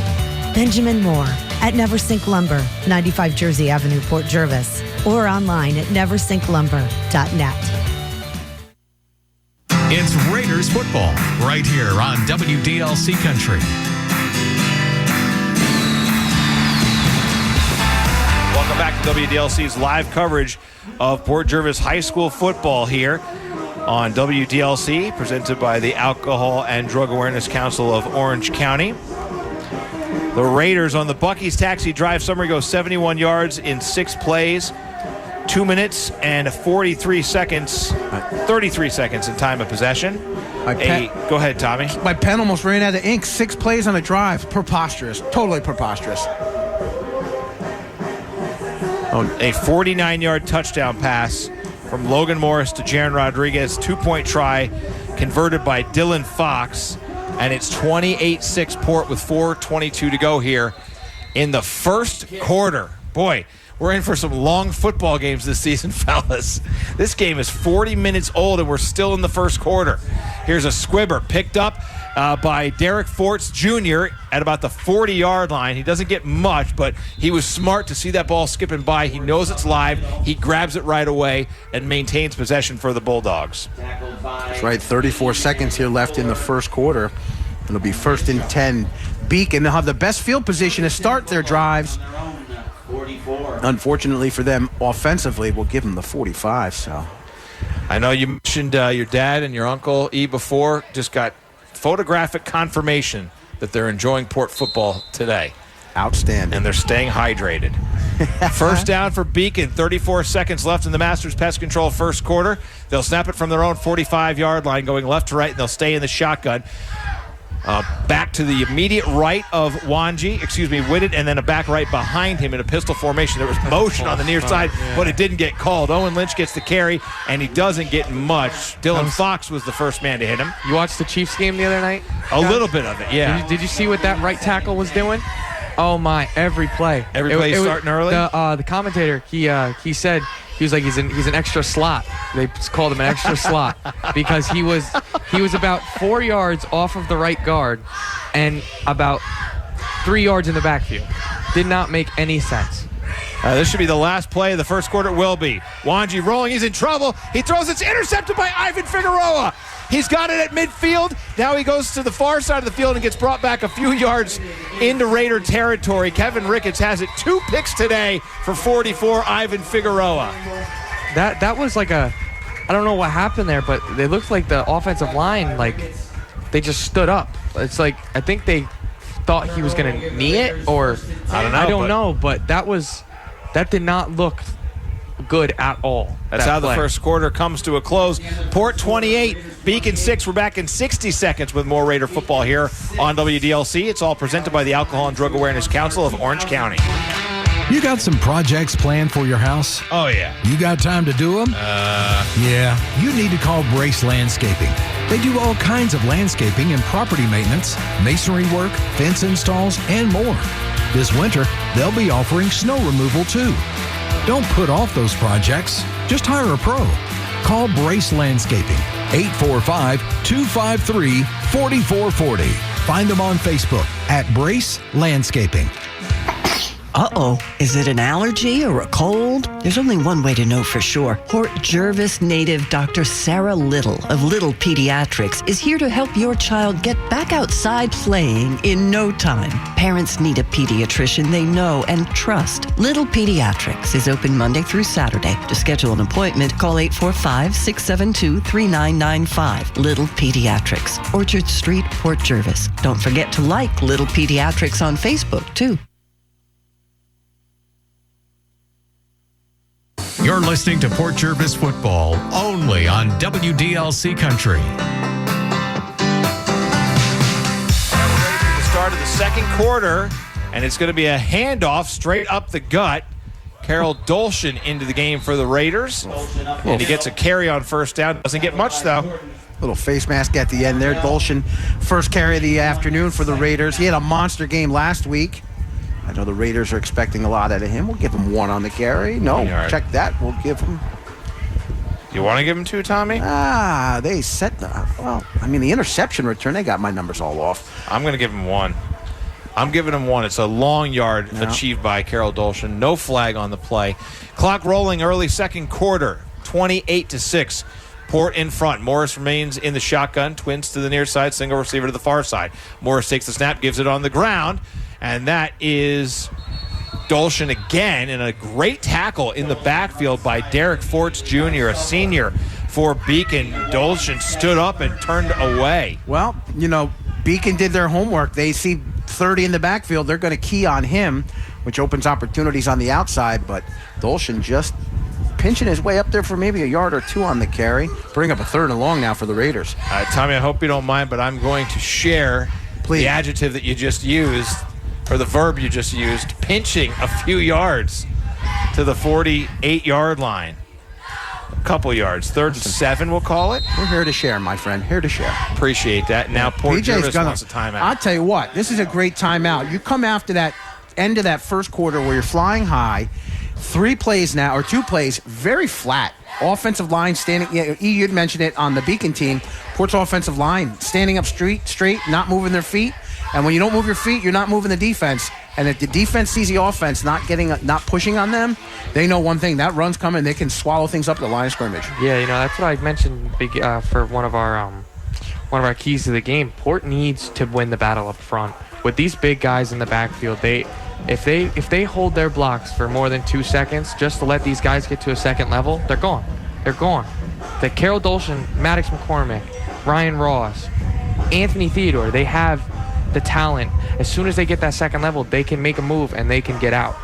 Benjamin Moore at Neversink Lumber, 95 Jersey Avenue, Port Jervis, or online at neversinklumber.net. It's Raiders football right here on WDLC Country. Welcome back to WDLC's live coverage of Port Jervis High School football here on WDLC, presented by the Alcohol and Drug Awareness Council of Orange County. The Raiders on the Buc-ee's Taxi Drive summary go 71 yards in 6 plays, 2 minutes and 33 seconds in time of possession. Go ahead, Tommy. My pen almost ran out of ink. 6 plays on a drive. Preposterous. Totally preposterous. A 49-yard touchdown pass from Logan Morris to Jaron Rodriguez. 2-point try converted by Dylan Fox. And it's 28-6 Port with 4:22 to go here in the first quarter. Boy, we're in for some long football games this season, fellas. This game is 40 minutes old, and we're still in the first quarter. Here's a squibber picked up by Derek Forts Jr. at about the 40-yard line. He doesn't get much, but he was smart to see that ball skipping by. He knows it's live. He grabs it right away and maintains possession for the Bulldogs. That's right, 34 seconds here left in the first quarter. It'll be 1st and 10. Beacon, they'll have the best field position to start their drives. Unfortunately for them, offensively, we'll give them the 45. So, I know you mentioned your dad and your Uncle E before. Just got photographic confirmation that they're enjoying Port football today. Outstanding. And they're staying hydrated. First down for Beacon. 34 seconds left in the Masters Pest Control first quarter. They'll snap it from their own 45-yard line, going left to right, and they'll stay in the shotgun. Back to the immediate right of Whitted, and then a back right behind him in a pistol formation. There was motion on the near side, but it didn't get called. Owen Lynch gets the carry, and he doesn't get much. Dylan Fox was the first man to hit him. You watched the Chiefs game the other night? A little bit of it, yeah. Did you see what that right tackle was doing? Oh my! Every play. Every play starting early. The commentator he said he was like he's an extra slot. They called him an extra slot because he was about 4 yards off of the right guard and about 3 yards in the backfield. Did not make any sense. This should be the last play of the first quarter. It will be. Wanji rolling. He's in trouble. He throws. It's intercepted by Ivan Figueroa. He's got it at midfield. Now he goes to the far side of the field and gets brought back a few yards into Raider territory. Kevin Ricketts has it. 2 picks today for 44, Ivan Figueroa. That was like I don't know what happened there, but they looked like the offensive line, like they just stood up. It's like I think they thought he was going to knee it, or I don't know, but that did not look good at all. That's how the first quarter comes to a close. Port 28, Beacon 6. We're back in 60 seconds with more Raider football here on WDLC. It's all presented by the Alcohol and Drug Awareness Council of Orange County. You got some projects planned for your house? Oh, yeah. You got time to do them? Yeah. You need to call Brace Landscaping. They do all kinds of landscaping and property maintenance, masonry work, fence installs, and more. This winter, they'll be offering snow removal, too. Don't put off those projects. Just hire a pro. Call Brace Landscaping, 845-253-4440. Find them on Facebook at Brace Landscaping. Uh-oh, is it an allergy or a cold? There's only one way to know for sure. Port Jervis native Dr. Sarah Little of Little Pediatrics is here to help your child get back outside playing in no time. Parents need a pediatrician they know and trust. Little Pediatrics is open Monday through Saturday. To schedule an appointment, call 845-672-3995. Little Pediatrics, Orchard Street, Port Jervis. Don't forget to like Little Pediatrics on Facebook, too. You're listening to Port Jervis football only on WDLC Country. The start of the second quarter, and it's going to be a handoff straight up the gut. Carol Dolshin into the game for the Raiders, and he gets a carry on first down. Doesn't get much, though. Little face mask at the end there. Dolshin, first carry of the afternoon for the Raiders. He had a monster game last week. I know the Raiders are expecting a lot out of him. We'll give him 1 on the carry. No, check that. We'll give him You want to give him 2, Tommy? They set the interception return, they got my numbers all off. I'm going to give him 1. I'm giving him 1. It's a long yard achieved by Carol Dolshin. No flag on the play. Clock rolling early second quarter, 28-6. Port in front. Morris remains in the shotgun. Twins to the near side. Single receiver to the far side. Morris takes the snap, gives it on the ground. And that is Dolshin again. And a great tackle in the backfield by Derek Forts Jr., a senior for Beacon. Dolshin stood up and turned away. Well, Beacon did their homework. They see 30 in the backfield. They're going to key on him, which opens opportunities on the outside. But Dolshin just pinching his way up there for maybe a yard or 2 on the carry. Bring up a 3rd and long now for the Raiders. Tommy, I hope you don't mind, but I'm going to share the adjective that you just used, or the verb you just used, pinching a few yards to the 48-yard line. A couple yards. 3rd and 7, we'll call it. We're here to share, my friend. Here to share. Appreciate that. Now Port Jervis wants a timeout. I'll tell you what. This is a great timeout. You come after that end of that first quarter where you're flying high. 3 plays now, or 2 plays, very flat. Offensive line standing, you'd mentioned it on the Beacon team. Port's offensive line standing up straight, not moving their feet. And when you don't move your feet, you're not moving the defense. And if the defense sees the offense not pushing on them, they know one thing: that run's coming. They can swallow things up at the line of scrimmage. Yeah, that's what I mentioned for one of our keys to the game. Port needs to win the battle up front with these big guys in the backfield. If they hold their blocks for more than 2 seconds just to let these guys get to a second level, they're gone. They're gone. The Carol Dolshin, Maddox McCormick, Ryan Ross, Anthony Theodore, they have the talent. As soon as they get that second level, they can make a move and they can get out.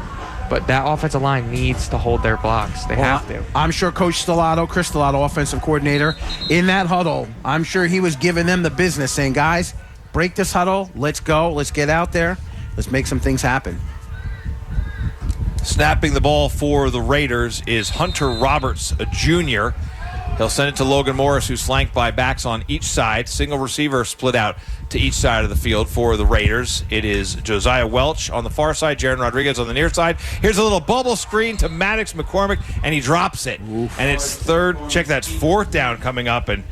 But that offensive line needs to hold their blocks. They have to. I'm sure Coach Chris Stellato, offensive coordinator, in that huddle, I'm sure he was giving them the business, saying, guys, break this huddle. Let's go. Let's get out there. Let's make some things happen. Snapping the ball for the Raiders is Hunter Roberts, a junior. He'll send it to Logan Morris, who's flanked by backs on each side. Single receiver split out to each side of the field for the Raiders. It is Josiah Welch on the far side, Jaron Rodriguez on the near side. Here's a little bubble screen to Maddox McCormick, and he drops it. Oof. And it's 4th down coming up, and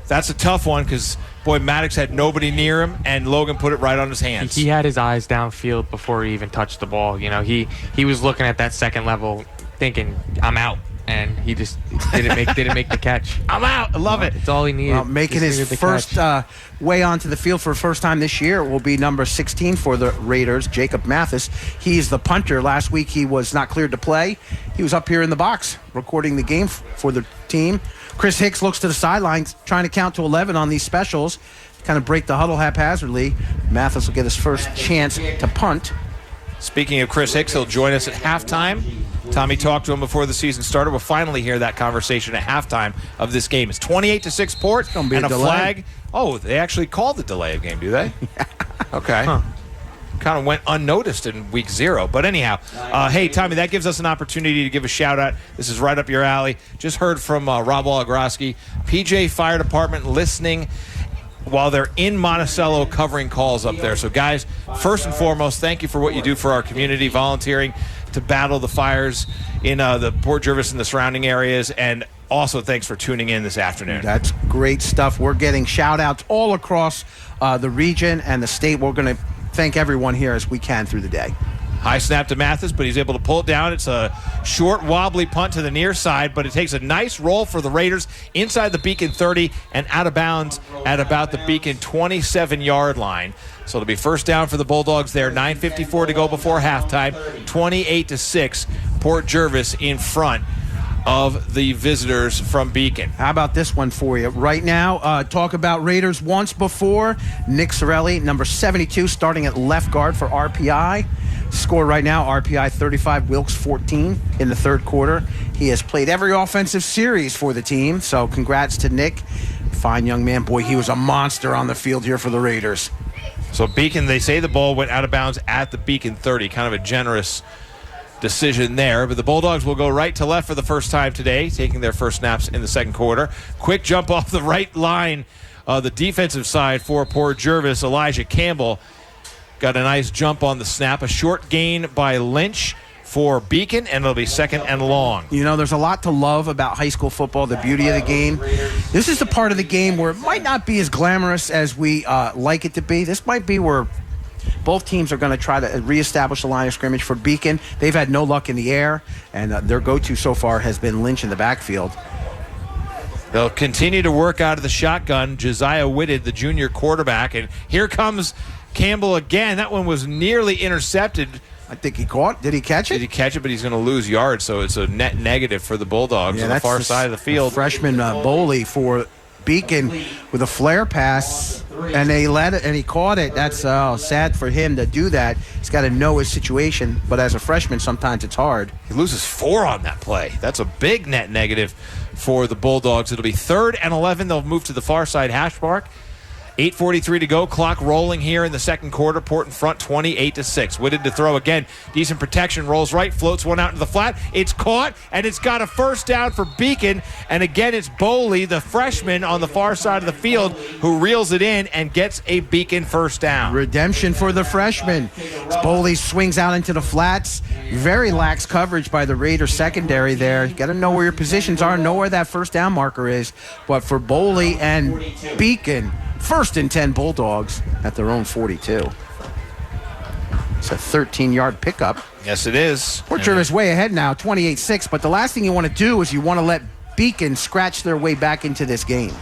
that's a tough one because, boy, Maddox had nobody near him, and Logan put it right on his hands. He had his eyes downfield before he even touched the ball. He was looking at that second level thinking, I'm out. And he just didn't make the catch. I'm out. I love it. It's all he needed. Making his first way onto the field for the first time this year will be number 16 for the Raiders, Jacob Mathis. He's the punter. Last week he was not cleared to play. He was up here in the box recording the game for the team. Chris Hicks looks to the sidelines, trying to count to 11 on these specials, kind of break the huddle haphazardly. Mathis will get his first chance to punt. Speaking of Chris Hicks, he'll join us at halftime. Tommy talked to him before the season started. We'll finally hear that conversation at halftime of this game. It's 28-6 Port, and a flag. Oh, they actually called the delay of game, do they? Okay. Huh. Kind of went unnoticed in week 0. But anyhow, hey, Tommy, that gives us an opportunity to give a shout-out. This is right up your alley. Just heard from Rob Walagroski, PJ Fire Department, listening while they're in Monticello covering calls up there. So, guys, first and foremost, thank you for what you do for our community, volunteering to battle the fires in the Port Jervis and the surrounding areas. And also, thanks for tuning in this afternoon. That's great stuff. We're getting shout-outs all across the region and the state. We're going to thank everyone here as we can through the day. High snap to Mathis, but he's able to pull it down. It's a short, wobbly punt to the near side, but it takes a nice roll for the Raiders inside the Beacon 30 and out of bounds at about the Beacon 27-yard line. So it'll be first down for the Bulldogs there. 9:54 to go before halftime. 28-6. Port Jervis in front of the visitors from Beacon. How about this one for you? Right now, talk about Raiders once before. Nick Sorelli, number 72, starting at left guard for RPI. Score right now, RPI 35, Wilkes 14 in the third quarter. He has played every offensive series for the team, so congrats to Nick. Fine young man. Boy, he was a monster on the field here for the Raiders. So Beacon, they say the ball went out of bounds at the Beacon 30. Kind of a generous decision there. But the Bulldogs will go right to left for the first time today, taking their first snaps in the second quarter. Quick jump off the right line, the defensive side for Port Jervis. Elijah Campbell got a nice jump on the snap. A short gain by Lynch for Beacon, and it'll be 2nd and long. You know, there's a lot to love about high school football, the beauty of the game. This is the part of the game where it might not be as glamorous as we like it to be. This might be where both teams are going to try to reestablish the line of scrimmage. For Beacon, they've had no luck in the air, and their go-to so far has been Lynch in the backfield. They'll continue to work out of the shotgun. Josiah Whitted, the junior quarterback, and here comes Campbell again. That one was nearly intercepted. I think he caught. Did he catch it? Did he catch it? But he's going to lose yards, so it's a net negative for the Bulldogs on the far side of the field. Freshman Boley for Beacon with a flare pass, and they let it, and he caught it. That's sad for him to do that. He's got to know his situation, but as a freshman, sometimes it's hard. He loses 4 on that play. That's a big net negative for the Bulldogs. It'll be 3rd and 11. They'll move to the far side hash mark. 8:43 to go. Clock rolling here in the second quarter. Port in front, 28-6. Whitted to throw again. Decent protection. Rolls right. Floats one out into the flat. It's caught, and it's got a first down for Beacon. And again, it's Boley, the freshman on the far side of the field, who reels it in and gets a Beacon first down. Redemption for the freshman. Boley swings out into the flats. Very lax coverage by the Raiders secondary there. You got to know where your positions are, know where that first down marker is. But for Boley and Beacon, 1st and 10 Bulldogs at their own 42. It's a 13-yard pickup. Yes, it is. Port Jervis way ahead now, 28-6. But the last thing you want to do is you want to let Beacon scratch their way back into this game.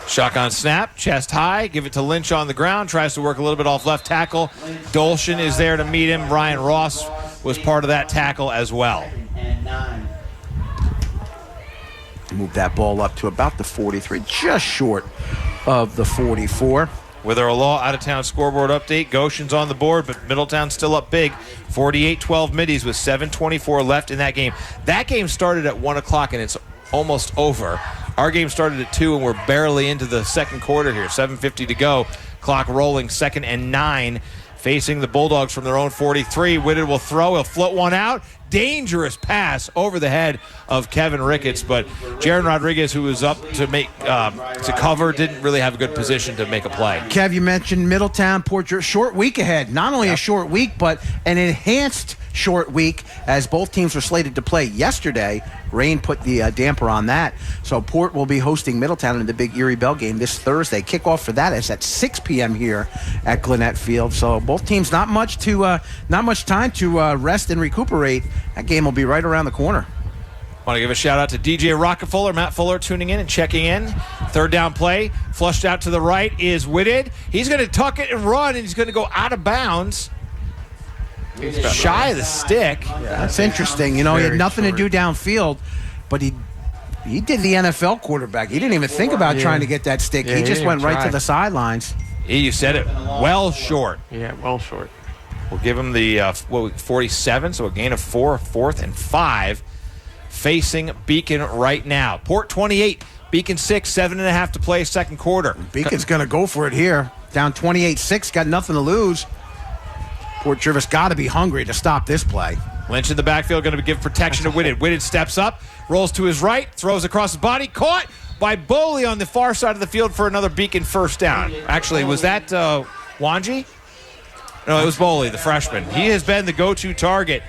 Shotgun snap, chest high, give it to Lynch on the ground, tries to work a little bit off left tackle. Dolshin is there to meet him. Ryan Ross was part of that tackle as well. Move that ball up to about the 43, just short of the 44. With our Law out-of-town scoreboard update, Goshen's on the board, but Middletown still up big. 48-12 Middies with 7:24 left in that game. That game started at 1 o'clock, and it's almost over. Our game started at 2, and we're barely into the second quarter here. 7:50 to go. Clock rolling, 2nd and 9. Facing the Bulldogs from their own 43. Whitted will throw. He'll float one out. Dangerous pass over the head of Kevin Ricketts, but Jaron Rodriguez, who was up to make to cover, didn't really have a good position to make a play. Kev, you mentioned Middletown, Port Jervis, short week ahead. Not only a short week, but an enhanced short week, as both teams were slated to play yesterday. Rain put the damper on that. So Port will be hosting Middletown in the big Erie Bell game this Thursday. Kickoff for that is at 6 p.m. here at Gwinnett Field. So both teams not much time to rest and recuperate. That game will be right around the corner. Want to give a shout out to DJ Rockefeller, Matt Fuller tuning in and checking in. 3rd down play, flushed out to the right is Whitted. He's going to tuck it and run, and he's going to go out of bounds. He's shy of the stick. Yeah, that's interesting. You know, he had nothing to do downfield, but he did the NFL quarterback. He didn't even think about trying to get that stick. Yeah, he just went right to the sidelines. You said it. Well short. Yeah, well short. We'll give him the 47, so a gain of 4, 4th and 5. Facing Beacon right now. Port 28, Beacon 6, 7.5 to play second quarter. Beacon's going to go for it here. Down 28-6, got nothing to lose. Port Jervis got to be hungry to stop this play. Lynch in the backfield, going to give protection to Whitted. Whitted steps up, rolls to his right, throws across his body, caught by Boley on the far side of the field for another Beacon first down. Actually, was that Wanji? No, it was Boley, the freshman. He has been the go-to target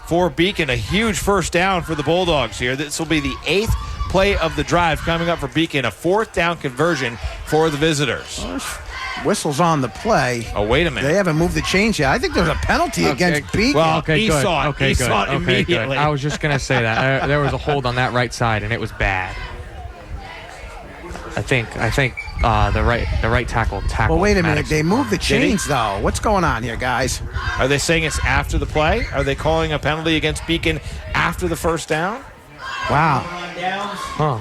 for Beacon. A huge first down for the Bulldogs here. This will be the 8th play of the drive coming up for Beacon. A 4th down conversion for the visitors. Whistles on the play. Oh, wait a minute. They haven't moved the chains yet. I think there's a penalty against Beacon. Well, he saw it. He saw it immediately. I was just going to say that. There was a hold on that right side, and it was bad. I think the right tackle tackled. Well, wait a minute. They moved the Did he? chains, though. What's going on here, guys? Are they saying it's after the play? Are they calling a penalty against Beacon after the first down? Wow. Huh.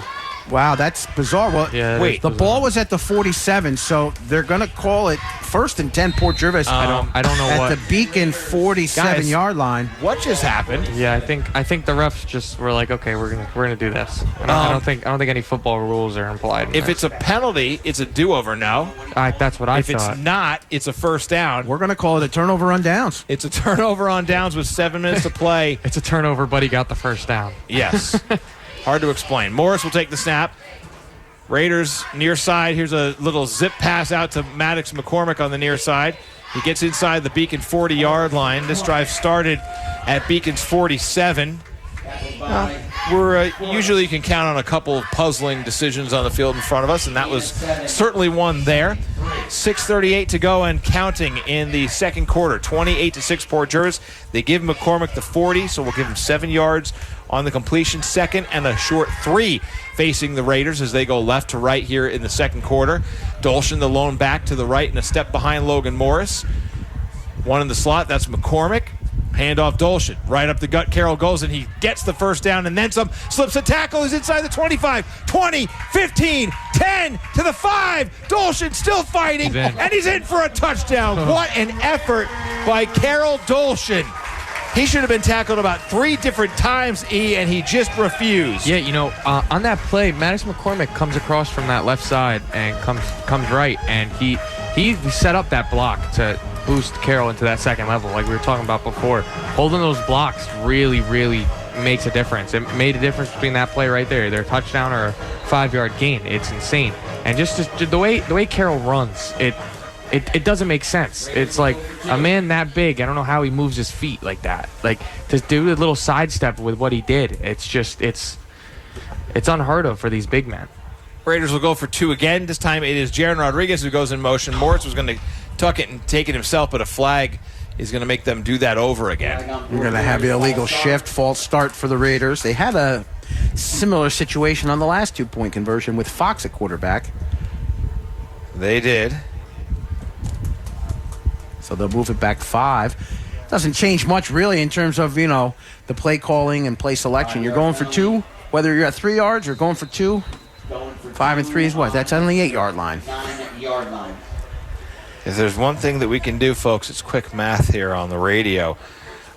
Wow, that's bizarre. Well, Yeah, wait, the ball was at the 47, so they're going to call it 1st and 10 Port Jervis. I don't know at what the Beacon 47-yard line. What just happened? Yeah, I think the refs just were like, okay, we're gonna do this. I don't think any football rules are implied. If it's a penalty, it's a do-over. No, that's what I if thought. If it's not, it's a first down. We're going to call it a turnover on downs. It's a turnover on downs with 7 minutes to play. It's a turnover, but he got the first down. Yes. Hard to explain. Morris will take the snap. Raiders near side. Here's a little zip pass out to Maddox McCormick on the near side. He gets inside the Beacon 40-yard line. This drive started at Beacon's 47. Usually you can count on a couple of puzzling decisions on the field in front of us, and that was certainly one there. 6:38 to go and counting in the second quarter. 28-6 Port Jervis. They give McCormick the 40, so we'll give him 7 yards on the completion. Second and a short 3 facing the Raiders as they go left to right here in the second quarter. Dolshin, the lone back to the right and a step behind Logan Morris. One in the slot, that's McCormick. Handoff Dolshin. Right up the gut, Carroll goes, and he gets the first down and then some. Slips a tackle, is inside the 25, 20, 15, 10, to the 5. Dolshin still fighting, and he's in for a touchdown. What an effort by Carroll Dolshin. He should have been tackled about 3 different times, and he just refused. Yeah, on that play, Maddox McCormick comes across from that left side and comes right, and he set up that block to boost Carroll into that second level like we were talking about before. Holding those blocks really, really makes a difference. It made a difference between that play right there, their touchdown or a 5-yard gain. It's insane. And just the way Carroll runs, it doesn't make sense. It's like a man that big, I don't know how he moves his feet like that. Like, to do a little sidestep with what he did, it's unheard of for these big men. Raiders will go for 2 again. This time it is Jaron Rodriguez who goes in motion. Morris was going to tuck it and take it himself, but a flag is going to make them do that over again. We're going to have the illegal shift, false start for the Raiders. They had a similar situation on the last 2-point conversion with Fox at quarterback. They did. So they'll move it back 5. Doesn't change much really in terms of, the play calling and play selection. You're going for 2, whether you're at 3 yards or going for 2. 5 and 3 is what? That's on the 8-yard line. 9-yard line. If there's one thing that we can do, folks, it's quick math here on the radio.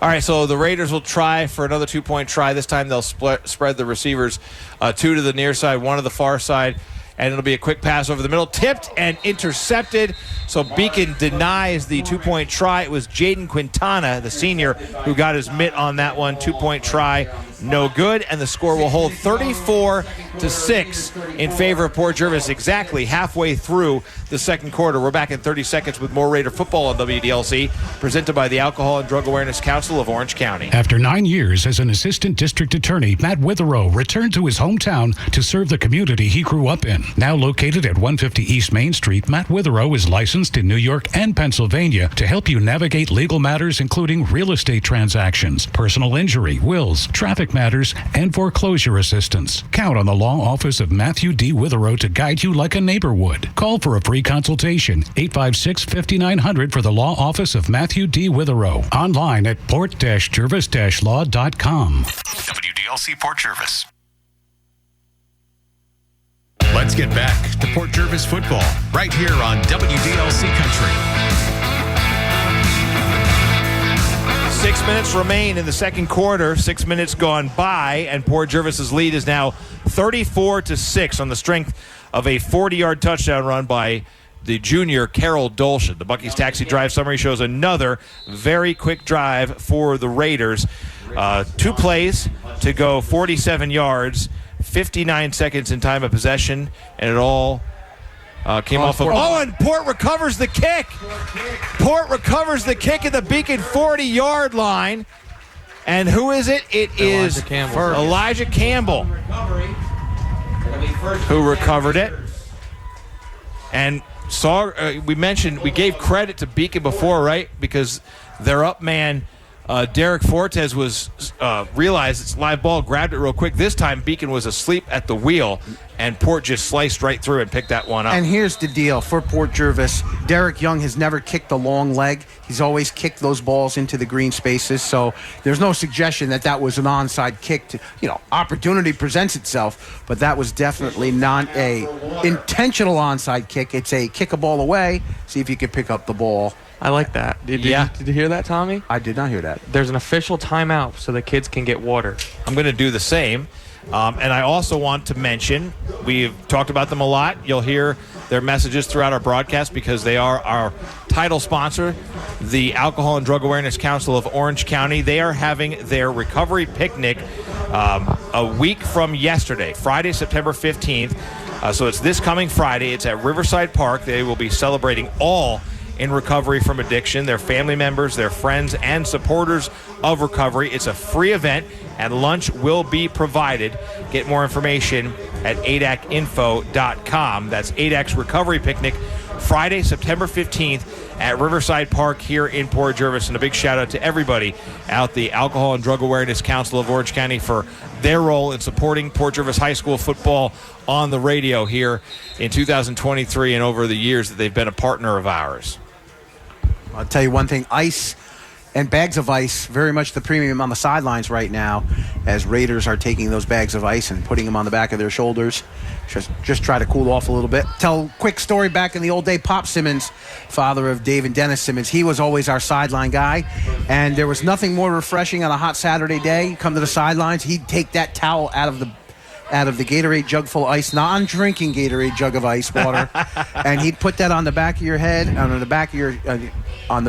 All right, so the Raiders will try for another 2-point try. This time they'll spread the receivers, 2 to the near side, 1 to the far side, and it'll be a quick pass over the middle, tipped and intercepted. So Beacon denies the 2-point try. It was Jaden Quintana, the senior, who got his mitt on that one. 2-point try, no good, and the score will hold 34-6 in favor of Port Jervis, exactly halfway through the second quarter. We're back in 30 seconds with more Raider football on WDLC, presented by the Alcohol and Drug Awareness Council of Orange County. After 9 years as an assistant district attorney, Matt Witherow returned to his hometown to serve the community he grew up in. Now located at 150 East Main Street, Matt Witherow is licensed in New York and Pennsylvania to help you navigate legal matters including real estate transactions, personal injury, wills, traffic matters, and foreclosure assistance. Count on the law office of Matthew D. Witherow to guide you like a neighbor would. Call for a free consultation, 856-5900 for the law office of Matthew D. Witherow. Online at port-jervis-law.com. WDLC Port Jervis. Let's get back to Port Jervis football right here on WDLC Country. 6 minutes remain in the second quarter. 6 minutes gone by, and Port Jervis's lead is now 34-6 on the strength of a 40-yard touchdown run by the junior Carroll Dolshin. The Buc-ee's Taxi Drive summary shows another very quick drive for the Raiders. 2 plays to go 47 yards, 59 seconds in time of possession, and it all came off of... Oh, and Port recovers the kick. Port recovers the kick at the Beacon 40-yard line. And who is it? It is Elijah Campbell who recovered it. And we gave credit to Beacon before, right? Because their up man, Derek Fortes, was realized it's live ball, grabbed it real quick. This time Beacon was asleep at the wheel, and Port just sliced right through and picked that one up. And here's the deal for Port Jervis. Derek Young has never kicked the long leg. He's always kicked those balls into the green spaces, so there's no suggestion that was an onside kick. Opportunity presents itself, but that was definitely not a intentional onside kick. It's a kick a ball away, see if you can pick up the ball. I like that. Did you hear that, Tommy? I did not hear that. There's an official timeout so the kids can get water. I'm going to do the same. And I also want to mention, we've talked about them a lot. You'll hear their messages throughout our broadcast because they are our title sponsor, the Alcohol and Drug Awareness Council of Orange County. They are having their recovery picnic a week from yesterday, Friday, September 15th. So it's this coming Friday. It's at Riverside Park. They will be celebrating all in recovery from addiction, their family members, their friends, and supporters of recovery. It's a free event, and lunch will be provided. Get more information at adacinfo.com. That's ADAC's Recovery Picnic, Friday, September 15th at Riverside Park here in Port Jervis. And a big shout out to everybody out the Alcohol and Drug Awareness Council of Orange County for their role in supporting Port Jervis High School football on the radio here in 2023 and over the years that they've been a partner of ours. I'll tell you one thing, ice and bags of ice, very much the premium on the sidelines right now, as Raiders are taking those bags of ice and putting them on the back of their shoulders. Just try to cool off a little bit. Tell a quick story back in the old day. Pop Simmons, father of Dave and Dennis Simmons, he was always our sideline guy, and there was nothing more refreshing on a hot Saturday day. You come to the sidelines, he'd take that towel out of the Gatorade jug full of ice, non-drinking Gatorade jug of ice water, and he'd put that on the back of your head, on the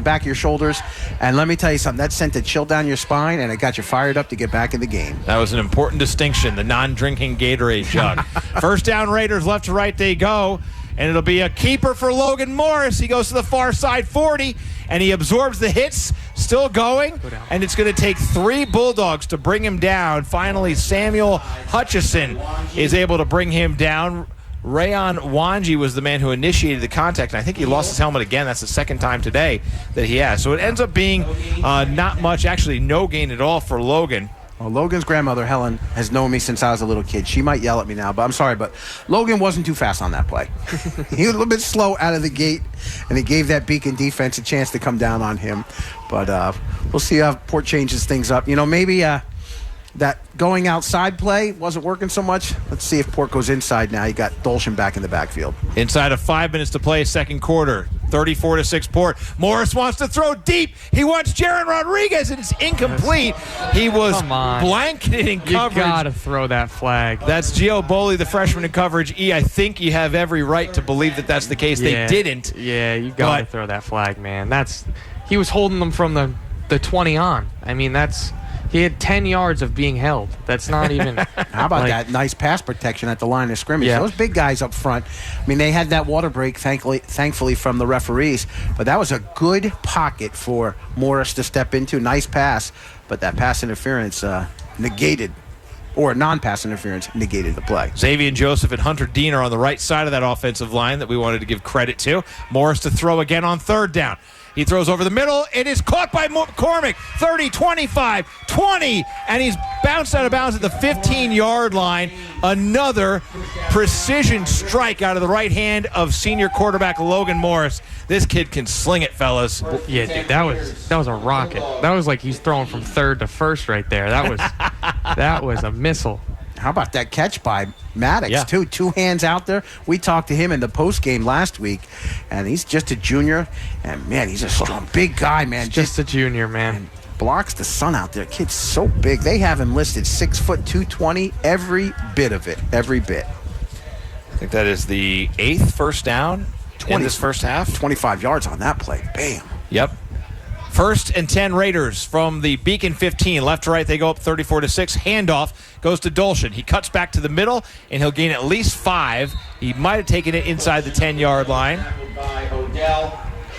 back of your shoulders, and let me tell you something, that sent a chill down your spine, and it got you fired up to get back in the game. That was an important distinction, the non-drinking Gatorade jug. First down, Raiders, left to right they go, and it'll be a keeper for Logan Morris. He goes to the far side 40, and he absorbs the hits, still going, and it's going to take 3 Bulldogs to bring him down. Finally, Samuel Hutchison is able to bring him down. Rayon Wanji was the man who initiated the contact, and I think he lost his helmet again. That's the second time today that he has. So it ends up being not much, actually no gain at all for Logan. Well, Logan's grandmother, Helen, has known me since I was a little kid. She might yell at me now, but I'm sorry, but Logan wasn't too fast on that play. He was a little bit slow out of the gate, and it gave that Beacon defense a chance to come down on him. But we'll see how Port changes things up. You know, maybe that going outside play wasn't working so much. Let's see if Port goes inside now. You got Dolshin back in the backfield. Inside of 5 minutes to play, second quarter. 34-6 Port. Morris wants to throw deep. He wants Jaron Rodriguez, and it's incomplete. He was blanketed in coverage. You got to throw that flag. That's Gio Boley, the freshman in coverage. I think you have every right to believe that that's the case. Yeah. They didn't. Yeah, you got to throw that flag, man. He was holding them from the 20 on. I mean, he had 10 yards of being held. That's not even... How about that nice pass protection at the line of scrimmage? Yeah. Those big guys up front. I mean, they had that water break, thankfully, from the referees. But that was a good pocket for Morris to step into. Nice pass. But that pass interference negated, or non-pass interference negated the play. Xavier Joseph and Hunter Dean are on the right side of that offensive line that we wanted to give credit to. Morris to throw again on third down. He throws over the middle. It is caught by McCormick. 30, 25, 20, and he's bounced out of bounds at the 15-yard line. Another precision strike out of the right hand of senior quarterback Logan Morris. This kid can sling it, fellas. Yeah, dude, that was a rocket. That was like he's throwing from third to first right there. That was a missile. How about that catch by Maddox, too? 2 hands out there. We talked to him in the post game last week, and he's just a junior. And, man, he's a strong, big guy, man. Just a junior, man. And blocks the sun out there. Kid's so big. They have him listed 6 foot 220. Every bit of it. Every bit. I think that is the 8th first down in this first half. 25 yards on that play. Bam. Yep. First and 10 Raiders from the Beacon 15. Left to right, they go up 34-6. Handoff goes to Dolshin. He cuts back to the middle, and he'll gain at least 5. He might have taken it inside the 10-yard line.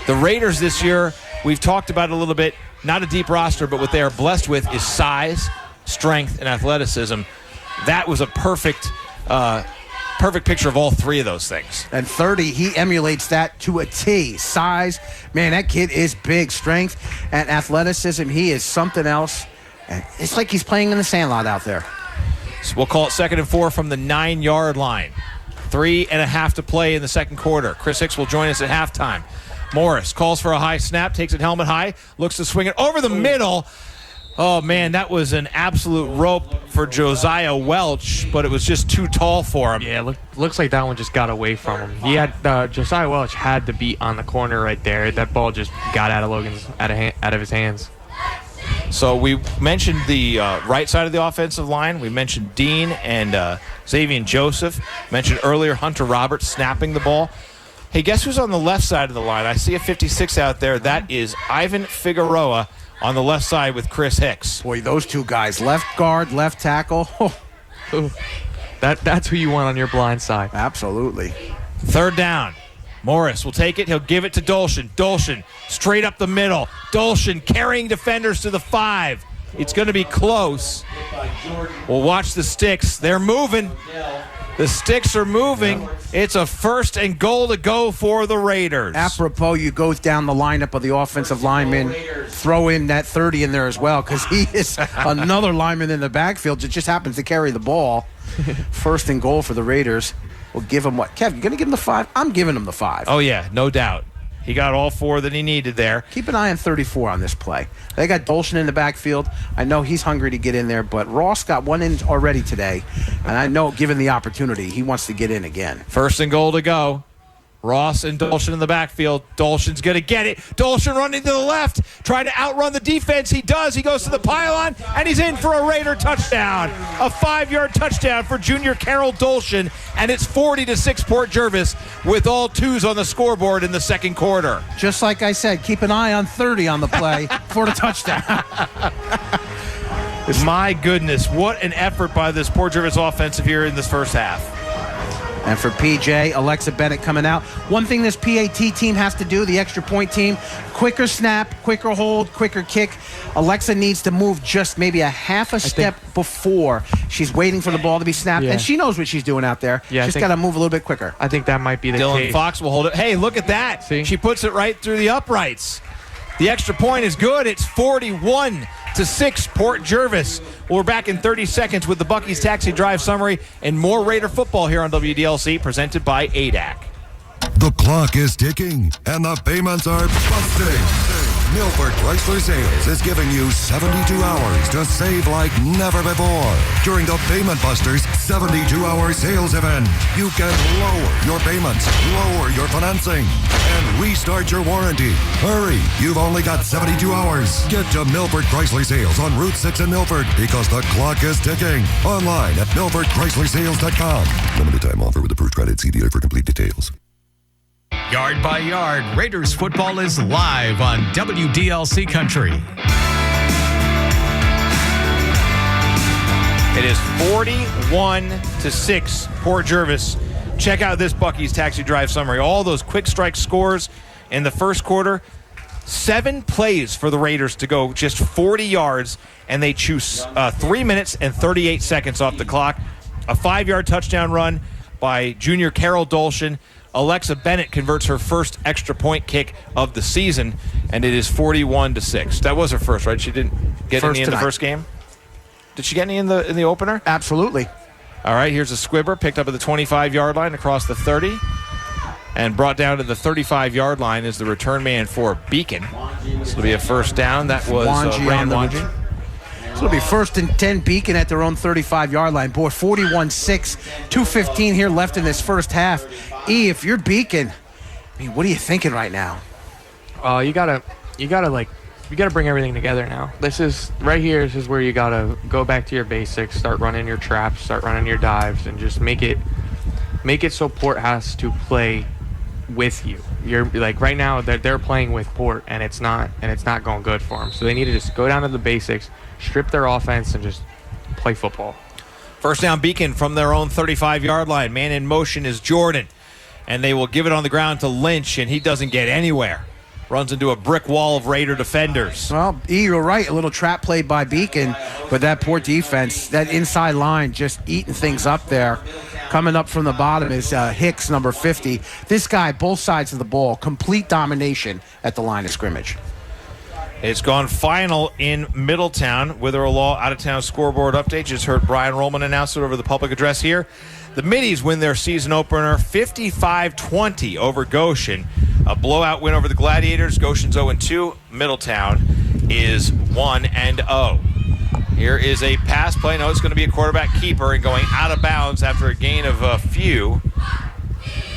The Raiders this year, we've talked about it a little bit, not a deep roster, but what they are blessed with is size, strength, and athleticism. That was a perfect picture of all 3 of those things. And 30, he emulates that to a T. Size, man, that kid is big. Strength and athleticism, he is something else. And it's like he's playing in the sandlot out there. So we'll call it 2nd and 4 from the 9-yard line. 3.5 to play in the second quarter. Chris Hicks will join us at halftime. Morris calls for a high snap, takes it helmet high, looks to swing it over the middle. Oh, man, that was an absolute rope for Josiah Welch, but it was just too tall for him. Yeah, looks like that one just got away from him. He had Josiah Welch had to be on the corner right there. That ball just got out of his hands. So we mentioned the right side of the offensive line. We mentioned Dean and Xavier Joseph. Mentioned earlier Hunter Roberts snapping the ball. Hey, guess who's on the left side of the line? I see a 56 out there. That is Ivan Figueroa on the left side with Chris Hicks. Boy, those 2 guys, left guard, left tackle. That's who you want on your blind side. Absolutely. Third down. Morris will take it. He'll give it to Dolshin. Dolshin straight up the middle. Dolshin carrying defenders to the 5. It's going to be close. We'll watch the sticks. They're moving. The sticks are moving. It's a 1st and goal to go for the Raiders. Apropos, you go down the lineup of the offensive lineman, throw in that 30 in there as well, because he is another lineman in the backfield that just happens to carry the ball. 1st and goal for the Raiders. We'll give him what? Kev, you going to give him the 5? I'm giving him the 5. Oh, yeah, no doubt. He got all 4 that he needed there. Keep an eye on 34 on this play. They got Dolshin in the backfield. I know he's hungry to get in there, but Ross got one in already today, and I know, given the opportunity, he wants to get in again. 1st and goal to go. Ross and Dolshin in the backfield. Dolshin's going to get it. Dolshin running to the left, trying to outrun the defense. He does. He goes to the pylon, and he's in for a Raider touchdown. A 5-yard touchdown for junior Carol Dolshin, and it's 40-6 Port Jervis with all 2s on the scoreboard in the second quarter. Just like I said, keep an eye on 30 on the play for the touchdown. My goodness, what an effort by this Port Jervis offensive here in this first half. And for PJ, Alexa Bennett coming out. One thing this PAT team has to do, the extra point team, quicker snap, quicker hold, quicker kick. Alexa needs to move just maybe a half a step before. She's waiting for the ball to be snapped, and she knows what she's doing out there. She's got to move a little bit quicker. I think that might be the case. Dylan Fox will hold it. Hey, look at that. See? She puts it right through the uprights. The extra point is good. It's 41-6 Port Jervis. We're back in 30 seconds with the Buc-ee's Taxi Drive summary and more Raider football here on WDLC, presented by ADAC. The clock is ticking, and the payments are busting. Milford Chrysler Sales is giving you 72 hours to save like never before. During the Payment Busters 72-hour sales event, you can lower your payments, lower your financing, and restart your warranty. Hurry, you've only got 72 hours. Get to Milford Chrysler Sales on Route 6 in Milford because the clock is ticking. Online at milfordchryslersales.com. Limited time offer with approved credit. See dealer for complete details. Yard by yard, Raiders football is live on WDLC Country. It is 41-6 Port Jervis. Check out this Buc-ee's Taxi Drive summary. All those quick strike scores in the first quarter. 7 plays for the Raiders to go just 40 yards, and they choose 3 minutes and 38 seconds off the clock. A 5-yard touchdown run by junior Carol Dolshin. Alexa Bennett converts her first extra point kick of the season, and it is 41-6. That was her first, right? She didn't get any in the first game? Did she get any in the opener? Absolutely. All right, here's a squibber picked up at the 25-yard line across the 30, and brought down to the 35-yard line is the return man for Beacon. This will be a first down. That was Rand Wanji. So it'll be 1st and 10 Beacon at their own 35-yard line. Boy, 41-6, 2:15 here left in this first half. If you're Beacon, I mean, what are you thinking right now? You gotta bring everything together now. This is where you gotta go back to your basics, start running your traps, start running your dives, and just make it so Port has to play with you. You're like right now they're playing with Port, and it's not going good for them. So they need to just go down to the basics, strip their offense, and just play football. First down Beacon from their own 35-yard line. Man in motion is Jordan, and they will give it on the ground to Lynch, and he doesn't get anywhere. Runs into a brick wall of Raider defenders. Well, you're right. A little trap play by Beacon, but that Port defense, that inside line, just eating things up there. Coming up from the bottom is Hicks, number 50. This guy, both sides of the ball, complete domination at the line of scrimmage. It's gone final in Middletown. Witherell Law out-of-town scoreboard update. Just heard Brian Rollman announce it over the public address here. The Middies win their season opener 55-20 over Goshen. A blowout win over the Gladiators. Goshen's 0-2. Middletown is 1-0. Here is a pass play. No, it's going to be a quarterback keeper, and going out of bounds after a gain of a few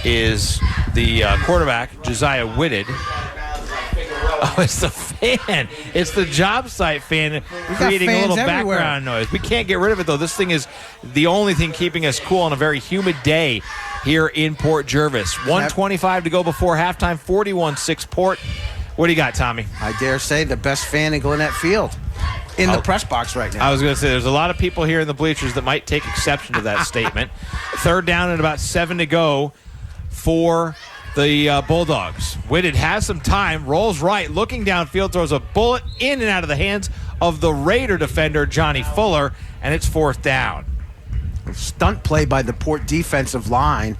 is the quarterback, Josiah Whitted. Oh, it's the fan. It's the job site fan creating a little background noise. We can't get rid of it, though. This thing is the only thing keeping us cool on a very humid day here in Port Jervis. 1:25 to go before halftime, 41-6 Port. What do you got, Tommy? I dare say the best fan in Gwinnett Field. in the press box right now. I was going to say, there's a lot of people here in the bleachers that might take exception to that statement. 3rd down and about 7 to go for the Bulldogs. Whitted has some time, rolls right, looking downfield, throws a bullet in and out of the hands of the Raider defender, Johnny Fuller, and it's 4th down. Stunt play by the Port defensive line.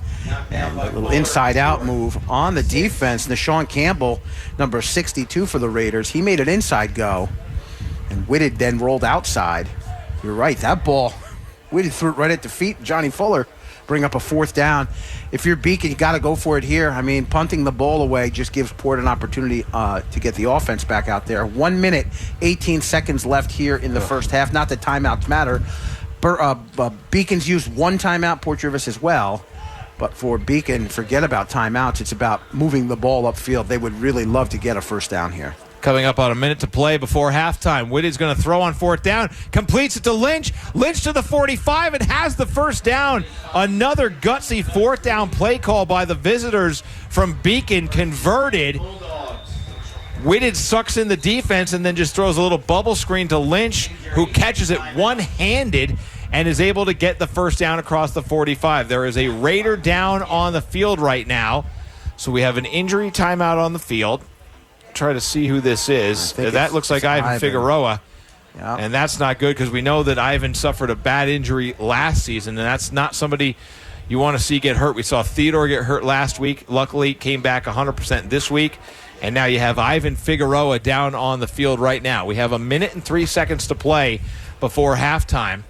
And a little inside-out move on the defense. Nashawn Campbell, number 62 for the Raiders, he made an inside go. And Whitted then rolled outside. You're right, that ball, Whitted threw it right at the feet. Johnny Fuller bring up a 4th down. If you're Beacon, you got to go for it here. I mean, punting the ball away just gives Port an opportunity to get the offense back out there. 1 minute, 18 seconds left here in the first half. Not that timeouts matter. Beacon's used 1 timeout, Port Jervis as well. But for Beacon, forget about timeouts. It's about moving the ball upfield. They would really love to get a first down here. Coming up on a minute to play before halftime. Whitted's going to throw on 4th down. Completes it to Lynch. Lynch to the 45 and has the first down. Another gutsy 4th down play call by the visitors from Beacon. Converted. Whitted sucks in the defense and then just throws a little bubble screen to Lynch, who catches it one-handed and is able to get the first down across the 45. There is a Raider down on the field right now. So we have an injury timeout on the field. Try to see who this is. That looks like Ivan Figueroa. Yep. And that's not good because we know that Ivan suffered a bad injury last season, and that's not somebody you want to see get hurt. We saw Theodore get hurt last week. Luckily, came back 100% this week. And now you have Ivan Figueroa down on the field right now. We have 1 minute and 3 seconds to play before halftime.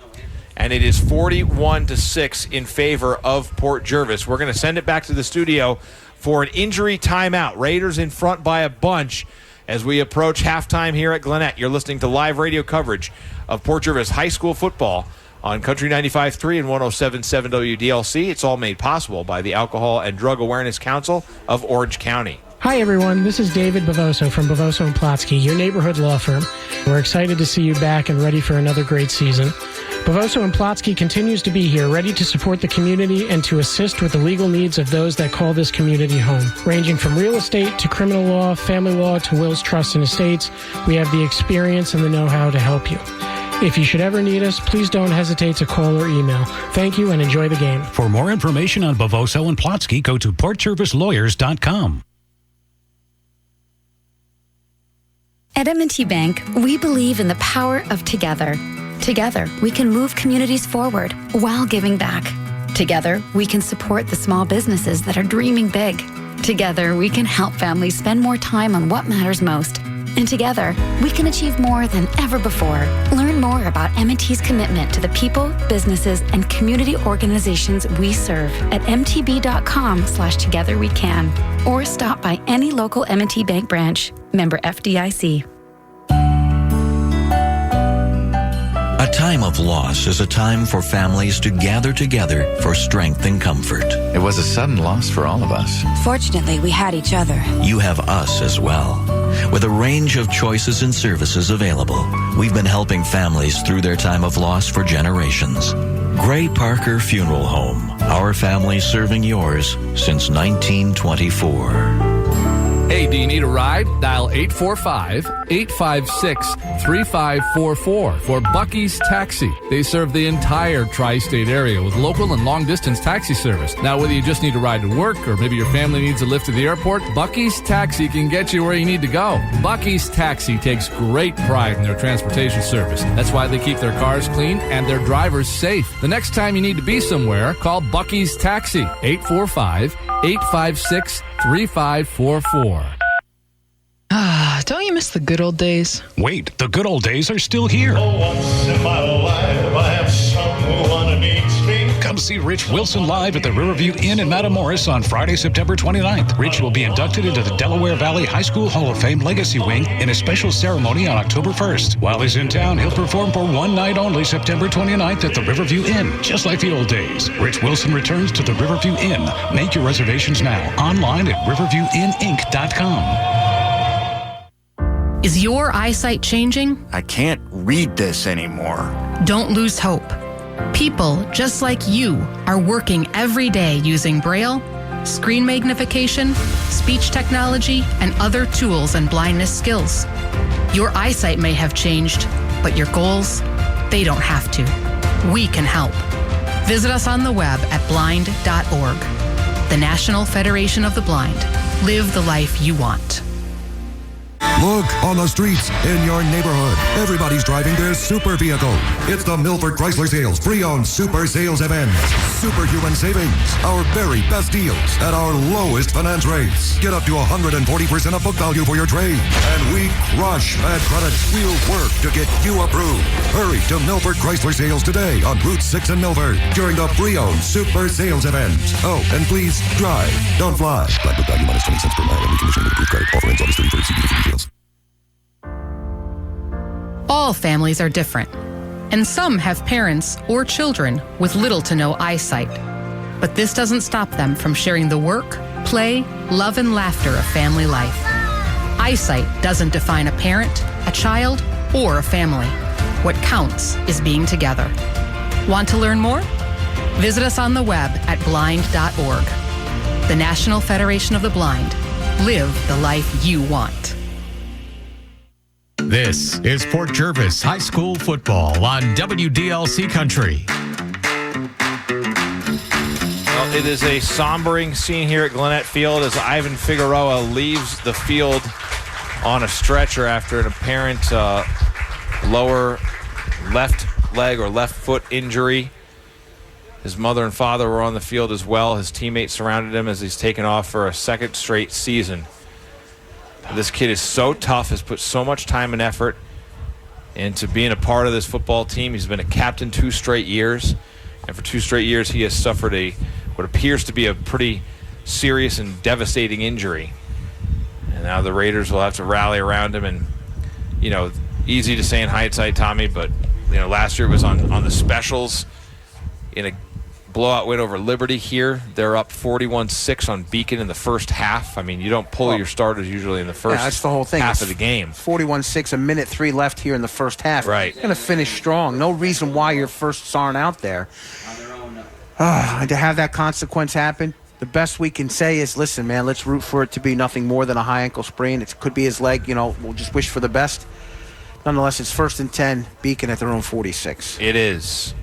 And it is 41-6 in favor of Port Jervis. We're going to send it back to the studio for an injury timeout. Raiders in front by a bunch as we approach halftime here at Gwinnett. You're listening to live radio coverage of Port Jervis High School football on Country 95.3 and 107.7 WDLC. It's all made possible by the Alcohol and Drug Awareness Council of Orange County. Hi, everyone. This is David Bavoso from Bavoso & Plotsky, your neighborhood law firm. We're excited to see you back and ready for another great season. Bavoso & Plotsky continues to be here, ready to support the community and to assist with the legal needs of those that call this community home. Ranging from real estate to criminal law, family law to wills, trusts, and estates, we have the experience and the know-how to help you. If you should ever need us, please don't hesitate to call or email. Thank you and enjoy the game. For more information on Bavoso & Plotsky, go to portjervislawyers.com. At M&T Bank, we believe in the power of together. Together, we can move communities forward while giving back. Together, we can support the small businesses that are dreaming big. Together, we can help families spend more time on what matters most. And together, we can achieve more than ever before. Learn more about M&T's commitment to the people, businesses, and community organizations we serve at mtb.com/togetherwecan or stop by any local M&T Bank branch. Member FDIC. A time of loss is a time for families to gather together for strength and comfort. It was a sudden loss for all of us. Fortunately, we had each other. You have us as well. With a range of choices and services available, we've been helping families through their time of loss for generations. Gray Parker Funeral Home. Our family serving yours since 1924. Hey, do you need a ride? Dial 845-856-3544 for Bucky's Taxi. They serve the entire tri-state area with local and long-distance taxi service. Now, whether you just need a ride to work or maybe your family needs a lift to the airport, Bucky's Taxi can get you where you need to go. Bucky's Taxi takes great pride in their transportation service. That's why they keep their cars clean and their drivers safe. The next time you need to be somewhere, call Bucky's Taxi, 845-856-3544. Don't you miss the good old days? Wait, the good old days are still here. Once in my life, I have someone needs me. Come see Rich Wilson live at the Riverview Inn in Matamoros on Friday, September 29th. Rich will be inducted into the Delaware Valley High School Hall of Fame Legacy Wing in a special ceremony on October 1st. While he's in town, he'll perform for one night only, September 29th at the Riverview Inn, just like the old days. Rich Wilson returns to the Riverview Inn. Make your reservations now online at riverviewinninc.com. Is your eyesight changing? I can't read this anymore. Don't lose hope. People just like you are working every day using Braille, screen magnification, speech technology, and other tools and blindness skills. Your eyesight may have changed, But your goals, they don't have to. We can help. Visit us on the web at blind.org. The National Federation of the Blind. Live the life you want. Look on the streets in your neighborhood. Everybody's driving their super vehicle. It's the Milford Chrysler Sales pre-owned super sales event. Superhuman savings. Our very best deals at our lowest finance rates. Get up to 140% of book value for your trade. And we crush bad credit. We'll work to get you approved. Hurry to Milford Chrysler Sales today on Route 6 in Milford during the pre-owned super sales event. Oh, and please drive. Don't fly. Black book value minus 20 cents per mile. Only condition with approved credit. Offer ends August 31st. See for details. All families are different, and some have parents or children with little to no eyesight. But this doesn't stop them from sharing the work, play, love, and laughter of family life. Eyesight doesn't define a parent, a child, or a family. What counts is being together. Want to learn more? Visit us on the web at blind.org. The National Federation of the Blind. Live the life you want. This is Port Jervis High School football on WDLC Country. Well, it is a sombering scene here at Gwinnett Field as Ivan Figueroa leaves the field on a stretcher after an apparent lower left leg or left foot injury. His mother and father were on the field as well. His teammates surrounded him as he's taken off for a second straight season. This kid is so tough, has put so much time and effort into being a part of this football team. He's been a captain 2 straight years, and for 2 straight years he has suffered what appears to be a pretty serious and devastating injury. And now the Raiders will have to rally around him, and, easy to say in hindsight, Tommy, but, last year it was on the specials in a blowout win over Liberty here. They're up 41-6 on Beacon in the first half. I mean, you don't pull your starters usually in the first that's the whole thing. half of the game. 41-6, a minute 3 left here in the first half. Right. You're going to finish strong. No reason why your firsts aren't out there. And to have that consequence happen, the best we can say is, listen, man, let's root for it to be nothing more than a high ankle sprain. It could be his leg. We'll just wish for the best. Nonetheless, it's 1st and 10, Beacon at their own 46. It is.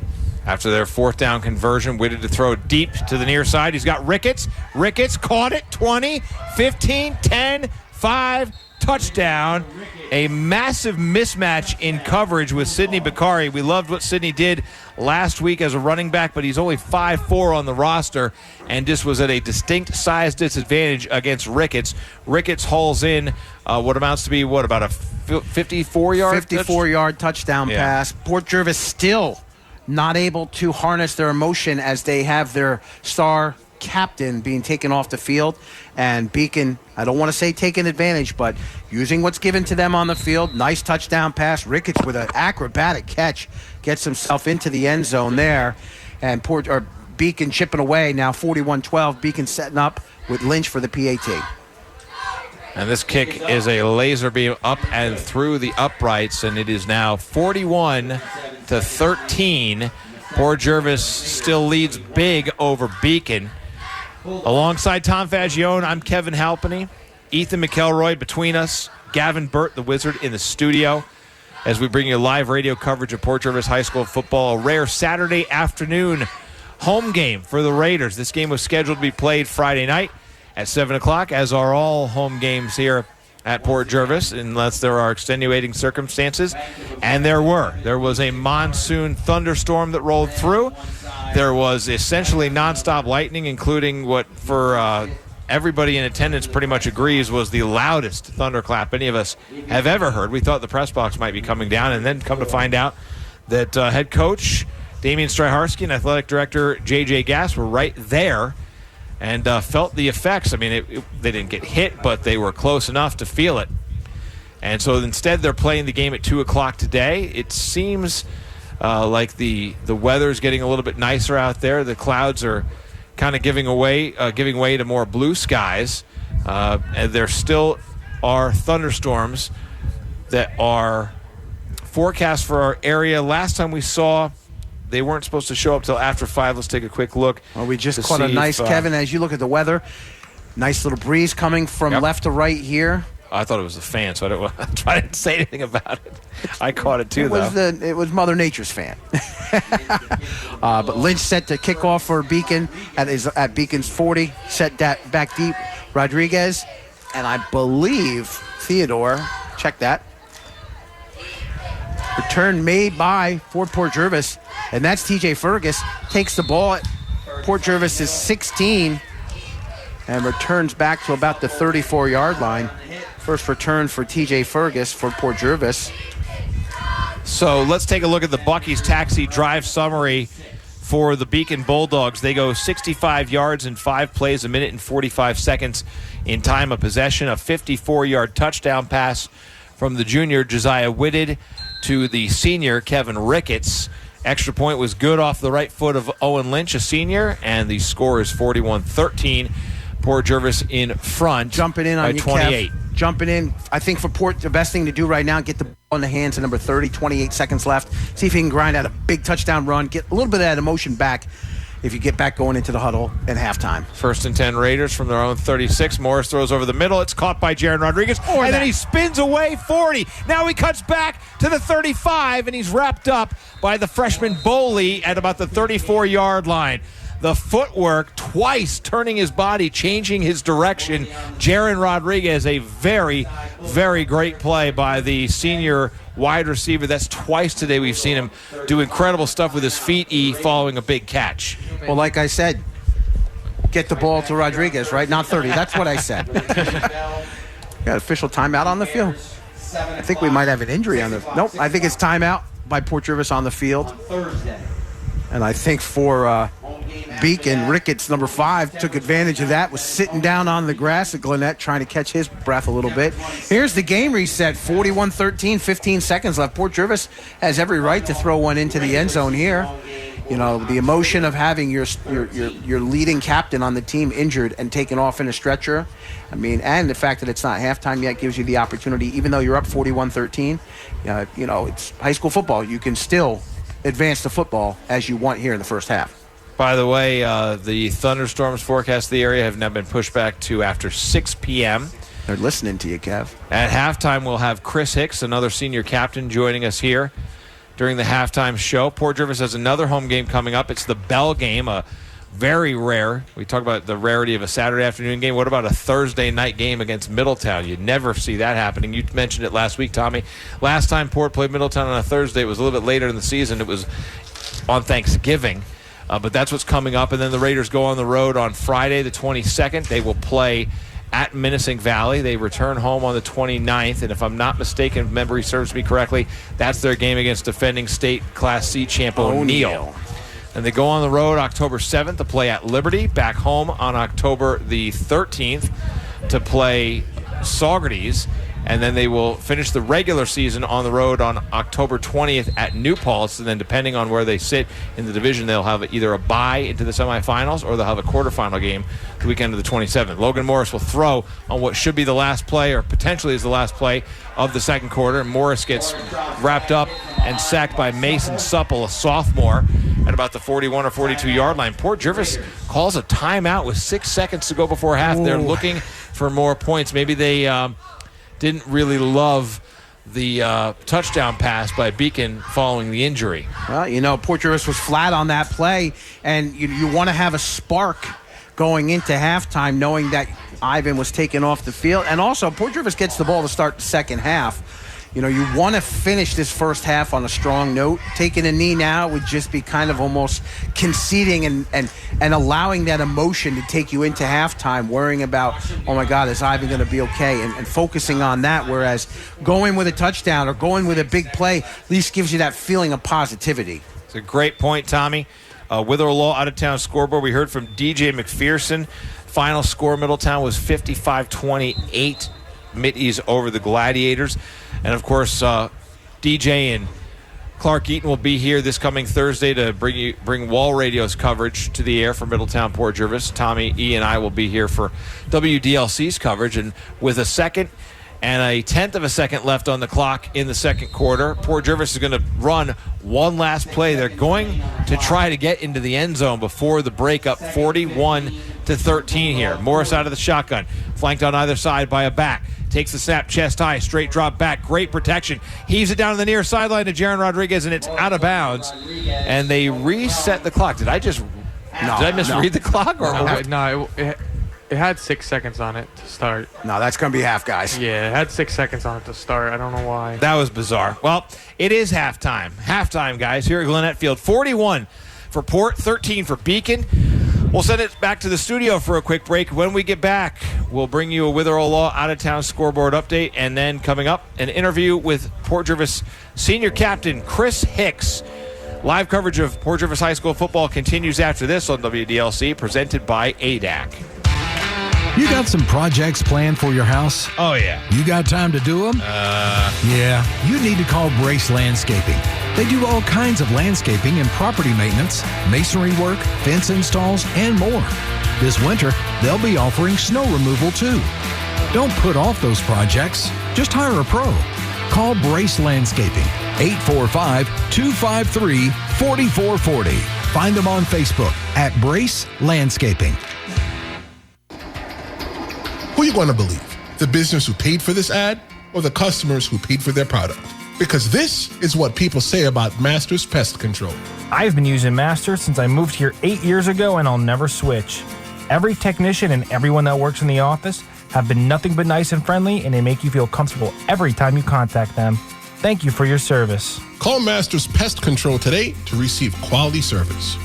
After their 4th down conversion, Whitted to throw deep to the near side. He's got Ricketts. Ricketts caught it. 20, 15, 10, 5, touchdown. A massive mismatch in coverage with Sidney Bakari. We loved what Sidney did last week as a running back, but he's only 5'4" on the roster and just was at a distinct size disadvantage against Ricketts. Ricketts hauls in what amounts to be, about a 54-yard? 54-yard touchdown pass. Port Jervis still not able to harness their emotion as they have their star captain being taken off the field. And Beacon, I don't want to say taking advantage, but using what's given to them on the field. Nice touchdown pass. Ricketts with an acrobatic catch gets himself into the end zone there. And Beacon chipping away now 41-12. Beacon setting up with Lynch for the PAT. And this kick is a laser beam up and through the uprights, and it is now 41-13. Port Jervis still leads big over Beacon. Alongside Tom Faggione, I'm Kevin Halpenny. Ethan McElroy between us. Gavin Burt, the Wizard, in the studio as we bring you live radio coverage of Port Jervis High School football. A rare Saturday afternoon home game for the Raiders. This game was scheduled to be played Friday night at 7 o'clock, as are all home games here at Port Jervis, unless there are extenuating circumstances. And there were. There was a monsoon thunderstorm that rolled through. There was essentially nonstop lightning, including what, for everybody in attendance pretty much agrees, was the loudest thunderclap any of us have ever heard. We thought the press box might be coming down, and then come to find out that head coach Damian Stryharski and athletic director J.J. Gass were right there and felt the effects. I mean, they didn't get hit, but they were close enough to feel it. And so instead, they're playing the game at 2 o'clock today. It seems like the weather's getting a little bit nicer out there. The clouds are kind of giving way to more blue skies. And there still are thunderstorms that are forecast for our area. Last time we saw, they weren't supposed to show up till after 5. Let's take a quick look. Well, we just caught a nice, Kevin, as you look at the weather, nice little breeze coming from left to right here. I thought it was the fan, so I didn't say anything about it. I caught it too, though. It was Mother Nature's fan. But Lynch set to kick off for Beacon at Beacon's 40. Set that back deep. Rodriguez, and I believe Theodore. Check that. Return made by Port Jervis, and that's TJ Fergus. Takes the ball at Port Jervis' 16 and returns back to about the 34-yard line. First return for TJ Fergus for Port Jervis. So let's take a look at the Buc-ee's taxi drive summary for the Beacon Bulldogs. They go 65 yards in 5 plays, 1 minute and 45 seconds in time of possession. A 54-yard touchdown pass from the junior Josiah Whitted to the senior Kevin Ricketts. Extra point was good off the right foot of Owen Lynch, a senior, and the score is 41-13. Port Jervis in front. Jumping in on you, 28. Kev. Jumping in. I think for Port, the best thing to do right now, get the ball in the hands of number 30, 28 seconds left. See if he can grind out a big touchdown run, get a little bit of that emotion back if you get back going into the huddle at halftime. 1st and 10 Raiders from their own 36. Morris throws over the middle. It's caught by Jaron Rodriguez. And then he spins away 40. Now he cuts back to the 35, and he's wrapped up by the freshman Boley at about the 34-yard line. The footwork, twice turning his body, changing his direction. Jaron Rodriguez, a very, very great play by the senior wide receiver. That's twice today we've seen him do incredible stuff with his feet, following a big catch. Well, like I said, get the ball to Rodriguez, right? Not 30. That's what I said. Got official timeout on the field. I think we might have an injury on the... Nope, I think it's timeout by Port Jervis on the field. And I think for Beacon, Ricketts, number 5, took advantage of that, was sitting down on the grass at Gwinnett trying to catch his breath a little bit. Here's the game reset, 41-13, 15 seconds left. Port Jervis has every right to throw one into the end zone here. You know, the emotion of having your leading captain on the team injured and taken off in a stretcher. I mean, and the fact that it's not halftime yet gives you the opportunity, even though you're up 41-13, you know, it's high school football. You can still advance the football as you want here in the first half. By the way, the thunderstorms forecast of the area have now been pushed back to after 6 p.m. They're listening to you, Kev. At halftime, we'll have Chris Hicks, another senior captain, joining us here during the halftime show. Port Jervis has another home game coming up. It's the Bell game, a very rare. We talk about the rarity of a Saturday afternoon game. What about a Thursday night game against Middletown? You'd never see that happening. You mentioned it last week, Tommy. Last time Port played Middletown on a Thursday, it was a little bit later in the season. It was on Thanksgiving. But that's what's coming up. And then the Raiders go on the road on Friday, the 22nd. They will play at Neversink Valley. They return home on the 29th. And if I'm not mistaken, if memory serves me correctly, that's their game against defending state Class C champ O'Neill. And they go on the road October 7th to play at Liberty. Back home on October the 13th to play Saugerties. And then they will finish the regular season on the road on October 20th at New Paltz. And then depending on where they sit in the division, they'll have either a bye into the semifinals or they'll have a quarterfinal game the weekend of the 27th. Logan Morris will throw on what should be the last play, or potentially is the last play of the second quarter. And Morris gets wrapped up and sacked by Mason Supple, a sophomore, at about the 41 or 42-yard line. Port Jervis calls a timeout with 6 seconds to go before half. Ooh. They're looking for more points. Maybe they... didn't really love the touchdown pass by Beacon following the injury. Well, you know, Port Jervis was flat on that play, and you want to have a spark going into halftime knowing that Ivan was taken off the field. And also, Port Jervis gets the ball to start the second half. You know, you want to finish this first half on a strong note. Taking a knee now would just be kind of almost conceding and allowing that emotion to take you into halftime, worrying about, oh my God, is Ivan going to be okay? And focusing on that, whereas going with a touchdown or going with a big play at least gives you that feeling of positivity. It's a great point, Tommy. Witherell Law out-of-town scoreboard. We heard from DJ McPherson. Final score, Middletown was 55-28. Mitties over the Gladiators. And, of course, DJ and Clark Eaton will be here this coming Thursday to bring Wall Radio's coverage to the air for Middletown Port Jervis. Tommy E. and I will be here for WDLC's coverage. And with a second and a tenth of a second left on the clock in the second quarter, Port Jervis is going to run one last play. They're going to try to get into the end zone before the break, up 41-10 to 13 here. Morris out of the shotgun, flanked on either side by a back. Takes the snap, chest high, straight drop back, great protection. Heaves it down to the near sideline to Jaron Rodriguez, and it's out of bounds. And they reset the clock. Did I misread the clock? It had 6 seconds on it to start. No, that's going to be half, guys. Yeah, it had 6 seconds on it to start. I don't know why. That was bizarre. Well, it is halftime. Halftime, guys, here at Gwinnett Field. 41 for Port, 13 for Beacon. We'll send it back to the studio for a quick break. When we get back, we'll bring you a Witherell Law out-of-town scoreboard update, and then coming up, an interview with Port Jervis senior captain Chris Hicks. Live coverage of Port Jervis High School football continues after this on WDLC, presented by ADAC. You got some projects planned for your house? Oh, yeah. You got time to do them? Yeah. You need to call Brace Landscaping. They do all kinds of landscaping and property maintenance, masonry work, fence installs, and more. This winter, they'll be offering snow removal, too. Don't put off those projects. Just hire a pro. Call Brace Landscaping, 845-253-4440. Find them on Facebook at Brace Landscaping. Who are you going to believe? The business who paid for this ad or the customers who paid for their product? Because this is what people say about Masters Pest Control. I've been using Masters since I moved here 8 years ago, and I'll never switch. Every technician and everyone that works in the office have been nothing but nice and friendly, and they make you feel comfortable every time you contact them. Thank you for your service. Call Masters Pest Control today to receive quality service.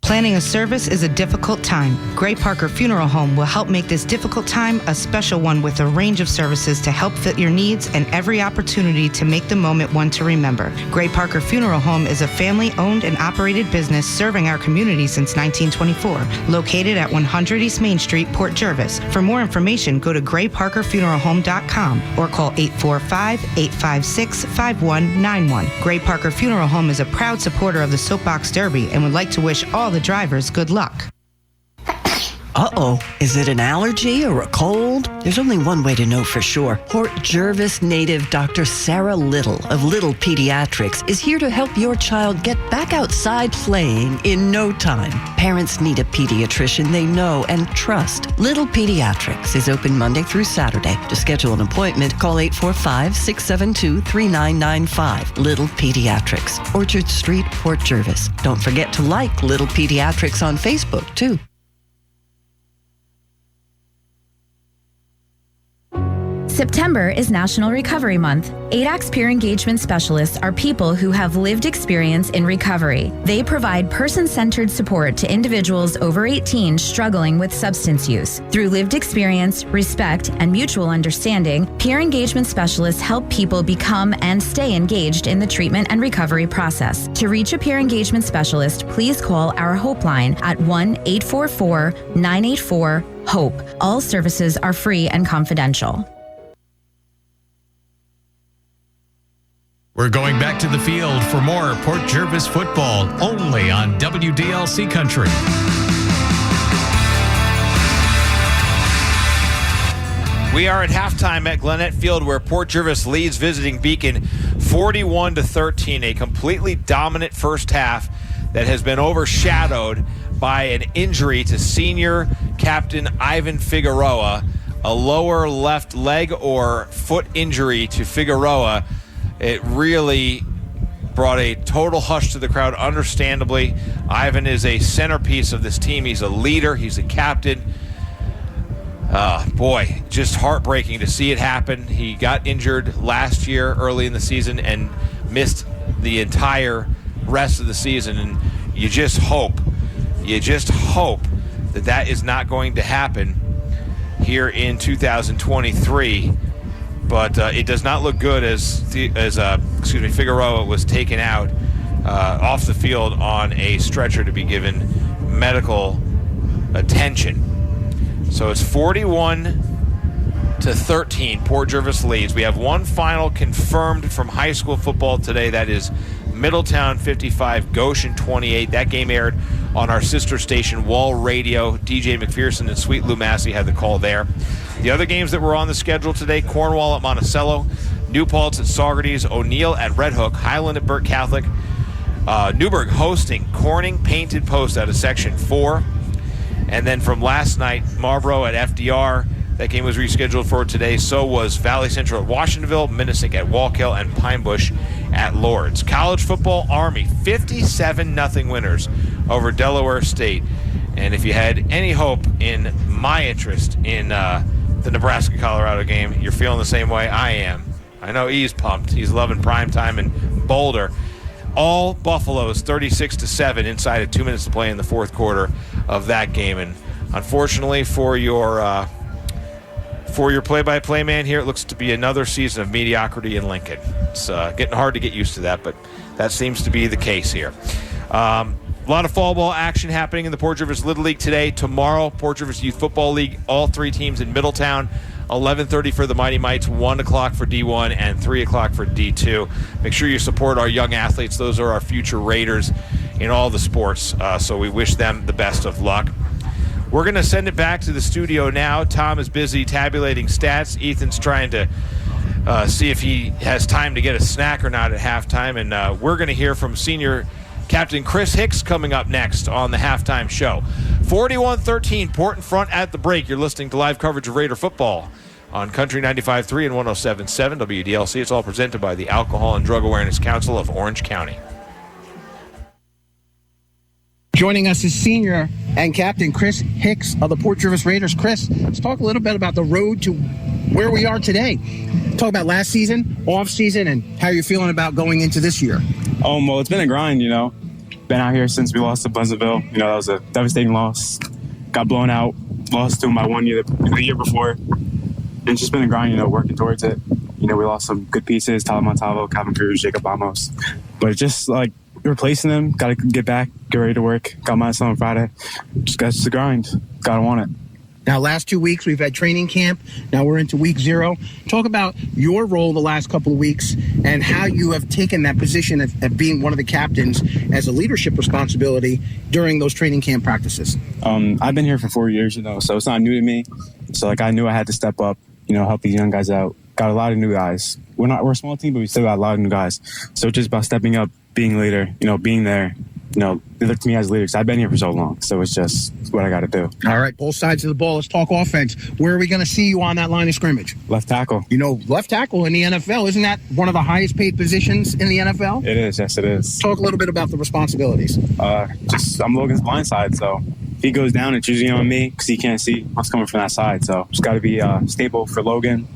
Planning a service is a difficult time. Gray Parker Funeral Home will help make this difficult time a special one with a range of services to help fit your needs and every opportunity to make the moment one to remember. Gray Parker Funeral Home is a family-owned and operated business serving our community since 1924, located at 100 East Main Street, Port Jervis. For more information, go to grayparkerfuneralhome.com or call 845-856-5191. Gray Parker Funeral Home is a proud supporter of the Soapbox Derby and would like to wish all the drivers good luck. Uh-oh, is it an allergy or a cold? There's only one way to know for sure. Port Jervis native Dr. Sarah Little of Little Pediatrics is here to help your child get back outside playing in no time. Parents need a pediatrician they know and trust. Little Pediatrics is open Monday through Saturday. To schedule an appointment, call 845-672-3995. Little Pediatrics, Orchard Street, Port Jervis. Don't forget to like Little Pediatrics on Facebook, too. September is National Recovery Month. ADAC's peer engagement specialists are people who have lived experience in recovery. They provide person-centered support to individuals over 18 struggling with substance use. Through lived experience, respect, and mutual understanding, peer engagement specialists help people become and stay engaged in the treatment and recovery process. To reach a peer engagement specialist, please call our Hope line at 1-844-984-HOPE. All services are free and confidential. We're going back to the field for more Port Jervis football, only on WDLC Country. We are at halftime at Gwinnett Field, where Port Jervis leads visiting Beacon 41-13, a completely dominant first half that has been overshadowed by an injury to senior captain Ivan Figueroa, a lower left leg or foot injury to Figueroa. It really brought a total hush to the crowd, understandably. Ivan is a centerpiece of this team. He's a leader. He's a captain. Boy, just heartbreaking to see it happen. He got injured last year early in the season and missed the entire rest of the season. And you just hope that that is not going to happen here in 2023. But it does not look good as Figueroa was taken out off the field on a stretcher to be given medical attention. So it's 41-13. Port Jervis leads. We have one final confirmed from high school football today. That is Middletown 55, Goshen 28. That game aired on our sister station, Wall Radio. DJ McPherson and Sweet Lou Massey had the call there. The other games that were on the schedule today, Cornwall at Monticello, New Paltz at Saugerties, O'Neill at Red Hook, Highland at Burke Catholic, Newburgh hosting Corning Painted Post out of Section 4. And then from last night, Marlborough at FDR. That game was rescheduled for today. So was Valley Central at Washingtonville, Minnesink at Wallkill, and Pine Bush at Lords. College football, Army, 57-0 winners over Delaware State. And if you had any hope in my interest in the Nebraska-Colorado game, you're feeling the same way I am. I know he's pumped. He's loving primetime in Boulder. All Buffaloes, 36-7, inside of 2 minutes to play in the fourth quarter of that game. And unfortunately for your play-by-play man here, it looks to be another season of mediocrity in Lincoln. It's getting hard to get used to that, but that seems to be the case here. A lot of fall ball action happening in the Port Jervis Little League today. Tomorrow, Port Jervis Youth Football League, all three teams in Middletown. 11:30 for the Mighty Mites, 1 o'clock for D1, and 3 o'clock for D2. Make sure you support our young athletes. Those are our future Raiders in all the sports, so we wish them the best of luck. We're going to send it back to the studio now. Tom is busy tabulating stats. Ethan's trying to see if he has time to get a snack or not at halftime, and we're going to hear from senior Captain Chris Hicks coming up next on the halftime show. 41-13, Port in front at the break. You're listening to live coverage of Raider football on Country 95.3 and 107.7 WDLC. It's all presented by the Alcohol and Drug Awareness Council of Orange County. Joining us is senior and captain Chris Hicks of the Port Jervis Raiders. Chris, let's talk a little bit about the road to where we are today. Talk about last season, off season, and how you're feeling about going into this year. Well, it's been a grind, you know. Been out here since we lost to Pleasantville. You know, that was a devastating loss. Got blown out. Lost to them by 1 year the year before. And it's just been a grind, you know, working towards it. You know, we lost some good pieces, Tyler Montalvo, Calvin Cruz, Jacob Amos. But it's just like replacing them, got to get back, get ready to work. Got my son on Friday. Just got to grind. Got to want it. Now, last 2 weeks, we've had training camp. Now we're into week 0. Talk about your role the last couple of weeks and how you have taken that position of being one of the captains as a leadership responsibility during those training camp practices. I've been here for 4 years, you know, so it's not new to me. So, like, I knew I had to step up, you know, help these young guys out. Got a lot of new guys. We're a small team, but we still got a lot of new guys. So it's just about stepping up, being a leader, you know, being there. You know, they look to me as a leader because I've been here for so long. So it's just what I got to do. All right, both sides of the ball. Let's talk offense. Where are we going to see you on that line of scrimmage? Left tackle. You know, left tackle in the NFL, isn't that one of the highest paid positions in the NFL? It is, yes, it is. Talk a little bit about the responsibilities. I'm Logan's blind side, so if he goes down, it's usually on me because he can't see what's coming from that side. So just got to be stable for Logan,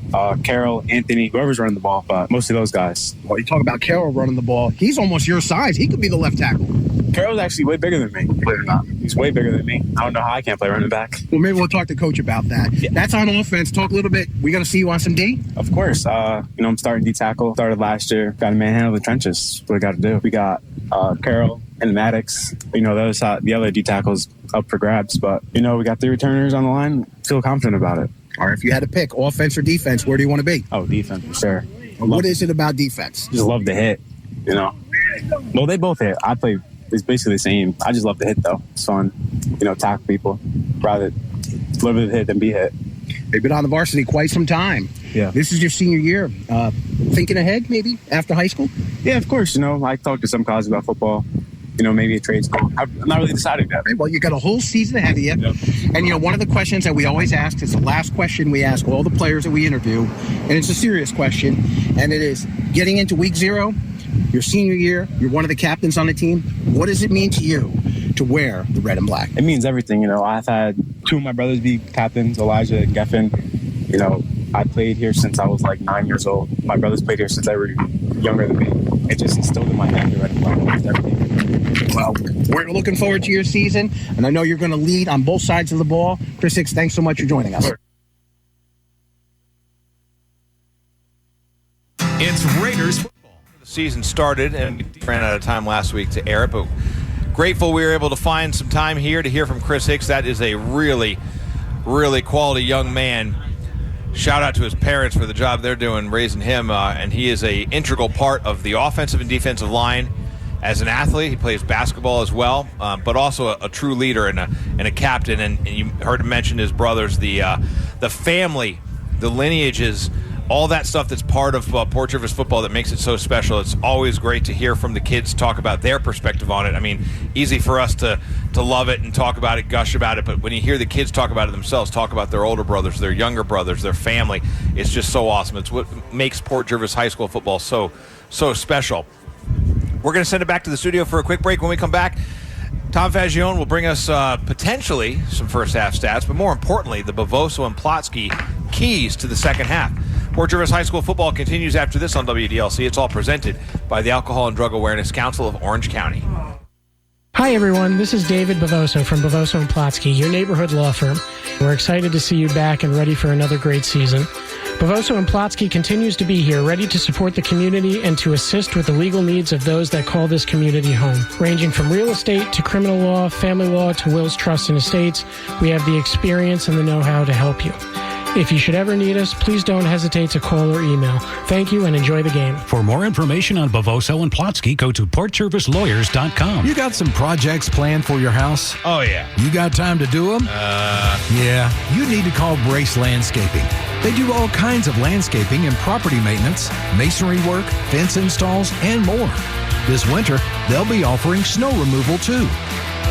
Carroll, Anthony, whoever's running the ball, but mostly those guys. Well, you talk about Carroll running the ball. He's almost your size. He could be the left tackle. Carroll's actually way bigger than me, believe it or not. He's way bigger than me. I don't know how I can't play running back. Well, maybe we'll talk to Coach about that. Yeah. That's on offense. Talk a little bit. We going to see you on some D? Of course. You know, I'm starting D tackle. Started last year. Got to manhandle the trenches. That's what I got to do. We got Carroll and Maddox. You know, the other D tackles up for grabs. But, you know, we got 3 returners on the line. Feel confident about it. All right, if you had to pick offense or defense, where do you want to be? Oh, defense, for sure. What is it about defense? Just love to hit, you know. Well, they both hit. I play, it's basically the same. I just love to hit, though. It's fun, you know, tackle people. Rather live to hit than be hit. They've been on the varsity quite some time. Yeah. This is your senior year. Thinking ahead, maybe, after high school? Yeah, of course. You know, I talked to some colleges about football. You know, maybe a trade school. I'm not really decided yet. Well, you got a whole season ahead of you. Yep. And, you know, one of the questions that we always ask, it's the last question we ask all the players that we interview, and it's a serious question, and it is, getting into week 0, your senior year, you're one of the captains on the team. What does it mean to you to wear the red and black? It means everything. You know, I've had 2 of my brothers be captains, Elijah and Geffen. You know, I played here since I was like 9 years old. My brothers played here since they were younger than me. It just instilled in my family red and black. It's everything. Well, we're looking forward to your season, and I know you're going to lead on both sides of the ball. Chris Hicks, thanks so much for joining us. It's Raiders football. The season started, and we ran out of time last week to air it, but grateful we were able to find some time here to hear from Chris Hicks. That is a really, really quality young man. Shout out to his parents for the job they're doing raising him, and he is an integral part of the offensive and defensive line as an athlete. He plays basketball as well, but also a true leader and a captain. And you heard him mention his brothers, the family, the lineages, all that stuff that's part of Port Jervis football that makes it so special. It's always great to hear from the kids talk about their perspective on it. I mean, easy for us to love it and talk about it, gush about it, but when you hear the kids talk about it themselves, talk about their older brothers, their younger brothers, their family, it's just so awesome. It's what makes Port Jervis high school football so special. We're going to send it back to the studio for a quick break. When we come back, Tom Faggione will bring us potentially some first half stats, but more importantly, the Bavoso and Plotsky keys to the second half. Port Jervis High School football continues after this on WDLC. It's all presented by the Alcohol and Drug Awareness Council of Orange County. Hi, everyone. This is David Bavoso from Bavoso and Plotsky, your neighborhood law firm. We're excited to see you back and ready for another great season. Bavoso and Plotsky continues to be here, ready to support the community and to assist with the legal needs of those that call this community home. Ranging from real estate to criminal law, family law to wills, trusts, and estates, we have the experience and the know-how to help you. If you should ever need us, please don't hesitate to call or email. Thank you and enjoy the game. For more information on Bavoso and Plotsky, go to portjervislawyers.com. You got some projects planned for your house? Oh, yeah. You got time to do them? Yeah. You need to call Brace Landscaping. They do all kinds of landscaping and property maintenance, masonry work, fence installs, and more. This winter, they'll be offering snow removal, too.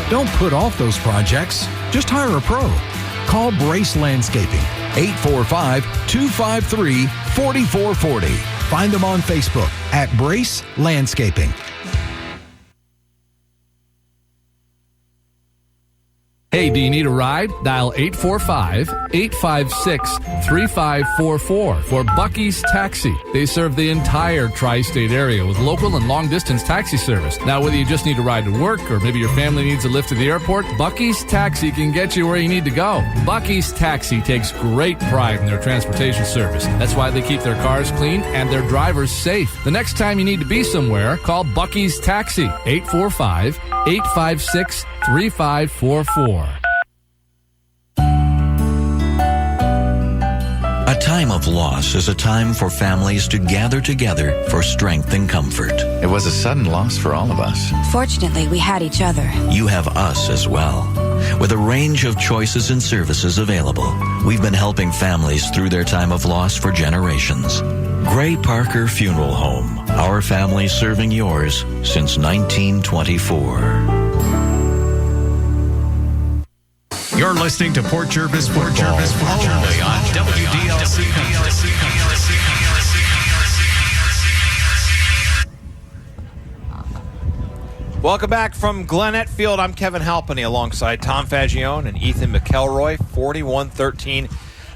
Don't put off those projects. Just hire a pro. Call Brace Landscaping, 845-253-4440. Find them on Facebook at Brace Landscaping. Hey, do you need a ride? Dial 845-856-3544 for Bucky's Taxi. They serve the entire tri-state area with local and long-distance taxi service. Now, whether you just need a ride to work or maybe your family needs a lift to the airport, Bucky's Taxi can get you where you need to go. Bucky's Taxi takes great pride in their transportation service. That's why they keep their cars clean and their drivers safe. The next time you need to be somewhere, call Bucky's Taxi, 845-856-3544. A time of loss is a time for families to gather together for strength and comfort. It was a sudden loss for all of us. Fortunately, we had each other. You have us as well. With a range of choices and services available, we've been helping families through their time of loss for generations. Gray Parker Funeral Home, our family serving yours since 1924. You're listening to Port Jervis football only on WDLC. Welcome back from Glenette Field. I'm Kevin Halpenny alongside Tom Faggione and Ethan McElroy, 41-13.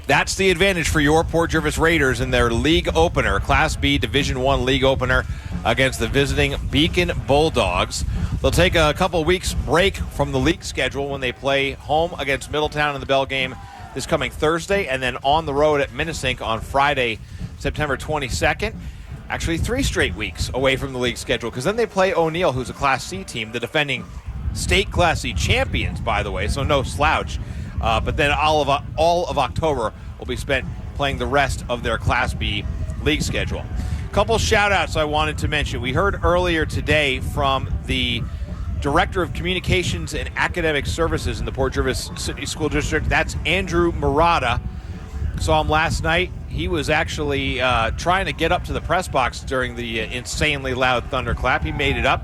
That's the advantage for your Port Jervis Raiders in their league opener, Class B Division I league opener against the visiting Beacon Bulldogs. They'll take a couple weeks break from the league schedule when they play home against Middletown in the Bell game this coming Thursday, and then on the road at Neversink on Friday, September 22nd. Actually, 3 straight weeks away from the league schedule, because then they play O'Neill, who's a Class C team, the defending state Class C champions, by the way, so no slouch. But then all of October will be spent playing the rest of their Class B league schedule. Couple shout-outs I wanted to mention. We heard earlier today from the Director of Communications and Academic Services in the Port Jervis City School District. That's Andrew Murata. Saw him last night. He was actually trying to get up to the press box during the insanely loud thunderclap. He made it up.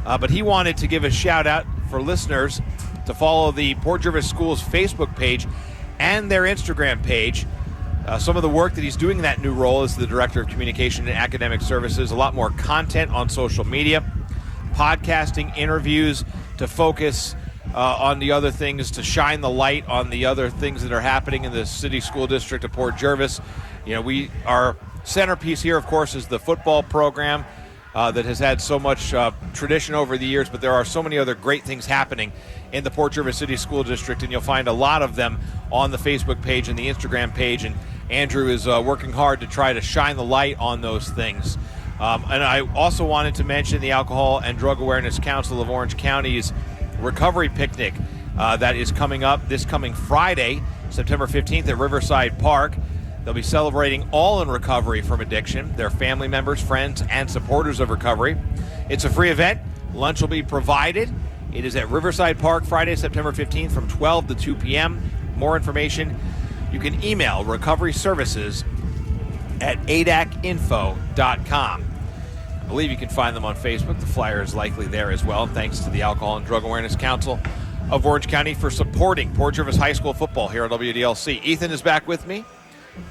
But he wanted to give a shout-out for listeners to follow the Port Jervis Schools Facebook page and their Instagram page. Some of the work that he's doing in that new role as the Director of Communication and Academic Services, a lot more content on social media, podcasting, interviews to focus on the other things, to shine the light on the other things that are happening in the City School District of Port Jervis. You know, our centerpiece here, of course, is the football program that has had so much tradition over the years, but there are so many other great things happening in the Port Jervis City School District, and you'll find a lot of them on the Facebook page and the Instagram page, and Andrew is working hard to try to shine the light on those things. And I also wanted to mention the Alcohol and Drug Awareness Council of Orange County's Recovery Picnic that is coming up this coming Friday, September 15th at Riverside Park. They'll be celebrating all in recovery from addiction, their family members, friends, and supporters of recovery. It's a free event. Lunch will be provided. It is at Riverside Park Friday, September 15th from 12 to 2 p.m. More information, you can email recovery services at adacinfo.com. I believe you can find them on Facebook. The flyer is likely there as well. Thanks to the Alcohol and Drug Awareness Council of Orange County for supporting Port Jervis High School football here on WDLC. Ethan is back with me.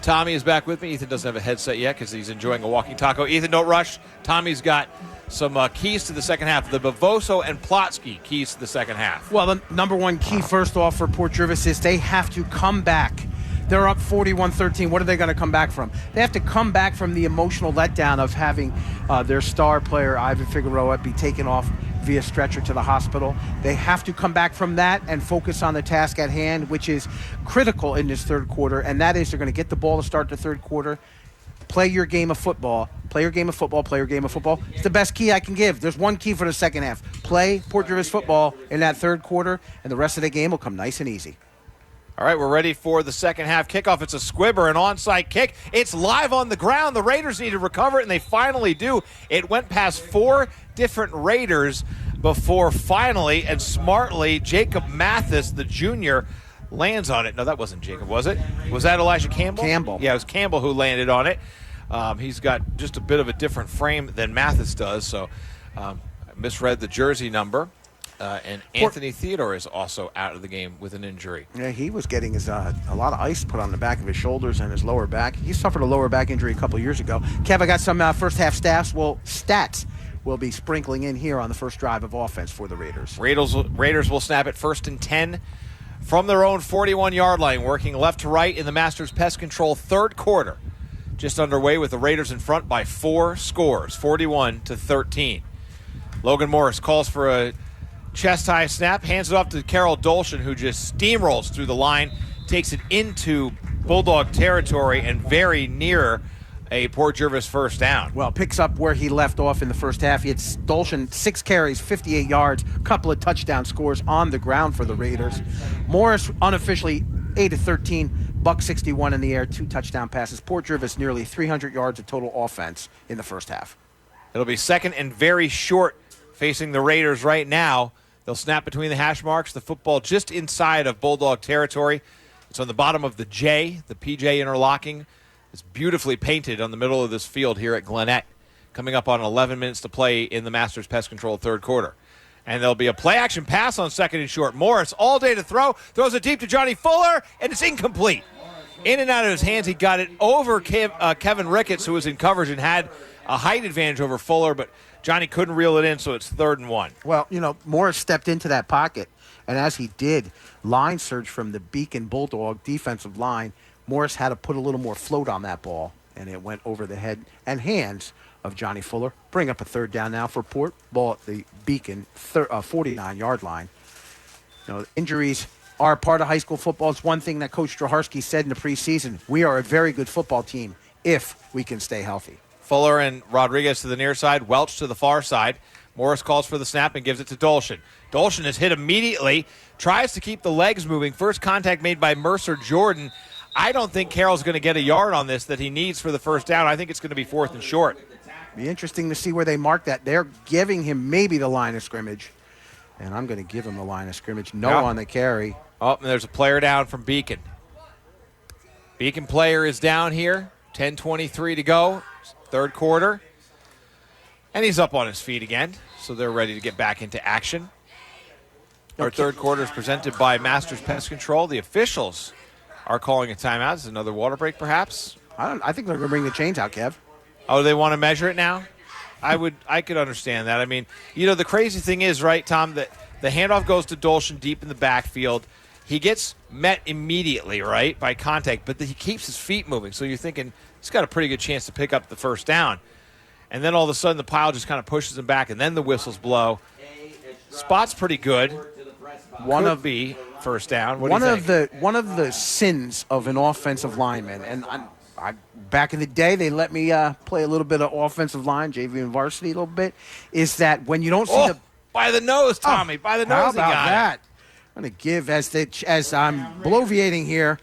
Tommy is back with me. Ethan doesn't have a headset yet because he's enjoying a walking taco. Ethan, don't rush. Tommy's got some keys to the second half. The Bavoso and Plotsky keys to the second half. Well, the number one key, first off, for Port Jervis is they have to come back. They're up 41-13. What are they going to come back from? They have to come back from the emotional letdown of having their star player, Ivan Figueroa, be taken off via stretcher to the hospital. They have to come back from that and focus on the task at hand, which is critical in this third quarter, and that is they're going to get the ball to start the third quarter. Play your game of football. Play your game of football. Play your game of football. It's the best key I can give. There's one key for the second half. Play Port Jervis football in that third quarter, and the rest of the game will come nice and easy. All right, we're ready for the second half kickoff. It's a squibber, an onside kick. It's live on the ground. The Raiders need to recover it, and they finally do. It went past 4 different Raiders before finally and smartly Jacob Mathis, the junior, lands on it. No, that wasn't Jacob, was it? Was that Elijah Campbell? Campbell. Yeah, it was Campbell who landed on it. He's got just a bit of a different frame than Mathis does, so I misread the jersey number. And Anthony Theodore is also out of the game with an injury. Yeah, he was getting a lot of ice put on the back of his shoulders and his lower back. He suffered a lower back injury a couple years ago. Kev, I got some first half stats will be sprinkling in here on the first drive of offense for the Raiders. Raiders will snap it 1st and 10 from their own 41-yard line, working left to right in the Masters Pest Control third quarter. Just underway with the Raiders in front by 4 scores, 41-13. Logan Morris calls for a chest-high snap, hands it off to Carol Dolshin, who just steamrolls through the line, takes it into Bulldog territory and very near a Port Jervis first down. Well, picks up where he left off in the first half. He had Dolshin 6 carries, 58 yards, couple of touchdown scores on the ground for the Raiders. Morris unofficially 8-13, $161 in the air, 2 touchdown passes. Port Jervis nearly 300 yards of total offense in the first half. It'll be second and very short facing the Raiders right now. They'll snap between the hash marks, the football just inside of Bulldog territory. It's on the bottom of the J, the PJ interlocking. It's beautifully painted on the middle of this field here at Gwinnett. Coming up on 11 minutes to play in the Masters Pest Control third quarter. And there'll be a play-action pass on second and short. Morris all day to throw. Throws it deep to Johnny Fuller, and it's incomplete. In and out of his hands, he got it over Kevin Ricketts, who was in coverage and had a height advantage over Fuller, but Johnny couldn't reel it in, so it's 3rd and 1. Well, Morris stepped into that pocket, and as he did, line surge from the Beacon Bulldog defensive line. Morris had to put a little more float on that ball, and it went over the head and hands of Johnny Fuller. Bring up a 3rd down now for Port. Ball at the Beacon 49-yard line. Injuries are part of high school football. It's one thing that Coach Straharski said in the preseason. We are a very good football team if we can stay healthy. Fuller and Rodriguez to the near side, Welch to the far side. Morris calls for the snap and gives it to Dolshin. Dolshin is hit immediately, tries to keep the legs moving. First contact made by Mercer Jordan. I don't think Carroll's going to get a yard on this that he needs for the first down. I think it's going to be 4th and short. Be interesting to see where they mark that. They're giving him maybe the line of scrimmage, and I'm going to give him the line of scrimmage. No on the carry. Oh, and there's a player down from Beacon. Beacon player is down here. 10:23 to go. Third quarter. And he's up on his feet again, so they're ready to get back into action. Our third quarter is presented by Masters Pest Control. The officials are calling a timeout. Is another water break, perhaps? I think they're going to bring the chains out, Kev. Oh, they want to measure it now? I could understand that. I mean, the crazy thing is, right, Tom, that the handoff goes to Dolshin deep in the backfield. He gets met immediately, right, by contact, but he keeps his feet moving. So you're thinking he's got a pretty good chance to pick up the first down. And then all of a sudden the pile just kind of pushes him back, and then the whistles blow. Spot's pretty good. One of the first down. One of the sins of an offensive lineman, and I back in the day they let me play a little bit of offensive line, JV and varsity a little bit, is that when you don't see by the nose, Tommy, by the nose. How about that? I'm going to give as I'm bloviating here.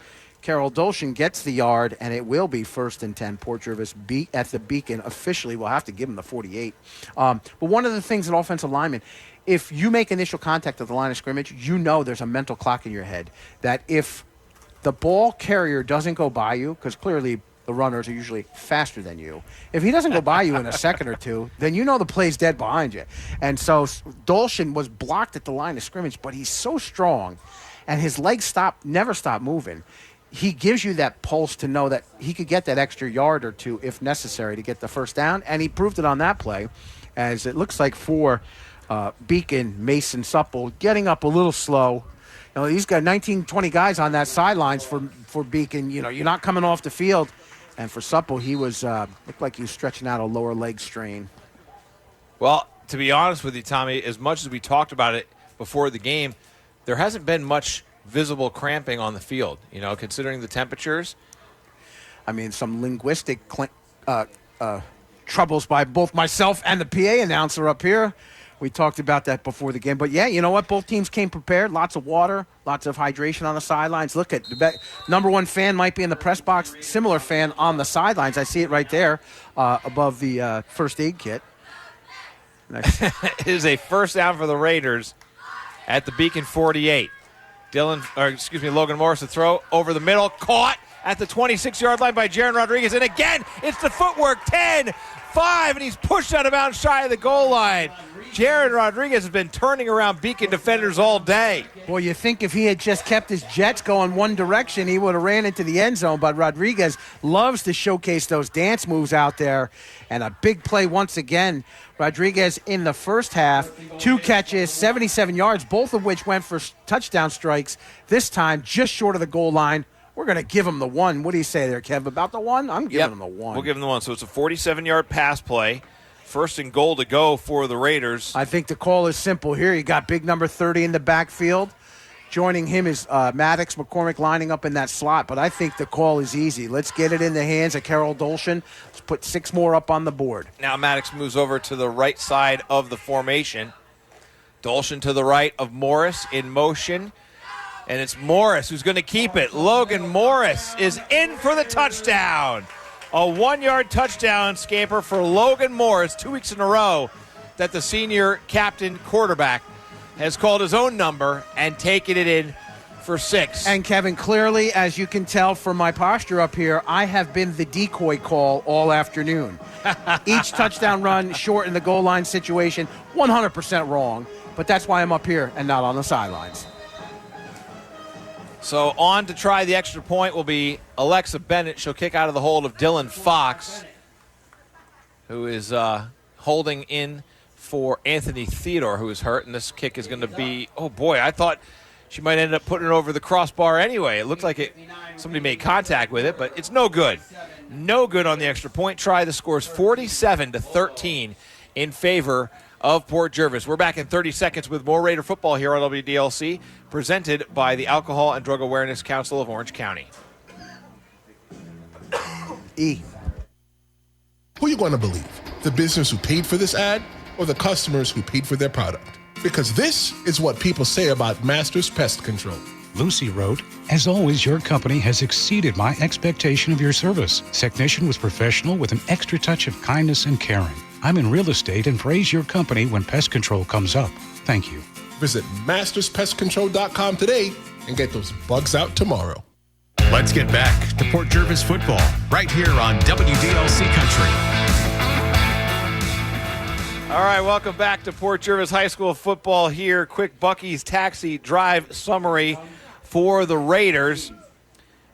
Carol Dolshin gets the yard, and it will be 1st and 10. Port Jervis at the Beacon. Officially, we'll have to give him the 48. But one of the things at offensive linemen, if you make initial contact at the line of scrimmage, you know there's a mental clock in your head that if the ball carrier doesn't go by you, because clearly the runners are usually faster than you, if he doesn't go by you in a second or two, then you know the play's dead behind you. And so Dolshin was blocked at the line of scrimmage, but he's so strong, and his legs never stop moving. He gives you that pulse to know that he could get that extra yard or two if necessary to get the first down, and he proved it on that play, as it looks like for Beacon, Mason Supple getting up a little slow. You know, he's got 19, 20 guys on that sidelines for Beacon. You know, you're not coming off the field. And for Supple, he was looked like he was stretching out a lower leg strain. Well, to be honest with you, Tommy, as much as we talked about it before the game, there hasn't been much visible cramping on the field, you know, considering the temperatures. I mean, some linguistic troubles by both myself and the PA announcer up here. We talked about that before the game. But, yeah, you know what? Both teams came prepared. Lots of water, lots of hydration on the sidelines. Look at the number one fan might be in the press box. Similar fan on the sidelines. I see it right there above the first aid kit. It is a first down for the Raiders at the Beacon 48. Logan Morris to throw over the middle. Caught at the 26-yard line by Jaron Rodriguez. And again, it's the footwork. 10, 5, and he's pushed out of bounds shy of the goal line. Jaron Rodriguez has been turning around Beacon defenders all day. Well, you think if he had just kept his jets going one direction, he would have ran into the end zone. But Rodriguez loves to showcase those dance moves out there. And a big play once again. Rodriguez in the first half, 2 catches, 77 yards, both of which went for touchdown strikes. This time, just short of the goal line. We're going to give him the 1. What do you say there, Kev? About the 1? I'm giving him the 1. We'll give him the 1. So it's a 47-yard pass play. 1st and goal to go for the Raiders. I think the call is simple here. You got big number 30 in the backfield. Joining him is Maddox McCormick lining up in that slot. But I think the call is easy. Let's get it in the hands of Carol Dolshin. Let's put 6 more up on the board. Now Maddox moves over to the right side of the formation. Dolshin to the right of Morris in motion. And it's Morris who's going to keep it. Logan Morris is in for the touchdown. A 1-yard touchdown scamper for Logan Morris 2 weeks in a row that the senior captain quarterback has called his own number and taken it in for 6. And Kevin, clearly, as you can tell from my posture up here, I have been the decoy call all afternoon. Each touchdown run short in the goal line situation, 100% wrong. But that's why I'm up here and not on the sidelines. So on to try the extra point will be Alexa Bennett. She'll kick out of the hold of Dylan Fox, who is holding in for Anthony Theodore, who is hurt. And this kick is going to be, oh boy, I thought she might end up putting it over the crossbar anyway. It looked like somebody made contact with it, but it's no good. No good on the extra point try. The score is 47-13 in favor of Port Jervis. We're back in 30 seconds with more Raider football here on WDLC, presented by the Alcohol and Drug Awareness Council of Orange County. Who are you going to believe? The business who paid for this ad or the customers who paid for their product? Because this is what people say about Masters Pest Control. Lucy wrote, "As always, your company has exceeded my expectation of your service. Technician was professional with an extra touch of kindness and caring. I'm in real estate and praise your company when pest control comes up. Thank you." Visit masterspestcontrol.com today and get those bugs out tomorrow. Let's get back to Port Jervis football right here on WDLC Country. All right, welcome back to Port Jervis High School football here. Quick Bucky's taxi drive summary for the Raiders.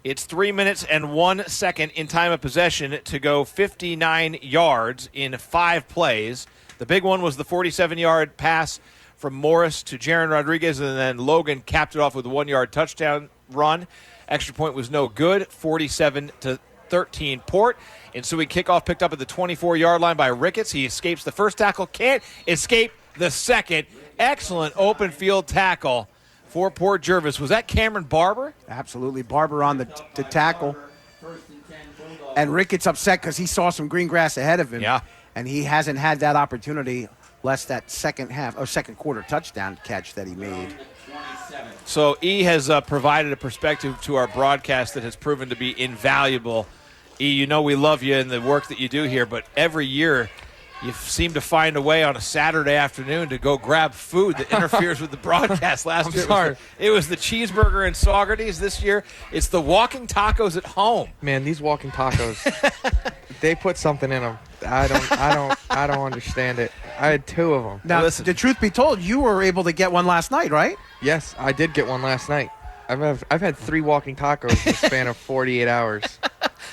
It's 3 minutes and 1 second in time of possession to go 59 yards in 5 plays. The big one was the 47-yard pass from Morris to Jaron Rodriguez, and then Logan capped it off with a 1-yard touchdown run. Extra point was no good, 47-13 Port. Ensuing kickoff picked up at the 24-yard line by Ricketts. He escapes the first tackle, can't escape the second. Excellent open field tackle for Port Jervis. Was that Cameron Barber? Absolutely. Barber on the tackle. And Ricketts upset because he saw some green grass ahead of him. Yeah. And he hasn't had that opportunity, less that second quarter touchdown catch that he made. So E has provided a perspective to our broadcast that has proven to be invaluable. E, you know we love you and the work that you do here, but every year you seem to find a way on a Saturday afternoon to go grab food that interferes with the broadcast. Last year it was the cheeseburger and Saugerties. This year it's the walking tacos at home. Man, these walking tacos, they put something in them. I don't understand it. I had 2 of them. Now, the truth be told, you were able to get one last night, right? Yes, I did get one last night. I've had 3 walking tacos in the span of 48 hours.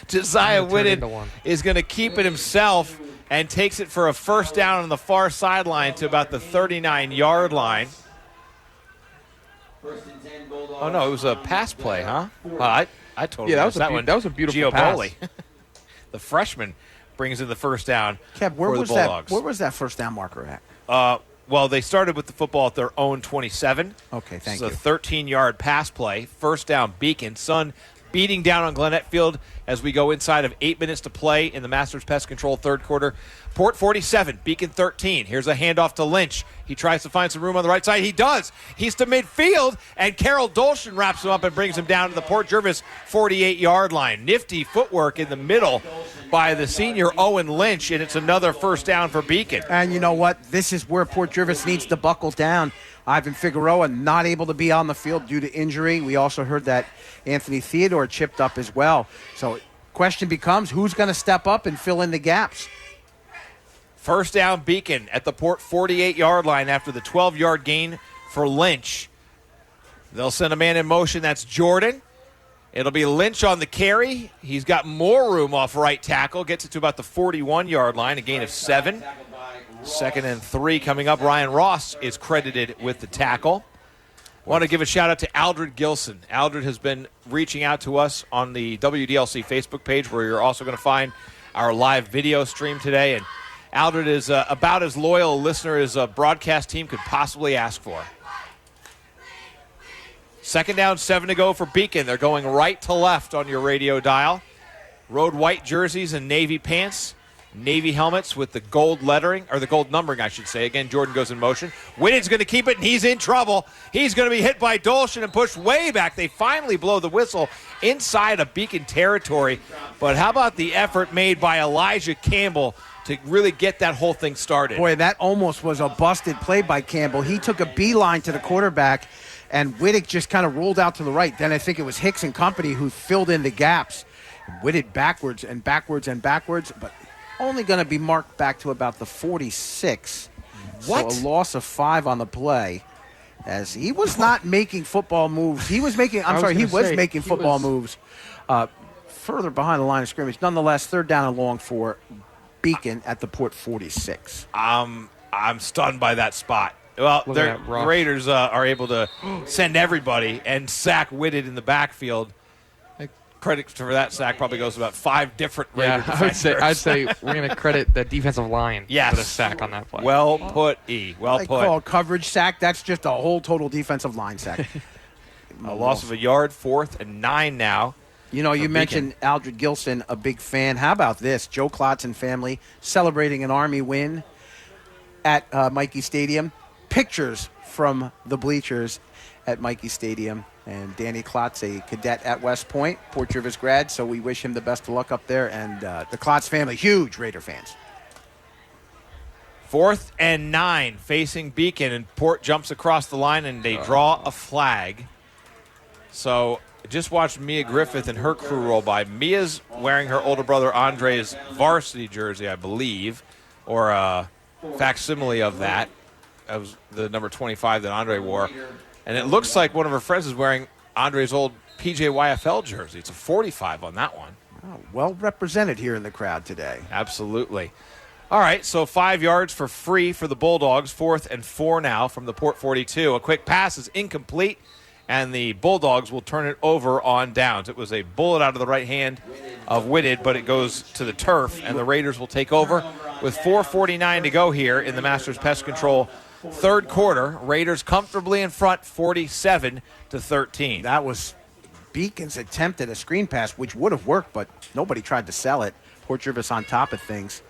Josiah Whitted is going to keep it himself and takes it for a first down on the far sideline to about the 39-yard line. Oh, no, it was a pass play, huh? Well, I totally missed that one. That was a beautiful pass. The freshman brings in the first down Kev, for the Bulldogs. Where was that first down marker at? Well, they started with the football at their own 27. Okay, thank you. It's a 13-yard pass play. First down, Beacon. Sun beating down on Gwinnett Field as we go inside of 8 minutes to play in the Masters Pest Control third quarter. Port 47, Beacon 13. Here's a handoff to Lynch. He tries to find some room on the right side. He does. He's to midfield, and Carol Dolshin wraps him up and brings him down to the Port Jervis 48-yard line. Nifty footwork in the middle by the senior Owen Lynch, and it's another first down for Beacon. And you know what? This is where Port Jervis needs to buckle down. Ivan Figueroa not able to be on the field due to injury. We also heard that Anthony Theodore chipped up as well. So question becomes, who's going to step up and fill in the gaps? First down, Beacon at the Port 48-yard line after the 12-yard gain for Lynch. They'll send a man in motion. That's Jordan. It'll be Lynch on the carry. He's got more room off right tackle. Gets it to about the 41-yard line, a gain of 7. 2nd and 3 coming up. Ryan Ross is credited with the tackle. Want to give a shout-out to Aldred Gilson. Aldred has been reaching out to us on the WDLC Facebook page, where you're also going to find our live video stream today. And Aldred is about as loyal a listener as a broadcast team could possibly ask for. 2nd down, 7 to go for Beacon. They're going right to left on your radio dial. Road white jerseys and navy pants. Navy helmets with the gold lettering, or the gold numbering, I should say. Again, Jordan goes in motion. Whitten's going to keep it, and he's in trouble. He's going to be hit by Dolshin and pushed way back. They finally blow the whistle inside of Beacon territory. But how about the effort made by Elijah Campbell to really get that whole thing started? Boy, that almost was a busted play by Campbell. He took a beeline to the quarterback, and Whittick just kind of rolled out to the right. Then I think it was Hicks and company who filled in the gaps. Whitted backwards and backwards and backwards, but only going to be marked back to about the 46. What? So a loss of 5 on the play, as he was not making football moves. He was making, making football moves further behind the line of scrimmage. Nonetheless, 3rd down and long for Beacon at the Port 46. I'm stunned by that spot. Well, the Raiders are able to send everybody and sack Whitted in the backfield. Credit for that sack probably goes to about 5 different Raider defenders. I'd say we're going to credit the defensive line for the sack on that play. Well put, E. Well put. Call a coverage sack. That's just a whole total defensive line sack. A loss of a yard, 4th and 9 now. You know, you mentioned Aldred Gilson, a big fan. How about this? Joe Klotz and family celebrating an Army win at Mikey Stadium. Pictures from the bleachers at Mikey Stadium. And Danny Klotz, a cadet at West Point, Port Jervis grad, so we wish him the best of luck up there. And the Klotz family, huge Raider fans. 4th and 9 facing Beacon, and Port jumps across the line, and they draw a flag. So just watched Mia Griffith and her crew roll by. Mia's wearing her older brother Andre's varsity jersey, I believe, or a facsimile of that. That was the number 25 that Andre wore. And it looks like one of her friends is wearing Andre's old PJYFL jersey. It's a 45 on that one. Oh, well represented here in the crowd today. Absolutely. All right, so 5 yards for free for the Bulldogs. 4th and 4 now from the Port 42. A quick pass is incomplete, and the Bulldogs will turn it over on downs. It was a bullet out of the right hand of Whitted, but it goes to the turf, and the Raiders will take over with 4:49 to go here in the Masters Pest Control third quarter. Raiders comfortably in front, 47-13. That was Beacon's attempt at a screen pass, which would have worked, but nobody tried to sell it. Port Jervis on top of things.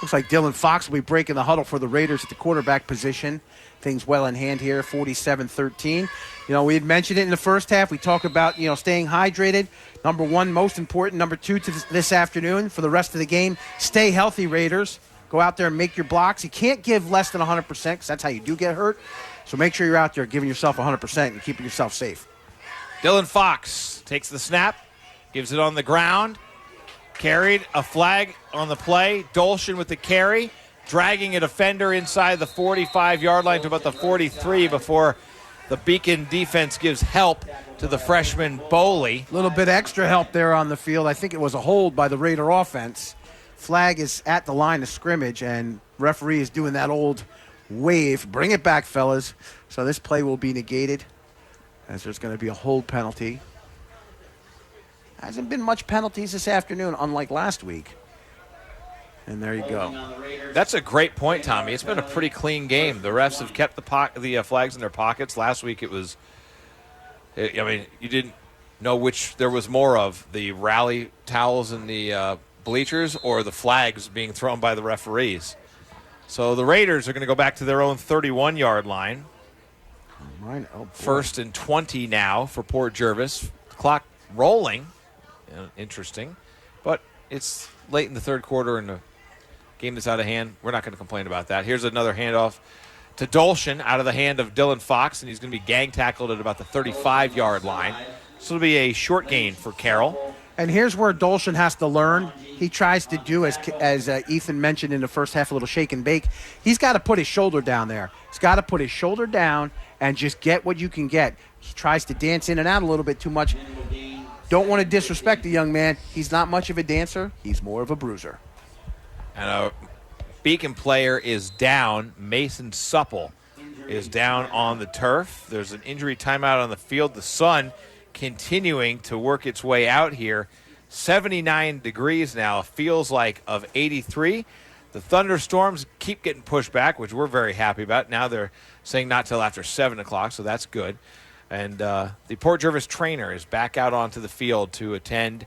Looks like Dylan Fox will be breaking the huddle for the Raiders at the quarterback position. Things well in hand here, 47-13. We had mentioned it in the first half. We talk about, staying hydrated. Number one, most important. Number two, to this afternoon for the rest of the game, stay healthy, Raiders. Go out there and make your blocks. You can't give less than 100% because that's how you do get hurt. So make sure you're out there giving yourself 100% and keeping yourself safe. Dylan Fox takes the snap, gives it on the ground. Carried, a flag on the play. Dolshin with the carry, dragging a defender inside the 45-yard line to about the 43 before the Beacon defense gives help to the freshman Boley. A little bit extra help there on the field. I think it was a hold by the Raider offense. Flag is at the line of scrimmage, and referee is doing that old wave. Bring it back, fellas. So this play will be negated as there's going to be a hold penalty. Hasn't been much penalties this afternoon, unlike last week. And there you go. That's a great point, Tommy. It's been a pretty clean game. The refs have kept the flags in their pockets. Last week it was, you didn't know which there was more of, the rally towels in the bleachers or the flags being thrown by the referees. So the Raiders are going to go back to their own 31-yard line. First and 20 now for Port Jervis. Clock rolling. Interesting. But it's late in the third quarter and the game that's out of hand. We're not going to complain about that. Here's another handoff to Dolshin out of the hand of Dylan Fox, and he's going to be gang tackled at about the 35-yard line. So it'll be a short gain for Carroll. And here's where Dolshin has to learn. He tries to do, as Ethan mentioned in the first half, a little shake and bake. He's got to put his shoulder down there. He's got to put his shoulder down and just get what you can get. He tries to dance in and out a little bit too much. Don't want to disrespect the young man. He's not much of a dancer. He's more of a bruiser. And a Beacon player is down. Mason Supple is down on the turf. There's an injury timeout on the field. The sun continuing to work its way out here. 79 degrees now. Feels like of 83. The thunderstorms keep getting pushed back, which we're very happy about. Now they're saying not till after 7 o'clock, so that's good. And the Port Jervis trainer is back out onto the field to attend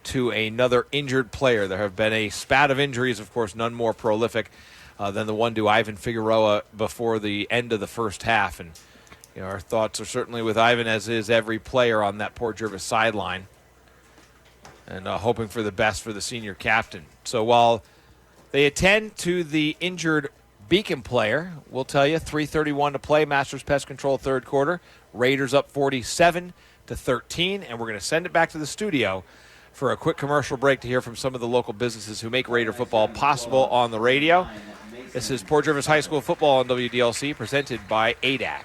to another injured player. There have been a spat of injuries, of course, none more prolific than the one to Ivan Figueroa before the end of the first half. And our thoughts are certainly with Ivan, as is every player on that Port Jervis sideline, and hoping for the best for the senior captain. So while they attend to the injured Beacon player, we'll tell you, 3:31 to play, Masters Pest Control third quarter. Raiders up 47-13, and we're going to send it back to the studio for a quick commercial break to hear from some of the local businesses who make Raider football possible on the radio. This is Port Jervis High School football on WDLC, presented by ADAC.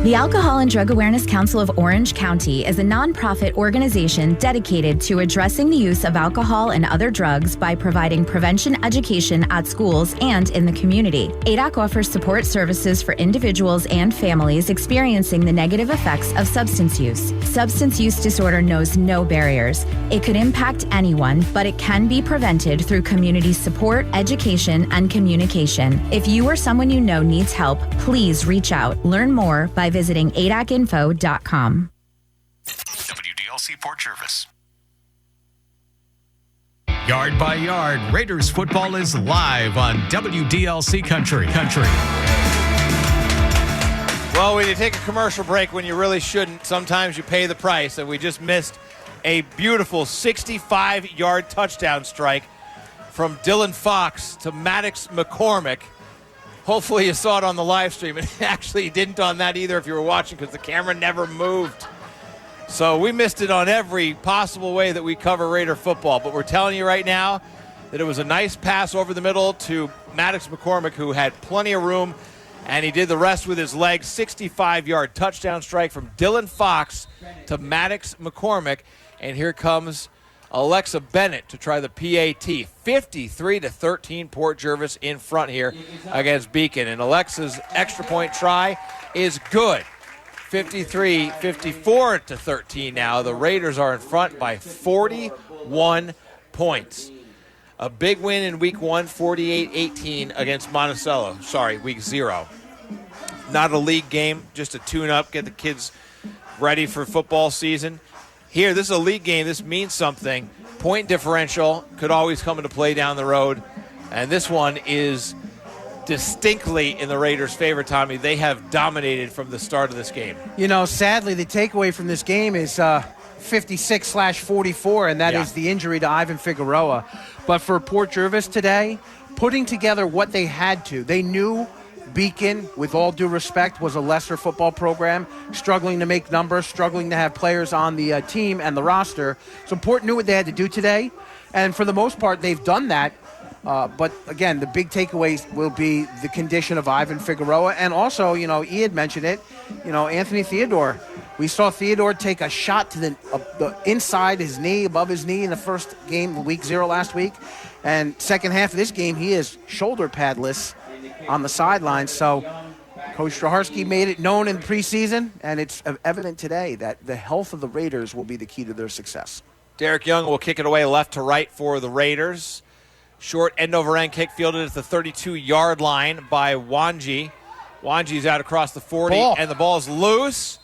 The Alcohol and Drug Awareness Council of Orange County is a nonprofit organization dedicated to addressing the use of alcohol and other drugs by providing prevention education at schools and in the community. ADAC offers support services for individuals and families experiencing the negative effects of substance use. Substance use disorder knows no barriers. It could impact anyone, but it can be prevented through community support, education, and communication. If you or someone you know needs help, please reach out. Learn more by visiting adacinfo.com. WDLC Port Jervis. Yard by yard, Raiders football is live on WDLC Country. Well, when you take a commercial break when you really shouldn't, sometimes you pay the price, and we just missed a beautiful 65-yard touchdown strike from Dylan Fox to Maddox McCormick. Hopefully you saw it on the live stream. And actually, you didn't on that either if you were watching, because the camera never moved. So we missed it on every possible way that we cover Raider football. But we're telling you right now that it was a nice pass over the middle to Maddox McCormick, who had plenty of room, and he did the rest with his legs. 65-yard touchdown strike from Dylan Fox to Maddox McCormick. And here comes Alexa Bennett to try the PAT. 53-13, Port Jervis in front here against Beacon. And Alexa's extra point try is good. 54-13 now. The Raiders are in front by 41 points. A big win in week 1, 48-18 against Monticello. Sorry, week 0. Not a league game, just a tune-up, get the kids ready for football season. Here, this is a league game. This means something. point differential could always come into play down the road. And this one is distinctly in the Raiders' favor, Tommy. They have dominated from the start of this game. You know, sadly, the takeaway from this game is 56/44, and that is the injury to Ivan Figueroa. But for Port Jervis today, putting together what they had to, they knew Beacon, with all due respect, was a lesser football program, struggling to make numbers, struggling to have players on the team and the roster. So Port knew what they had to do today, and for the most part, they've done that. But again, the big takeaways will be the condition of Ivan Figueroa, and also, you know, E had mentioned it, you know, Anthony Theodore. We saw Theodore take a shot to the inside his knee, above his knee in the first game, week 0 last week, and second half of this game, he is shoulder padless on the sideline. So Coach Straharski made it known in preseason, and it's evident today that the health of the Raiders will be the key to their success. Derek Young will kick it away left to right for the Raiders. Short end-over-end kick fielded at the 32-yard line by Wanji. Wanji's out across the 40, and the ball is loose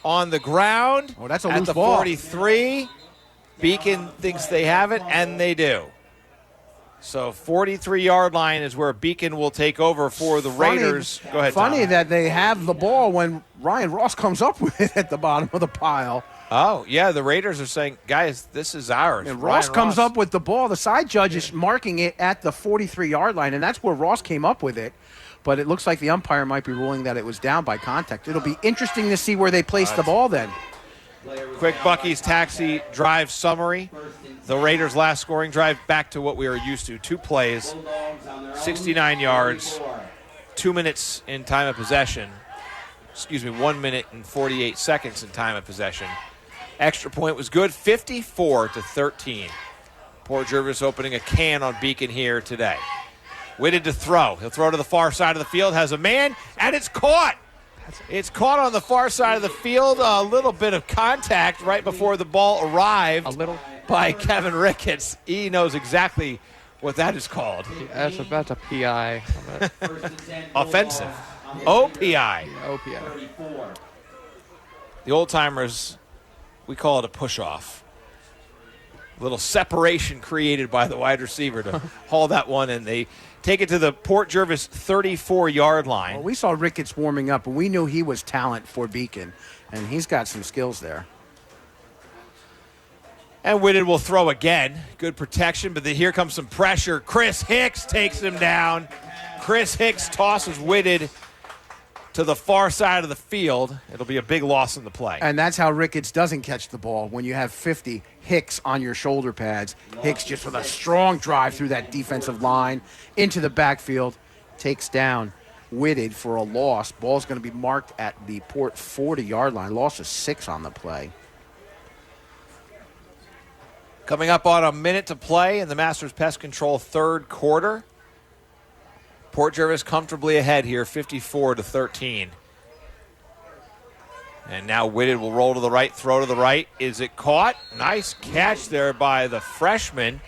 on the ground. Oh, that's a at loose the ball. 43. Beacon thinks they have it, and they do. So 43-yard line is where Beacon will take over for the Raiders. Go ahead, Funny Tom. that they have the ball when Ryan Ross comes up with it at the bottom of the pile. Oh, yeah, the Raiders are saying, guys, this is ours. And Ross comes up with the ball. The side judge is marking it at the 43-yard line, and that's where Ross came up with it. But it looks like the umpire might be ruling that it was down by contact. It'll be interesting to see where they place the ball then. Quick Bucky's Taxi drive summary. The Raiders' last scoring drive, back to what we were used to. 2 plays, 69 yards, 2 minutes in time of possession. 1 minute and 48 seconds in time of possession. Extra point was good, 54-13. Port Jervis opening a can on Beacon here today. Whitted to throw. He'll throw to the far side of the field, has a man, and it's caught. It's caught on the far side of the field. A little bit of contact right before the ball arrived. By Kevin Ricketts. He knows exactly what that is called. That's a PI. Offensive. OPI. OPI. The old-timers, we call it a push-off. A little separation created by the wide receiver to haul that one, and they take it to the Port Jervis 34-yard line. Well, we saw Ricketts warming up, and we knew he was talent for Beacon, and he's got some skills there. And Whitted will throw again. Good protection, but here comes some pressure. Chris Hicks takes him down. Chris Hicks tosses Whitted to the far side of the field. It'll be a big loss in the play. And that's how Ricketts doesn't catch the ball. When you have 50 Hicks on your shoulder pads, Hicks just with a strong drive through that defensive line into the backfield, takes down Whitted for a loss. Ball's going to be marked at the Port 40-yard line. Loss of 6 on the play. Coming up on a minute to play in the Masters Pest Control third quarter. Port Jervis comfortably ahead here, 54-13. And now Whitted will roll to the right, throw to the right. Is it caught? Nice catch there by the freshman.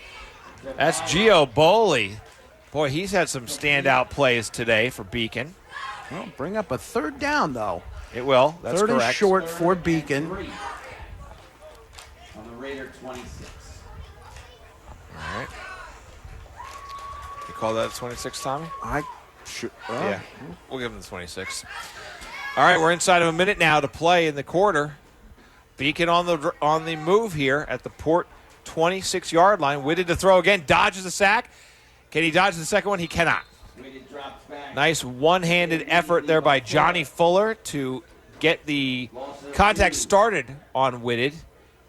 That's Gio Boley. Boy, he's had some standout plays today for Beacon. Well, bring up a third down, though. It will. That's third correct. and short for Beacon. On the Raider 26. All right. You call that 26, Tommy? Yeah, we'll give him the 26. All right, we're inside of a minute now to play in the quarter. Beacon on the move here at the Port 26-yard line. Whitted to throw again, dodges the sack. Can he dodge the second one? He cannot. Nice one-handed effort there by Johnny Fuller to get the contact started on Whitted,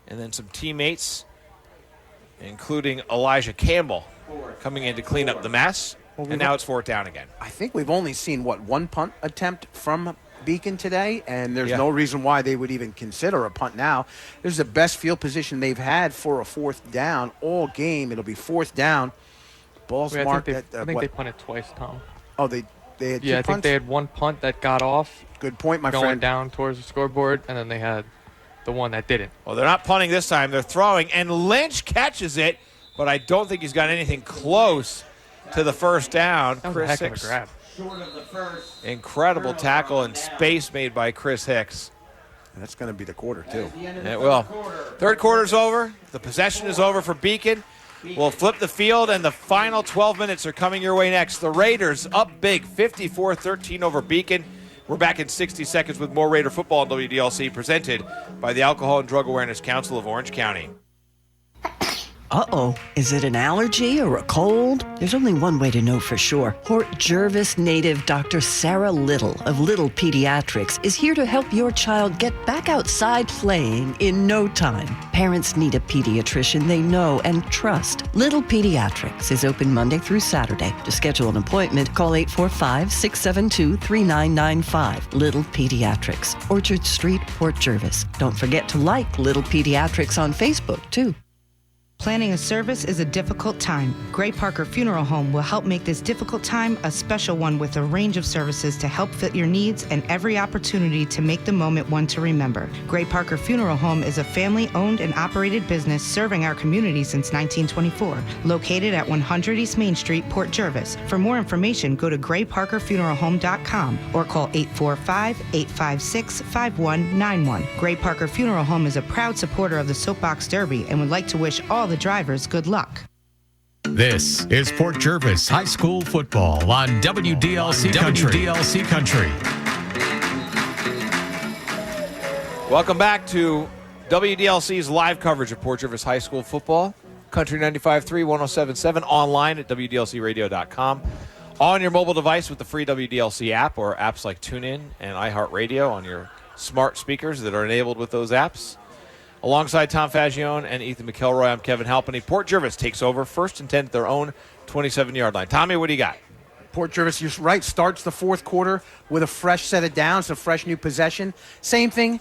and then some teammates, including Elijah Campbell, coming in to clean up the mess. And now it's 4th down again. I think we've only seen, one punt attempt from Beacon today, and there's no reason why they would even consider a punt now. This is the best field position they've had for a 4th down all game. It'll be 4th down. Ball's marked at I think they punted twice, Tom. Oh, they had 2 punts? I think they had one punt that got off. Good point, my going friend. Down towards the scoreboard, and then they had the one that didn't. Well, they're not punting this time. They're throwing, and Lynch catches it, but I don't think he's got anything close to the first down. That was a heck of a grab. Short of the first. Incredible tackle and space made by Chris Hicks. That's going to be the quarter, too. It will. Third quarter's over. The possession is over for Beacon. We'll flip the field, and the final 12 minutes are coming your way next. The Raiders up big, 54-13 over Beacon. We're back in 60 seconds with more Raider football on WDLC, presented by the Alcohol and Drug Awareness Council of Orange County. Uh-oh, is it an allergy or a cold? There's only one way to know for sure. Port Jervis native Dr. Sarah Little of Little Pediatrics is here to help your child get back outside playing in no time. Parents need a pediatrician they know and trust. Little Pediatrics is open Monday through Saturday. To schedule an appointment, call 845-672-3995. Little Pediatrics, Orchard Street, Port Jervis. Don't forget to like Little Pediatrics on Facebook, too. Planning a service is a difficult time. Gray Parker Funeral Home will help make this difficult time a special one with a range of services to help fit your needs and every opportunity to make the moment one to remember. Gray Parker Funeral Home is a family-owned and operated business serving our community since 1924, located at 100 East Main Street, Port Jervis. For more information, go to grayparkerfuneralhome.com or call 845-856-5191. Gray Parker Funeral Home is a proud supporter of the Soapbox Derby and would like to wish all the drivers good luck. This is Port Jervis High School football on WDLC Country. WDLC Country. Welcome back to WDLC's live coverage of Port Jervis High School football. Country 95.3, 107.7, online at WDLCradio.com. On your mobile device with the free WDLC app or apps like TuneIn and iHeartRadio on your smart speakers that are enabled with those apps. Alongside Tom Faggione and Ethan McElroy, I'm Kevin Halpenny. Port Jervis takes over first and 10 at their own 27-yard line. Tommy, what do you got? Port Jervis, you're right, starts the fourth quarter with a fresh set of downs, a fresh new possession. Same thing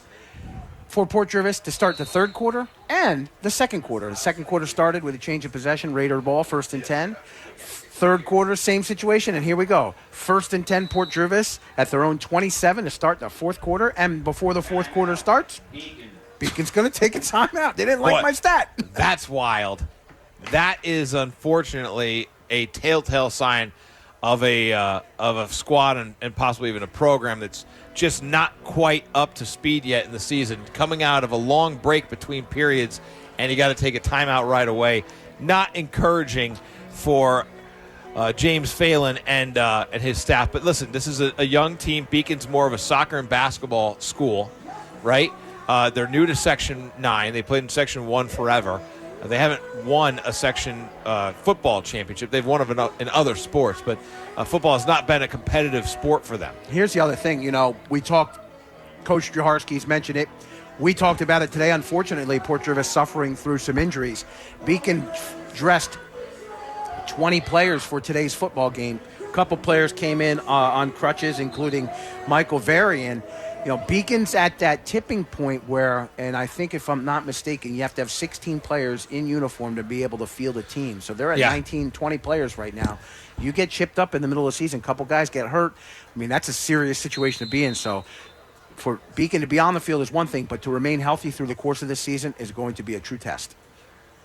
for Port Jervis to start the third quarter and the second quarter. The second quarter started with a change of possession, Raider ball, first and 10. Third quarter, same situation, and here we go. First and 10, Port Jervis at their own 27 to start the fourth quarter. And before the fourth quarter starts, Beacon's going to take a timeout. They didn't like my stat. That's wild. That is unfortunately a telltale sign of a squad and possibly even a program that's just not quite up to speed yet in the season. Coming out of a long break between periods, and you got to take a timeout right away. Not encouraging for James Phelan and his staff. But listen, this is a young team. Beacon's more of a soccer and basketball school, right? They're new to Section 9. They played in Section 1 forever. They haven't won a Section football championship. They've won in other sports, but football has not been a competitive sport for them. Here's the other thing. We talked, Coach Jaharski's mentioned it. We talked about it today. Unfortunately, Port Jervis suffering through some injuries. Beacon dressed 20 players for today's football game. A couple players came in on crutches, including Michael Varian. Beacon's at that tipping point where, and I think if I'm not mistaken, you have to have 16 players in uniform to be able to field a team. So they're at 19, 20 players right now. You get chipped up in the middle of the season, a couple guys get hurt. I mean, that's a serious situation to be in. So for Beacon to be on the field is one thing, but to remain healthy through the course of this season is going to be a true test.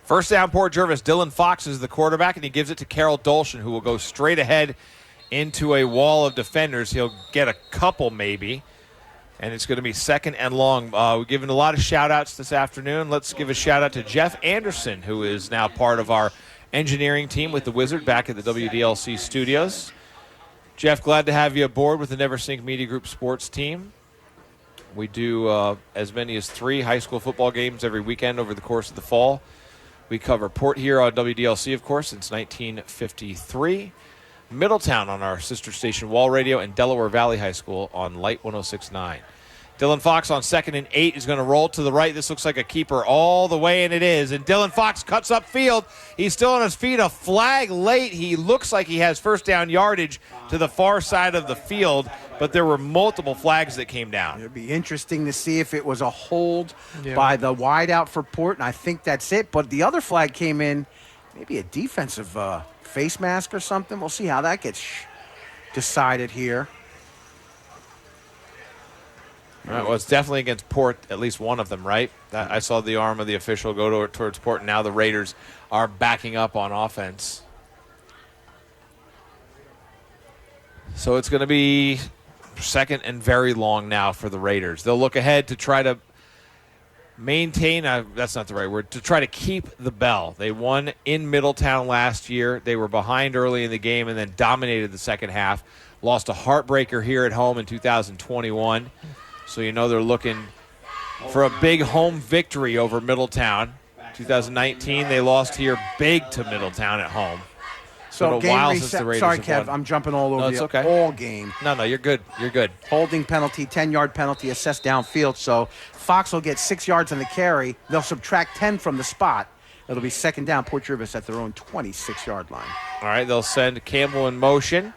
First down, Port Jervis. Dylan Fox is the quarterback, and he gives it to Carroll Dolshin, who will go straight ahead into a wall of defenders. He'll get a couple maybe. And it's going to be second and long. We're giving a lot of shout-outs this afternoon. Let's give a shout-out to Jeff Anderson, who is now part of our engineering team with the Wizard back at the WDLC studios. Jeff, glad to have you aboard with the Neversink Media Group sports team. We do as many as 3 high school football games every weekend over the course of the fall. We cover Port here on WDLC, of course, since 1953. Middletown on our sister station Wall Radio, and Delaware Valley High School on Light 106.9. Dylan Fox on 2nd and 8 is going to roll to the right. This looks like a keeper all the way, and it is. And Dylan Fox cuts up field. He's still on his feet. A flag late. He looks like he has first down yardage to the far side of the field, but there were multiple flags that came down. It'd be interesting to see if it was a hold by the wideout for Port, and I think that's it. But the other flag came in, maybe a defensive face mask or something. We'll see how that gets decided here. All right, well, it's definitely against Port, at least one of them, right? I saw the arm of the official go towards Port, and now the Raiders are backing up on offense. So it's going to be Second and very long now for the Raiders. They'll look ahead to try to maintain, that's not the right word, to try to keep the bell. They won in Middletown last year. They were behind early in the game and then dominated the second half. Lost a heartbreaker here at home in 2021. So you know they're looking for a big home victory over Middletown. 2019, they lost here big to Middletown at home. So game while reset. since the Raiders sorry, Kev, I'm jumping all over it's you. Okay. All game. No, you're good. You're good. Holding penalty, 10-yard penalty assessed downfield. So Fox will get 6 yards on the carry. They'll subtract 10 from the spot. It'll be second down, Port Jervis at their own 26-yard line. All right, they'll send Campbell in motion.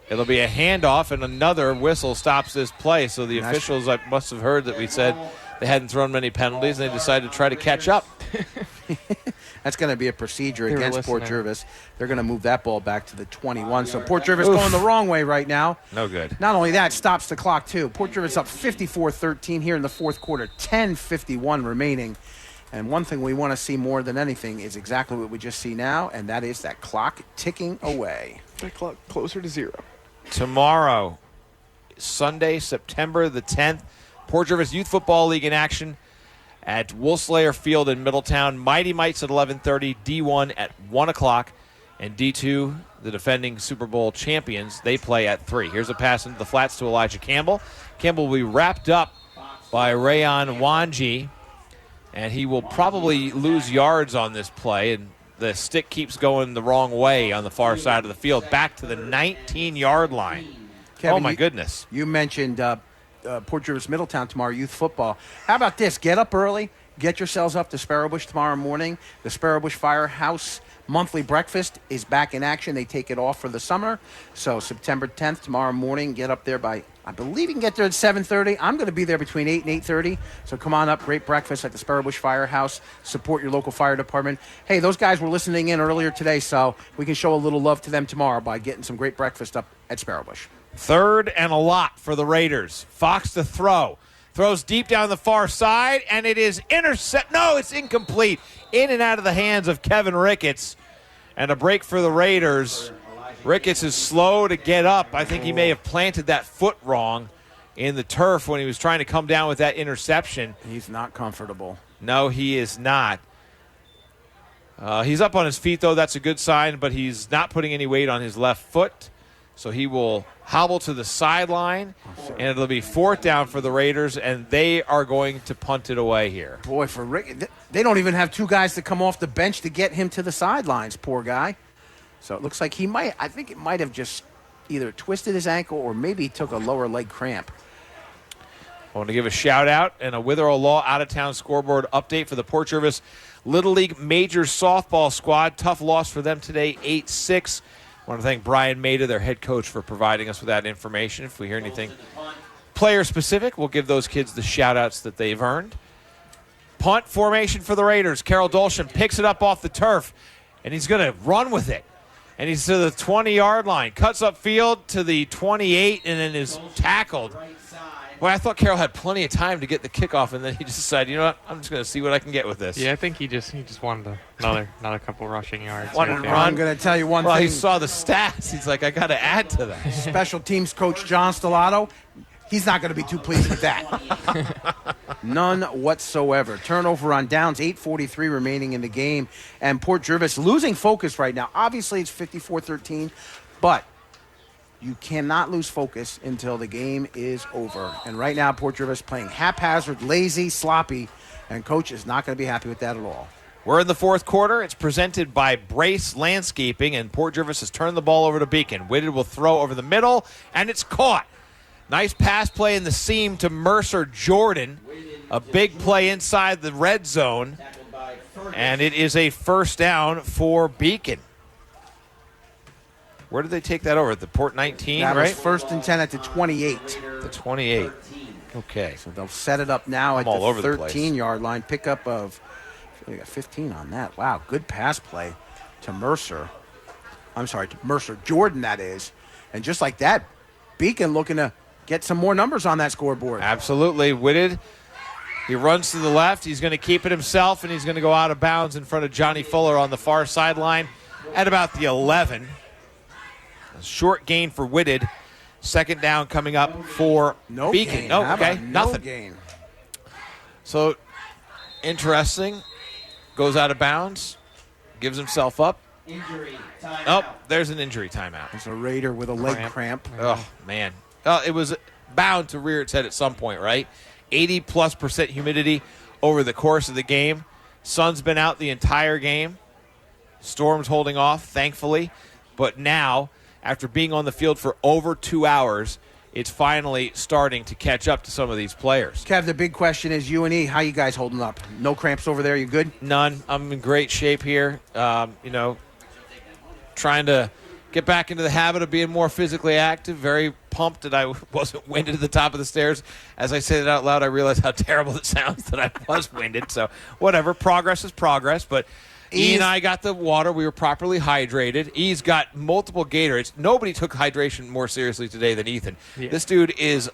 It'll be a handoff, and another whistle stops this play. So the officials must have heard that we said they hadn't thrown many penalties, and they decided to try to catch up. That's going to be a procedure against Port Jervis. They're going to move that ball back to the 21. So Port Jervis going the wrong way right now. No good. Not only that, stops the clock too. Port Jervis up 54-13 here in the fourth quarter. 10:51 remaining. And one thing we want to see more than anything is exactly what we just see now, and that is that clock ticking away. That clock closer to 0. Tomorrow, Sunday, September the 10th, Port Jervis Youth Football League in action at Wolfslayer Field in Middletown. Mighty Mites at 11:30, D1 at 1 o'clock, and D2, the defending Super Bowl champions, they play at 3. Here's a pass into the flats to Elijah Campbell. Campbell will be wrapped up by Rayon Wanji, and he will probably lose yards on this play, and the stick keeps going the wrong way on the far side of the field, back to the 19-yard line. Kevin, oh, my goodness. You mentioned Port Jervis Middletown tomorrow, youth football. How about this? Get up early. Get yourselves up to Sparrowbush tomorrow morning. The Sparrowbush Firehouse monthly breakfast is back in action. They take it off for the summer. So September 10th, tomorrow morning, get up there by, I believe you can get there at 7:30. I'm going to be there between 8 and 8:30. So come on up. Great breakfast at the Sparrowbush Firehouse. Support your local fire department. Hey, those guys were listening in earlier today, so we can show a little love to them tomorrow by getting some great breakfast up at Sparrowbush. Third and a lot for the Raiders. Fox to throw. Throws deep down the far side, and it is intercept. No, it's incomplete. In and out of the hands of Kevin Ricketts. And a break for the Raiders. Ricketts is slow to get up. I think he may have planted that foot wrong in the turf when he was trying to come down with that interception. He's not comfortable. No, he is not. He's up on his feet, though. That's a good sign, but he's not putting any weight on his left foot. So he will hobble to the sideline, and it'll be fourth down for the Raiders, and they are going to punt it away here. Boy, for Rick, they don't even have two guys to come off the bench to get him to the sidelines, poor guy. So it looks like I think it might have just either twisted his ankle or maybe took a lower leg cramp. I want to give a shout-out and a Witherell Law out-of-town scoreboard update for the Port Jervis Little League Major Softball squad. Tough loss for them today, 8-6. I want to thank Brian Maida, their head coach, for providing us with that information. If we hear anything player-specific, we'll give those kids the shout-outs that they've earned. Punt formation for the Raiders. Carroll Dolshan picks it up off the turf, and he's going to run with it. And he's to the 20-yard line. Cuts upfield to the 28 and then is tackled. Boy, I thought Carroll had plenty of time to get the kickoff, and then he just decided, you know what, I'm just going to see what I can get with this. Yeah, I think he just wanted another couple rushing yards. Wanted to run. I'm going to tell you one thing. He saw the stats. He's like, I got to add to that. Special teams coach John Stellato, he's not going to be too pleased with that. None whatsoever. Turnover on downs, 8:43 remaining in the game. And Port Jervis losing focus right now. Obviously, it's 54-13, but you cannot lose focus until the game is over. And right now, Port Jervis playing haphazard, lazy, sloppy, and coach is not going to be happy with that at all. We're in the fourth quarter. It's presented by Brace Landscaping, and Port Jervis has turned the ball over to Beacon. Whitted will throw over the middle, and it's caught. Nice pass play in the seam to Mercer Jordan. A big play inside the red zone, and it is a first down for Beacon. Where did they take that over? At the Port 19, that right? Was first and 10 at the 28. The 28. Okay. So they'll set it up now at the 13-yard line. Pickup of, they got 15 on that. Wow, good pass play to Mercer. I'm sorry, to Mercer Jordan, that is. And just like that, Beacon looking to get some more numbers on that scoreboard. Absolutely. Whitted, he runs to the left. He's going to keep it himself, and he's going to go out of bounds in front of Johnny Fuller on the far sideline at about the 11. A short gain for Whitted. Second down coming up for Beacon. Gain. Oh, How okay, about nothing. Gain? So, interesting. Goes out of bounds. Gives himself up. Injury timeout. Oh, there's an injury timeout. It's a Raider with a leg cramp. Oh, man. It was bound to rear its head at some point, right? 80+% humidity over the course of the game. Sun's been out the entire game. Storm's holding off, thankfully. But now, after being on the field for over 2 hours, it's finally starting to catch up to some of these players. Kev, the big question is UNE. How you guys holding up? No cramps over there? You good? None. I'm in great shape here. Trying to get back into the habit of being more physically active. Very pumped that I wasn't winded at the top of the stairs. As I said it out loud, I realized how terrible it sounds that I was winded. So whatever. Progress is progress. But E and I got the water. We were properly hydrated. E's got multiple Gatorades. Nobody took hydration more seriously today than Ethan. Yeah. This dude is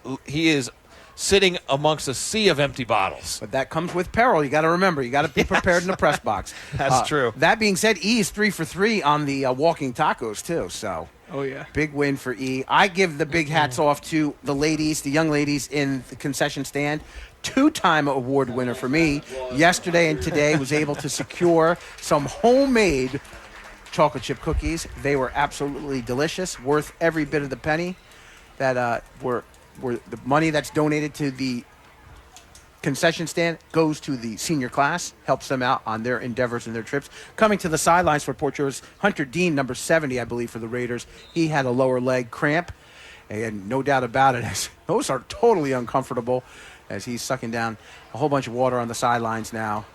sitting amongst a sea of empty bottles. But that comes with peril. You got to remember. You got to be prepared in the press box. That's true. That being said, E is 3 for 3 on the walking tacos too. So, big win for E. I give the big hats off to the ladies, the young ladies in the concession stand. 2-time award winner for me. Yesterday and today was able to secure some homemade chocolate chip cookies. They were absolutely delicious, worth every bit of the penny. That were the money that's donated to the concession stand goes to the senior class, helps them out on their endeavors and their trips. Coming to the sidelines for Port Jervis, Hunter Dean, number 70, I believe, for the Raiders. He had a lower leg cramp, and no doubt about it, those are totally uncomfortable as he's sucking down a whole bunch of water on the sidelines now.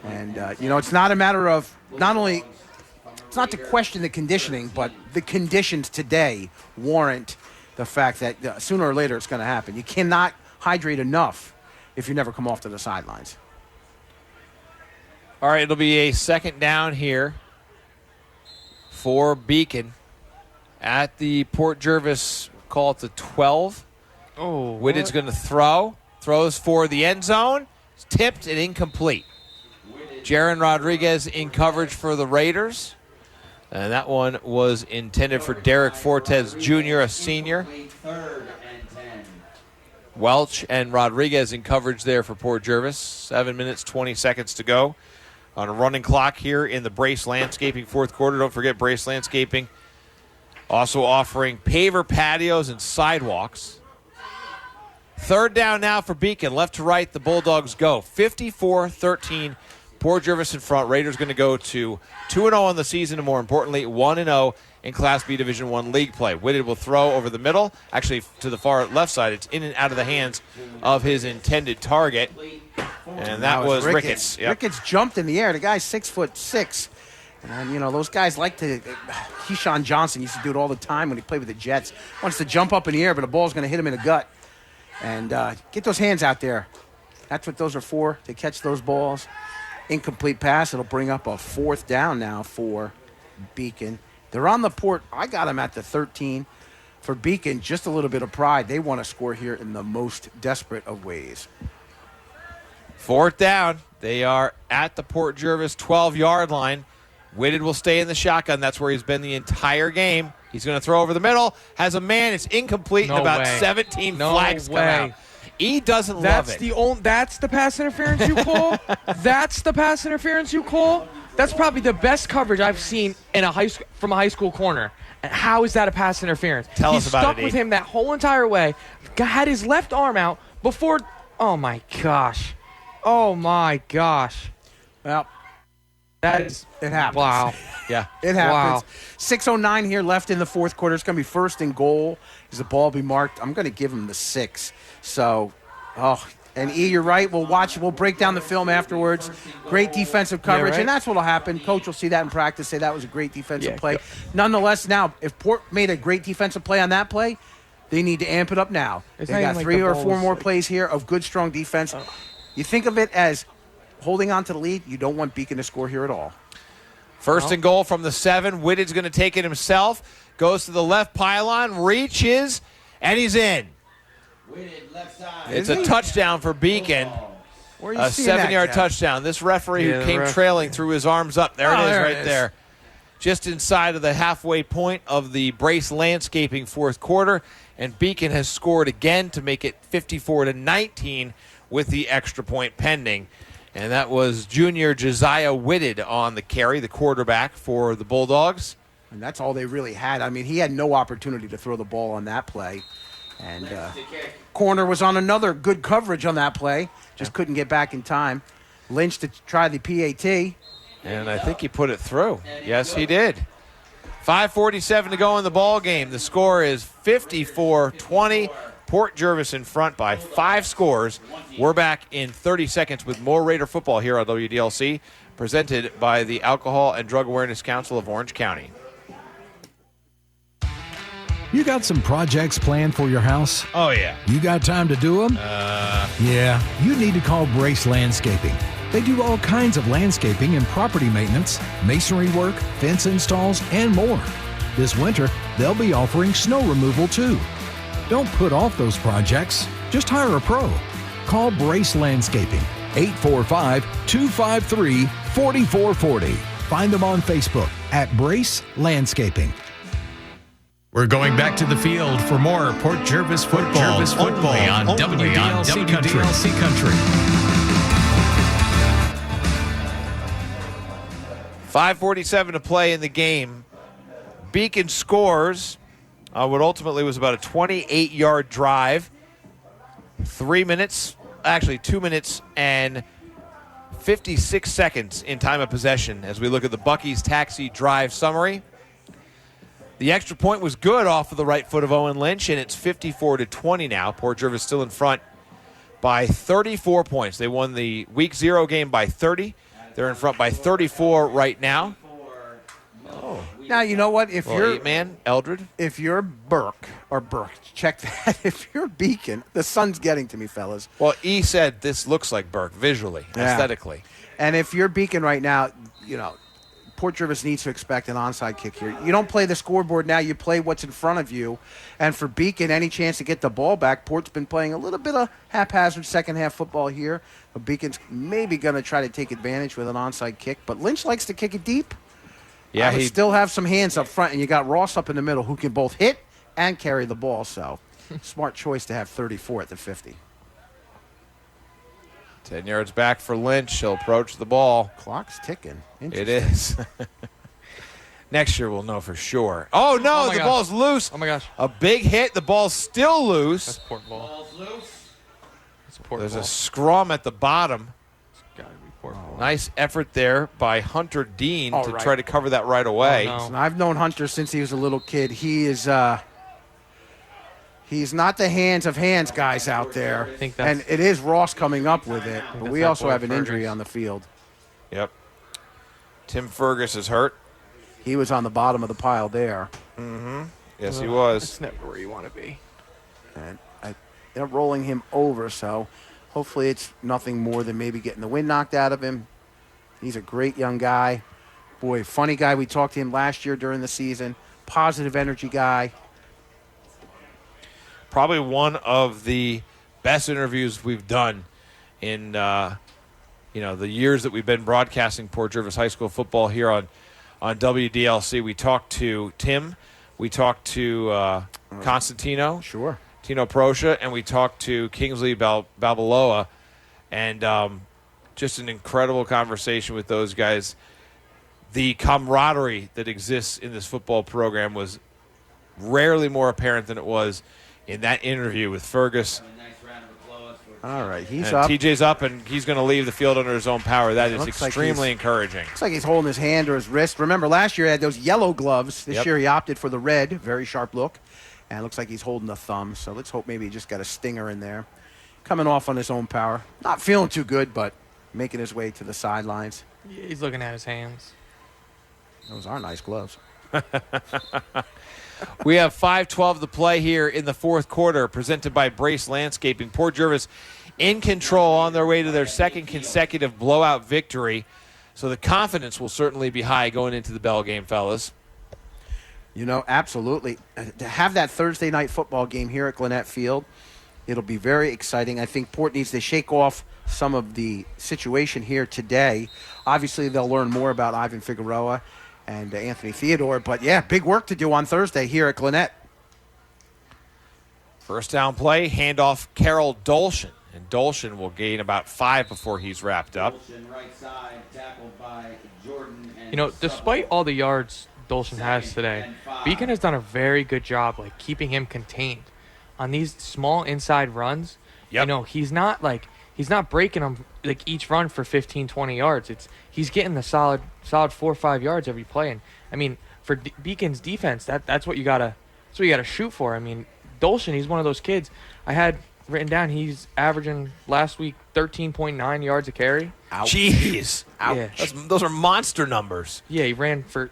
And, it's not a matter of it's not to question the conditioning, but the conditions today warrant the fact that sooner or later it's going to happen. You cannot hydrate enough if you never come off to the sidelines. All right, it'll be a second down here for Beacon at the Port Jervis, call it the 12. Oh, Whitted's going to throw. Throws for the end zone. It's tipped and incomplete. Jaron Rodriguez in coverage for the Raiders. And that one was intended for Derek Fortes Jr., a senior. Welch and Rodriguez in coverage there for Port Jervis. 7 minutes, 20 seconds to go on a running clock here in the Brace Landscaping fourth quarter. Don't forget Brace Landscaping also offering paver patios and sidewalks. Third down now for Beacon. Left to right, the Bulldogs go. 54-13. Port Jervis in front. Raiders going to go to 2-0 on the season, and more importantly, 1-0 in Class B Division I league play. Whitted will throw over the middle, actually to the far left side. It's in and out of the hands of his intended target, and that was Ricketts. Yep. Ricketts jumped in the air. The guy's 6'6". And, those guys like to Keyshawn Johnson used to do it all the time when he played with the Jets. Wants to jump up in the air, but the ball's going to hit him in the gut. And get those hands out there. That's what those are for, to catch those balls. Incomplete pass. It'll bring up a fourth down now for Beacon. They're on the Port. I got them at the 13. For Beacon, just a little bit of pride. They want to score here in the most desperate of ways. Fourth down. They are at the Port Jervis 12-yard line. Whitted will stay in the shotgun. That's where he's been the entire game. He's going to throw over the middle. Has a man. It's incomplete. No and about way. 17 No flags come way. out. E doesn't love it. That's the pass interference you call? That's the pass interference you call? That's probably the best coverage I've seen in from a high school corner. And how is that a pass interference? Tell us about it, He's stuck with him that whole entire way. Had his left arm out before. Oh my gosh. Oh my gosh. Well, it happens. Wow. Yeah. It happens. Wow. 6:09 here left in the fourth quarter. It's going to be first and goal. Does the ball be marked? I'm going to give him the 6. So, and E, you're right. We'll break down the film afterwards. Great defensive coverage, and that's what'll happen. Coach will see that in practice, say that was a great defensive play. Nonetheless, now, if Port made a great defensive play on that play, they need to amp it up now. They got 3 or 4 more plays here of good, strong defense. You think of it as holding on to the lead. You don't want Beacon to score here at all. First and goal from the 7. Whitted's going to take it himself. Goes to the left pylon, reaches, and he's in. Left side. It's a touchdown for Beacon. Where are you a seeing that, 7-yard Kev? touchdown. This referee who came trailing threw his arms up. There it is right there. just inside of the halfway point of the Brace Landscaping fourth quarter, and Beacon has scored again to make it 54-19 with the extra point pending. And that was junior Josiah Whitted on the carry, the quarterback for the Bulldogs. And that's all they really had. I mean, he had no opportunity to throw the ball on that play. And corner was on another good coverage on that play. Just couldn't get back in time. Lynch to try the PAT. And I think he put it through. Yes, he did. 5:47 to go in the ball game. The score is 54-20. Port Jervis in front by 5 scores. We're back in 30 seconds with more Raider football here on WDLC, presented by the Alcohol and Drug Awareness Council of Orange County. You got some projects planned for your house? Oh, yeah. You got time to do them? Yeah, you need to call Brace Landscaping. They do all kinds of landscaping and property maintenance, masonry work, fence installs, and more. This winter, they'll be offering snow removal too. Don't put off those projects. Just hire a pro. Call Brace Landscaping, 845-253-4440. Find them on Facebook at Brace Landscaping. We're going back to the field for more Port Jervis football, only on WDLC Country. 5:47 to play in the game. Beacon scores what ultimately was about a 28-yard drive. 2 minutes and 56 seconds in time of possession as we look at the Buc-ee's taxi drive summary. The extra point was good off of the right foot of Owen Lynch, and it's 54-20 now. Port Jervis still in front by 34 points. They won the Week 0 game by 30. They're in front by 34 right now. Oh. Now, you know what? If you're 8-man, Eldred. If you're Burke, check that. If you're Beacon, the sun's getting to me, fellas. Well, E said this looks like Burke visually, aesthetically. And if you're Beacon right now, you know, Port Jervis needs to expect an onside kick here. You don't play the scoreboard now. You play what's in front of you. And for Beacon, any chance to get the ball back, Port's been playing a little bit of haphazard second-half football here. But Beacon's maybe going to try to take advantage with an onside kick. But Lynch likes to kick it deep. Yeah, he still have some hands up front, and you got Ross up in the middle who can both hit and carry the ball. So smart choice to have 34 at the 50. 10 yards back for Lynch. He'll approach the ball. Clock's ticking. It is. Next year we'll know for sure. Oh, no, the ball's loose. Oh, my gosh. A big hit. The ball's still loose. That's Port ball. Ball's loose. It's Port There's ball. a scrum at the bottom. It's got to be Port ball. Nice effort there by Hunter Dean to right. try to cover that right away. Oh, no. I've known Hunter since he was a little kid. He is he's not the hands guys out there. And it is Ross coming up with it. But we also have an injury on the field. Yep. Tim Fergus is hurt. He was on the bottom of the pile there. Mm-hmm. Yes, he was. That's never where you want to be. And they're rolling him over, so hopefully it's nothing more than maybe getting the wind knocked out of him. He's a great young guy. Boy, funny guy. We talked to him last year during the season. Positive energy guy. Probably one of the best interviews we've done in the years that we've been broadcasting Port Jervis High School football here on WDLC. We talked to Tim. We talked to Constantino. Sure. Tino Proscia. And we talked to Kingsley Balbaloa. And just an incredible conversation with those guys. The camaraderie that exists in this football program was rarely more apparent than it was in that interview with Fergus. All right, he's up. TJ's up, and he's going to leave the field under his own power. That is extremely encouraging. Looks like he's holding his hand or his wrist. Remember, last year he had those yellow gloves. This year he opted for the red, very sharp look. And it looks like he's holding the thumb. So let's hope maybe he just got a stinger in there. Coming off on his own power. Not feeling too good, but making his way to the sidelines. Yeah, he's looking at his hands. Those are nice gloves. We have 5:12 to play here in the fourth quarter, presented by Brace Landscaping. Port Jervis in control on their way to their second consecutive blowout victory. So the confidence will certainly be high going into the bell game, fellas. You know, absolutely. To have that Thursday night football game here at Gwinnett Field, it'll be very exciting. I think Port needs to shake off some of the situation here today. Obviously, they'll learn more about Ivan Figueroa. and Anthony Theodore. But, yeah, big work to do on Thursday here at Gwinnett. First down play, handoff Carroll Dolshin. And Dolshin will gain about 5 before he's wrapped up. Right side, tackled by Jordan and You know, despite all the yards Dolshin has today, Beacon has done a very good job, like, keeping him contained. On these small inside runs, you know, he's not breaking them, like, each run for 15, 20 yards. He's getting the solid 4 or 5 yards every play. And, I mean, for Beacon's defense, that's what you gotta shoot for. I mean, Dolshin, he's one of those kids. I had written down he's averaging last week 13.9 yards a carry. Ouch. Jeez. Ouch. Yeah. Those are monster numbers. Yeah, he ran for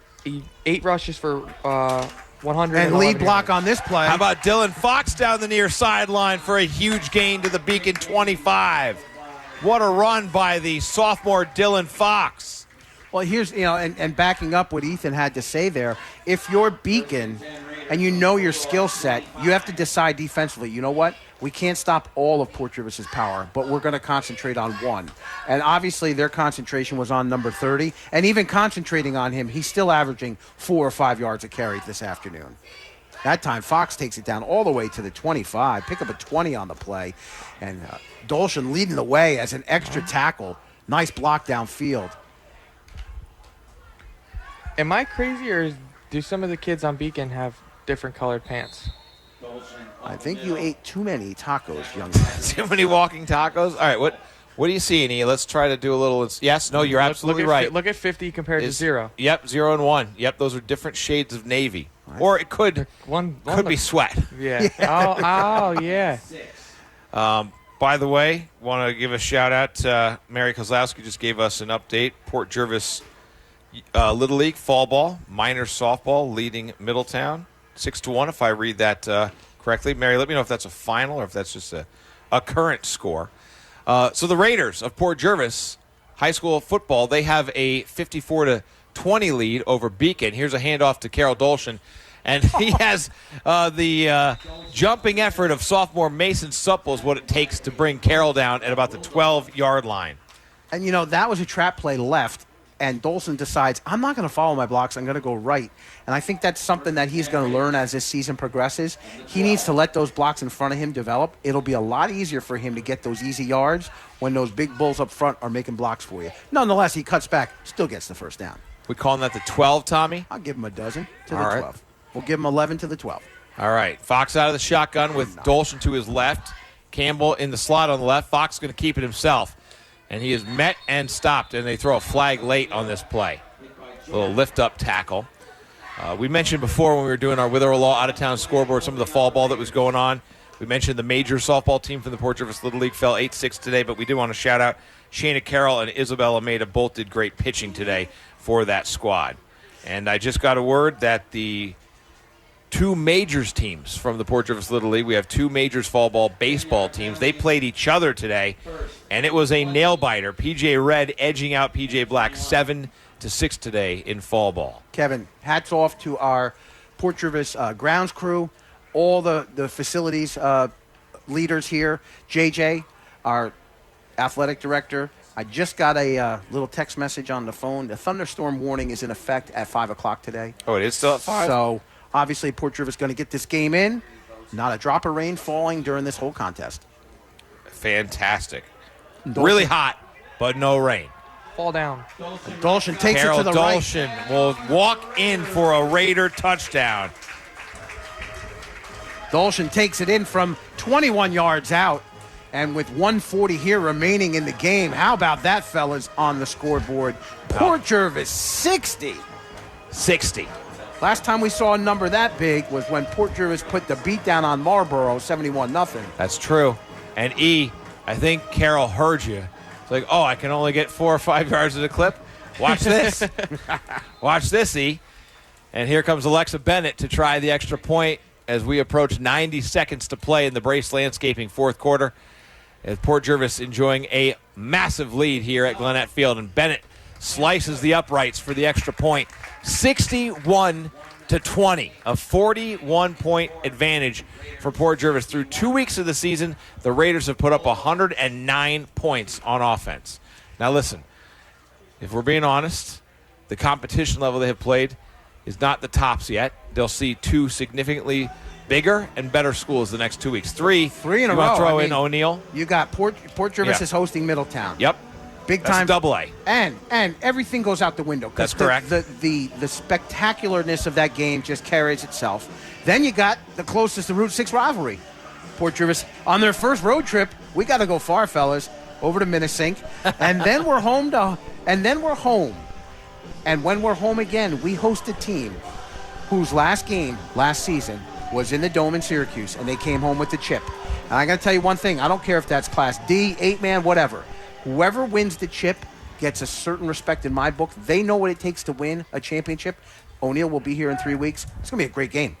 8 rushes for 100. And lead block on this play. How about Dylan Fox down the near sideline for a huge gain to the Beacon 25? What a run by the sophomore Dylan Fox. Well, here's, and backing up what Ethan had to say there, if you're Beacon and you know your skill set, you have to decide defensively, you know what? We can't stop all of Port Jervis's power, but we're going to concentrate on one. And obviously their concentration was on number 30, and even concentrating on him, he's still averaging 4 or 5 yards a carry this afternoon. That time, Fox takes it down all the way to the 25, pick up a 20 on the play, and Dolshin leading the way as an extra tackle. Nice block downfield. Am I crazy, or do some of the kids on Beacon have different colored pants? I think you ate too many tacos, young man. Too many walking tacos? All right, what do you see, E? Let's try to do a little. Yes, no, you're absolutely right. Look at 50 compared to 0. Yep, 0 and 1. Yep, those are different shades of navy. Or it could be sweat. Yeah. oh, yeah. By the way, want to give a shout-out to Mary Kozlowski, just gave us an update. Port Jervis Little League fall ball, minor softball leading Middletown 6-1, if I read that correctly. Mary, let me know if that's a final or if that's just a current score. So the Raiders of Port Jervis high school football, they have a 54-20 lead over Beacon. Here's a handoff to Carroll Dolshin, and he has the jumping effort of sophomore Mason Supple is what it takes to bring Carroll down at about the 12-yard line. And, that was a trap play left. And Dolshin decides, I'm not going to follow my blocks. I'm going to go right. And I think that's something that he's going to learn as this season progresses. He needs to let those blocks in front of him develop. It'll be a lot easier for him to get those easy yards when those big bulls up front are making blocks for you. Nonetheless, he cuts back, still gets the first down. We calling that the 12, Tommy? I'll give him a dozen to the 12. We'll give him 11 to the 12. All right. Fox out of the shotgun with Dolshin to his left. Campbell in the slot on the left. Fox going to keep it himself. And he is met and stopped, and they throw a flag late on this play. A little lift-up tackle. We mentioned before when we were doing our Witherell Law out-of-town scoreboard, some of the fall ball that was going on. We mentioned the major softball team from the Port Jervis Little League fell 8-6 today, but we do want to shout out Shayna Carroll and Isabella Maida. Both did great pitching today for that squad. And I just got a word that the two majors teams from the Port Jervis Little League, we have two majors fall ball baseball teams. They played each other today, and it was a nail-biter. PJ Red edging out PJ Black 7-6 today in fall ball. Kevin, hats off to our Port Jervis grounds crew, all the facilities leaders here. JJ, our athletic director. I just got a little text message on the phone. The thunderstorm warning is in effect at 5 o'clock today. Oh, it is still at 5? So, obviously, Port Jervis is going to get this game in. Not a drop of rain falling during this whole contest. Fantastic. Really hot, but no rain. Fall down. Dolshin takes Carroll it to the Dolshin right. will walk in for a Raider touchdown. Dolshin takes it in from 21 yards out. And with 1:40 here remaining in the game, how about that, fellas, on the scoreboard? Port Jervis, 60. 60. Last time we saw a number that big was when Port Jervis put the beat down on Marlboro, 71-0. That's true. And E, I think Carroll heard you. It's like, I can only get 4 or 5 yards at a clip. Watch this. Watch this, E. And here comes Alexa Bennett to try the extra point as we approach 90 seconds to play in the Brace Landscaping fourth quarter. As Port Jervis enjoying a massive lead here at Gwinnett Field. And Bennett slices the uprights for the extra point. 61-20, a 41-point advantage for Port Jervis. Through 2 weeks of the season, the Raiders have put up 109 points on offense. Now listen, if we're being honest, the competition level they have played is not the tops yet. They'll see 2 significantly bigger and better schools the next 2 weeks. Three in a row. Throw in O'Neill. You got Port Jervis is hosting Middletown. Yep. Big time. That's double A. And everything goes out the window. That's correct. The spectacularness of that game just carries itself. Then you got the closest to Route 6 rivalry. Port Jervis on their first road trip. We got to go far, fellas, over to Neversink, and then we're home. And when we're home again, we host a team whose last game last season was in the Dome in Syracuse, and they came home with the chip. And I got to tell you one thing. I don't care if that's Class D, 8-man, whatever. Whoever wins the chip gets a certain respect in my book. They know what it takes to win a championship. O'Neill will be here in 3 weeks. It's going to be a great game.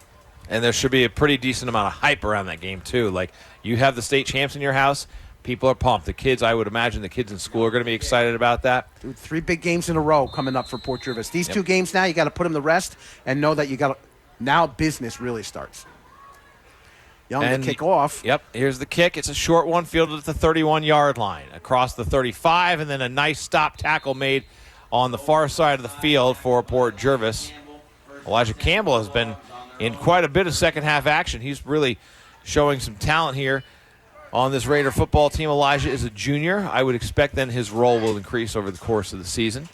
And there should be a pretty decent amount of hype around that game, too. Like, you have the state champs in your house. People are pumped. The kids, I would imagine the kids in school are going to be excited about that. Dude, 3 big games in a row coming up for Port Jervis. These 2 games now, you got to put them to rest and know that you got to – now business really starts. Young to kick off. Yep, here's the kick. It's a short one, fielded at the 31-yard line. Across the 35, and then a nice stop tackle made on the far side of the field for Port Jervis. Elijah Campbell has been in quite a bit of second-half action. He's really showing some talent here on this Raider football team. Elijah is a junior. I would expect then his role will increase over the course of the season.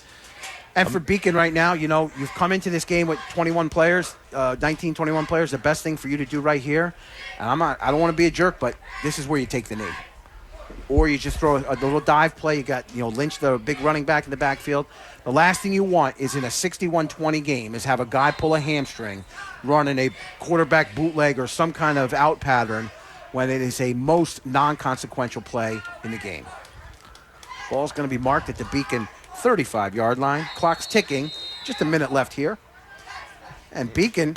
And for Beacon right now, you know, you've come into this game with 21 players, 19, 21 players. The best thing for you to do right here, and I don't want to be a jerk, but this is where you take the knee. Or you just throw a little dive play. You got, Lynch, the big running back in the backfield. The last thing you want is in a 61-20 game is have a guy pull a hamstring, running a quarterback bootleg or some kind of out pattern when it is a most non-consequential play in the game. Ball's going to be marked at the Beacon 35-yard line. Clock's ticking. Just a minute left here. And Beacon,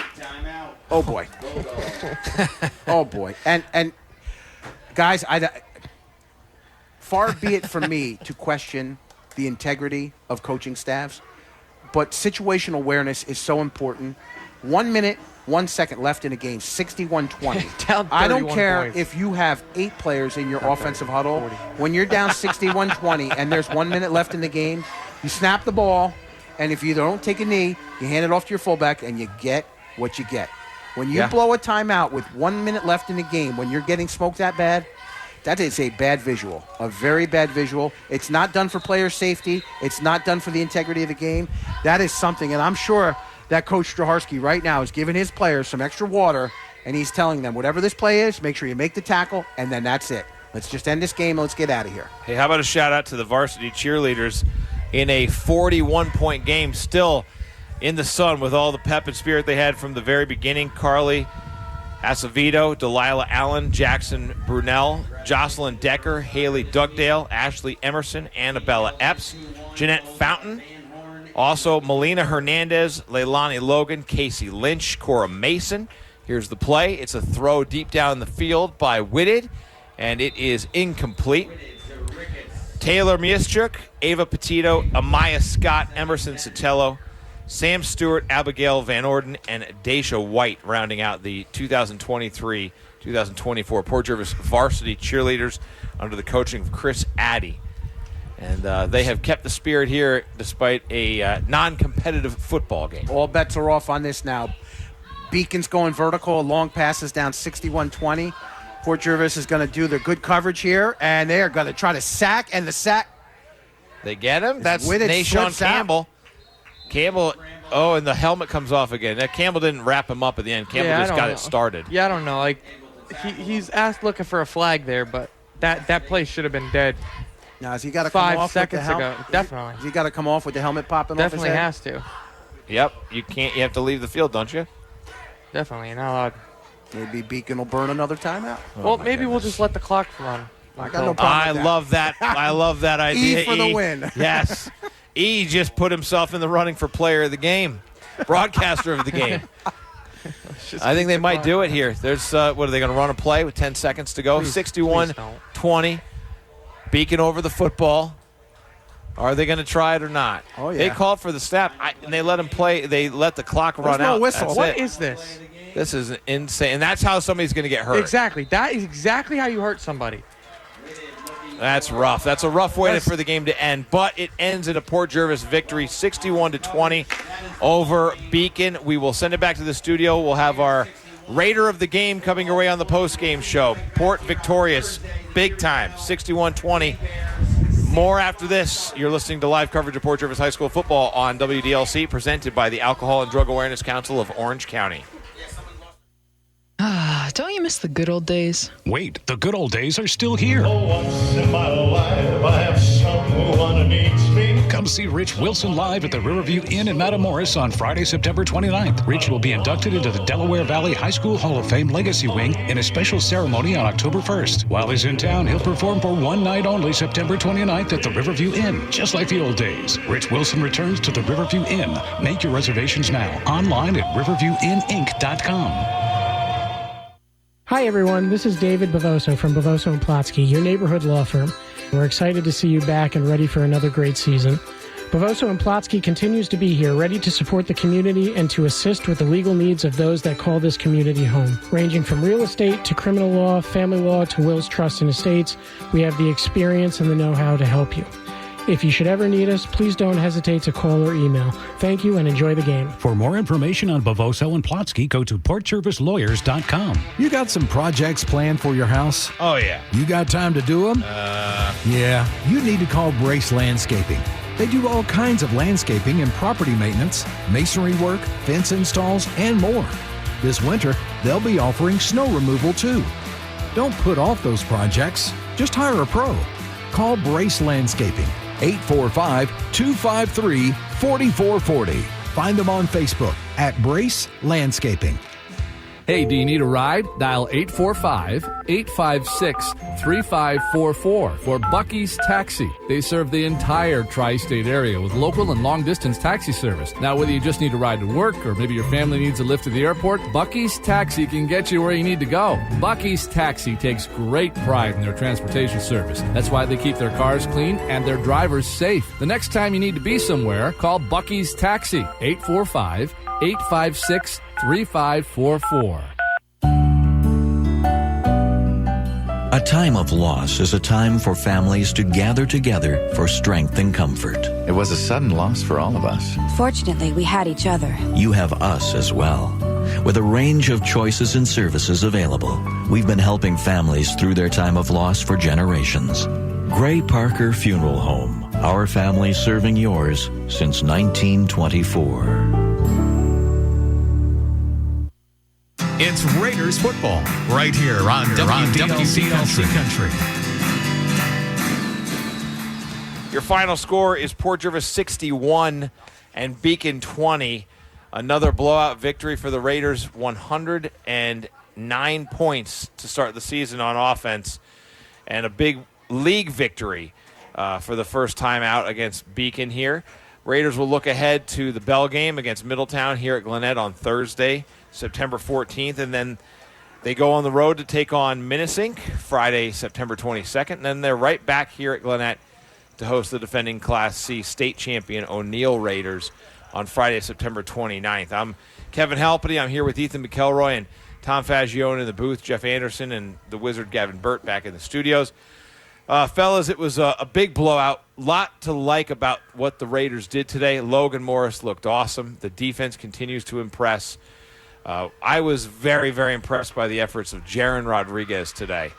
oh boy. Oh boy. And guys, far be it from me to question the integrity of coaching staffs, but situational awareness is so important. 1 minute, 1 second left in a game, 61-20. I don't care points. if you have 8 players in your offensive huddle. When you're down 61-20 and there's 1 minute left in the game, you snap the ball, and if you don't take a knee, you hand it off to your fullback, and you get what you get. When you blow a timeout with 1 minute left in the game, when you're getting smoked that bad, that is a bad visual, a very bad visual. It's not done for player safety. It's not done for the integrity of the game. That is something, and I'm sure that Coach Straharski right now is giving his players some extra water, and he's telling them, whatever this play is, make sure you make the tackle, and then that's it. Let's just end this game, and let's get out of here. Hey, how about a shout-out to the varsity cheerleaders in a 41-point game, still in the sun with all the pep and spirit they had from the very beginning. Carly Acevedo, Delilah Allen, Jackson Brunel, Jocelyn Decker, Haley Dugdale, Ashley Emerson, Annabella Epps, Jeanette Fountain, also Melina Hernandez, Leilani Logan, Casey Lynch, Cora Mason. Here's the play. It's a throw deep down the field by Whitted, and it is incomplete. Taylor Mieszczuk, Ava Petito, Amaya Scott, Emerson Sotelo, Sam Stewart, Abigail Van Orden, and Daisha White rounding out the 2023-2024 Port Jervis varsity cheerleaders under the coaching of Chris Addy. And they have kept the spirit here despite a non-competitive football game. All bets are off on this now. Beacon's going vertical. Long passes down 61-20. Port Jervis is going to do their good coverage here, and they are going to try to sack, and the sack. They get him. That's Nashawn Campbell. Campbell, and the helmet comes off again. That Campbell didn't wrap him up at the end. Campbell just got it started. Yeah, I don't know. Like, he's looking for a flag there, but that play should have been dead. Now, has he got to come off 5 seconds with the ago? Definitely. Has he got to come off with the helmet popping off his head? Definitely has to. Yep, you can't. You have to leave the field, don't you? Definitely, you're not allowed. Maybe Beacon will burn another timeout. Well, maybe we'll just let the clock run. I got no problem with that. Love that. I love that idea. E for the win. Yes. E just put himself in the running for player of the game, broadcaster of the game. I think they might do it here. There's what are they going to run a play with 10 seconds to go? 61-20. Beacon over the football. Are they going to try it or not? Oh, yeah. They called for the snap, and they let him play. They let the clock run out. No whistle. What is this? This is insane, and that's how somebody's going to get hurt. Exactly. That is exactly how you hurt somebody. That's rough. That's a rough way for the game to end, but it ends in a Port Jervis victory, 61-20 over Beacon. We will send it back to the studio. We'll have our Raider of the game coming your way on the post-game show. Port victorious, big time, 61-20. More after this. You're listening to live coverage of Port Jervis High School football on WDLC, presented by the Alcohol and Drug Awareness Council of Orange County. Don't you miss the good old days? Wait, the good old days are still here. Once in my life, I have someone who needs me. Come see Rich Wilson live at the Riverview Inn in Matamoros on Friday, September 29th. Rich will be inducted into the Delaware Valley High School Hall of Fame Legacy Wing in a special ceremony on October 1st. While he's in town, he'll perform for one night only, September 29th at the Riverview Inn, just like the old days. Rich Wilson returns to the Riverview Inn. Make your reservations now online at riverviewinninc.com. Hi, everyone. This is David Bavoso from Bavoso & Plotsky, your neighborhood law firm. We're excited to see you back and ready for another great season. Bavoso & Plotsky continues to be here, ready to support the community and to assist with the legal needs of those that call this community home. Ranging from real estate to criminal law, family law to wills, trusts, and estates, we have the experience and the know-how to help you. If you should ever need us, please don't hesitate to call or email. Thank you and enjoy the game. For more information on Bavoso and Plotsky, go to portjervislawyers.com. You got some projects planned for your house? Oh, yeah. You got time to do them? Yeah. You need to call Brace Landscaping. They do all kinds of landscaping and property maintenance, masonry work, fence installs, and more. This winter, they'll be offering snow removal, too. Don't put off those projects. Just hire a pro. Call Brace Landscaping. 845-253-4440. Find them on Facebook at Brace Landscaping. Hey, do you need a ride? Dial 845-856-3544 for Bucky's Taxi. They serve the entire tri-state area with local and long-distance taxi service. Now, whether you just need a ride to work or maybe your family needs a lift to the airport, Bucky's Taxi can get you where you need to go. Bucky's Taxi takes great pride in their transportation service. That's why they keep their cars clean and their drivers safe. The next time you need to be somewhere, call Bucky's Taxi, 845-856-3544. A time of loss is a time for families to gather together for strength and comfort. It was a sudden loss for all of us. Fortunately, we had each other. You have us as well. With a range of choices and services available, we've been helping families through their time of loss for generations. Gray Parker Funeral Home, our family serving yours since 1924. It's Raiders football right here on WDLC Country. Your final score is Port Jervis 61 and Beacon 20. Another blowout victory for the Raiders, 109 points to start the season on offense, and a big league victory for the first time out against Beacon here. Raiders will look ahead to the Bell game against Middletown here at Gwinnett on Thursday, September 14th, and then they go on the road to take on Neversink Friday, September 22nd, and then they're right back here at Gwinnett to host the defending Class C state champion O'Neill Raiders on Friday, September 29th. I'm Kevin Halpenny. I'm here with Ethan McElroy and Tom Faggione in the booth, Jeff Anderson and the Wizard Gavin Burt back in the studios. Fellas, it was a big blowout. Lot to like about what the Raiders did today. Logan Morris looked awesome. The defense continues to impress. I was very, very impressed by the efforts of Jaron Rodriguez today.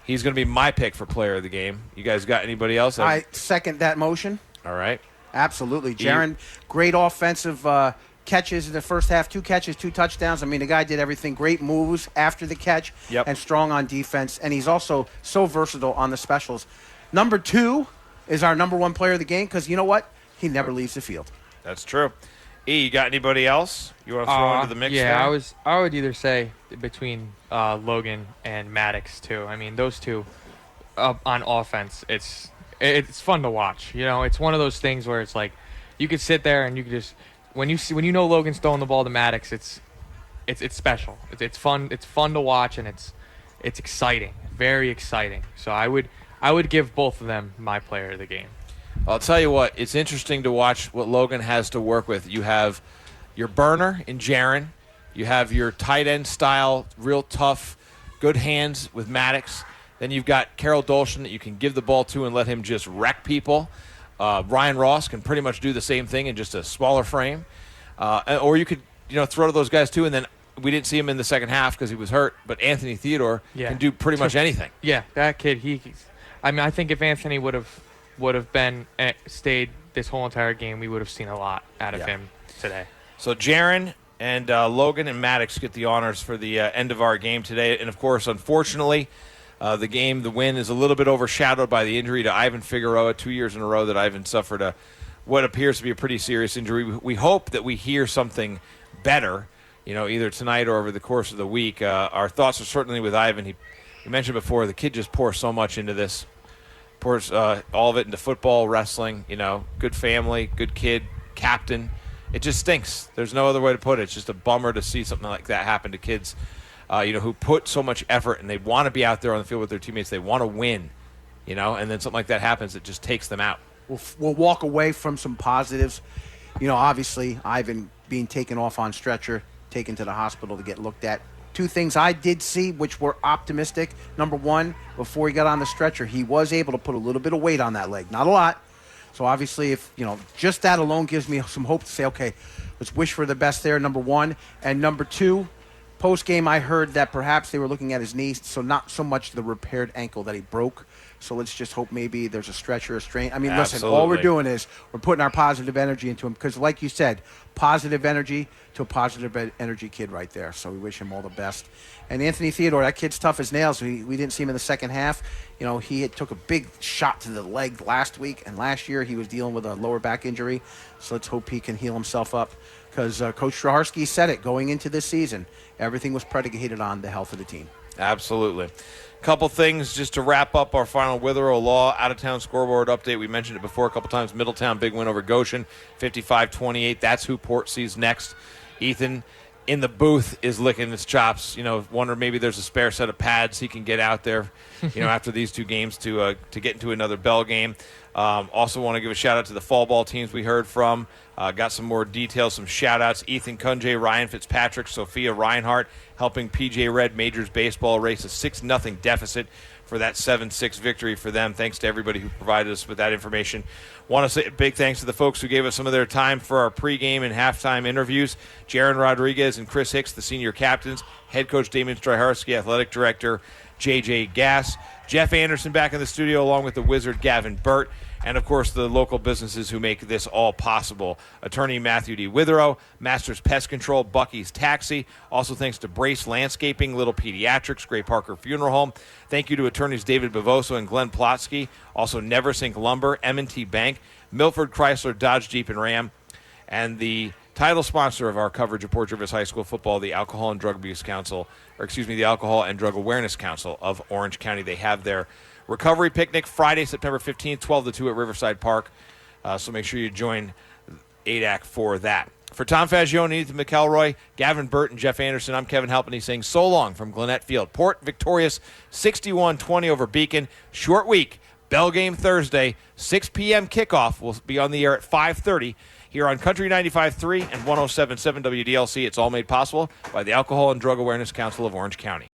He's going to be my pick for player of the game. You guys got anybody else? I second that motion. All right. Absolutely. Jaron, great offensive catches in the first half. 2 catches, 2 touchdowns. I mean, the guy did everything. Great moves after the catch and strong on defense. And he's also so versatile on the specials. Number 2 is our number 1 player of the game because you know what? He never leaves the field. That's true. E, you got anybody else you want to throw into the mix? Yeah, there? I would either say between Logan and Maddox too. I mean, those two on offense, it's fun to watch. You know, it's one of those things where it's like you could sit there and you could just when you know Logan's throwing the ball to Maddox, it's special. It's fun. It's fun to watch and it's exciting, very exciting. So I would give both of them my player of the game. I'll tell you what, it's interesting to watch what Logan has to work with. You have your burner in Jaron. You have your tight end style, real tough, good hands with Maddox. Then you've got Carroll Dolshin that you can give the ball to and let him just wreck people. Ryan Ross can pretty much do the same thing in just a smaller frame. Or you could throw to those guys too, and then we didn't see him in the second half because he was hurt, but Anthony Theodore can do pretty much anything. Yeah, that kid, I think if Anthony would have been stayed this whole entire game, we would have seen a lot out of him today. So Jaron and Logan and Maddox get the honors for the end of our game today. And, of course, unfortunately, the win is a little bit overshadowed by the injury to Ivan Figueroa. 2 years in a row that Ivan suffered what appears to be a pretty serious injury. We hope that we hear something better, either tonight or over the course of the week. Our thoughts are certainly with Ivan. He mentioned before, the kid just pours so much into this. Pours all of it into football, wrestling, good family, good kid, captain. It just stinks. There's no other way to put it. It's just a bummer to see something like that happen to kids, who put so much effort and they want to be out there on the field with their teammates. They want to win, and then something like that happens. It just takes them out. We'll walk away from some positives. Obviously, Ivan being taken off on stretcher, taken to the hospital to get looked at. Two things I did see which were optimistic. Number one, before he got on the stretcher, he was able to put a little bit of weight on that leg. Not a lot. So obviously, if just that alone gives me some hope to say, okay, let's wish for the best there, number one. And number two, post-game I heard that perhaps they were looking at his knee, so not so much the repaired ankle that he broke. So let's just hope maybe there's a stretch or a strain. I mean, listen, all we're doing is we're putting our positive energy into him because, like you said, positive energy to a positive energy kid right there. So we wish him all the best. And Anthony Theodore, that kid's tough as nails. We didn't see him in the second half. He took a big shot to the leg last week, and last year he was dealing with a lower back injury. So let's hope he can heal himself up because Coach Straharski said it going into this season. Everything was predicated on the health of the team. Absolutely. Couple things just to wrap up our final Withrow Law out-of-town scoreboard update. We mentioned it before a couple times. Middletown, big win over Goshen, 55-28. That's who Port sees next. Ethan in the booth is licking his chops. Wonder maybe there's a spare set of pads he can get out there, after these two games to get into another Bell game. Also want to give a shout-out to the fall ball teams we heard from. Got some more details, some shout-outs. Ethan Kunje, Ryan Fitzpatrick, Sophia Reinhardt helping PJ Red Majors Baseball race a 6-0 deficit for that 7-6 victory for them. Thanks to everybody who provided us with that information. Want to say a big thanks to the folks who gave us some of their time for our pregame and halftime interviews. Jaron Rodriguez and Chris Hicks, the senior captains. Head coach Damon Stryharski, athletic director J.J. Gass. Jeff Anderson back in the studio along with the wizard Gavin Burt. And, of course, the local businesses who make this all possible. Attorney Matthew D. Withrow, Masters Pest Control, Bucky's Taxi. Also thanks to Brace Landscaping, Little Pediatrics, Gray Parker Funeral Home. Thank you to attorneys David Bavoso and Glenn Plotsky. Also Neversink Lumber, M&T Bank, Milford Chrysler, Dodge Jeep and Ram. And the title sponsor of our coverage of Port Jervis High School football, the Alcohol and Drug Abuse Council, the Alcohol and Drug Awareness Council of Orange County. They have their Recovery Picnic Friday, September 15th, 12 to 2 at Riverside Park. So make sure you join ADAC for that. For Tom Faggione, Ethan McElroy, Gavin Burt, and Jeff Anderson, I'm Kevin Halpenny saying so long from Gwinnett Field. Port victorious 61-20 over Beacon. Short week. Bell game Thursday. 6 p.m. kickoff. We'll be on the air at 5:30 here on Country 95.3 and 107.7 WDLC. It's all made possible by the Alcohol and Drug Awareness Council of Orange County.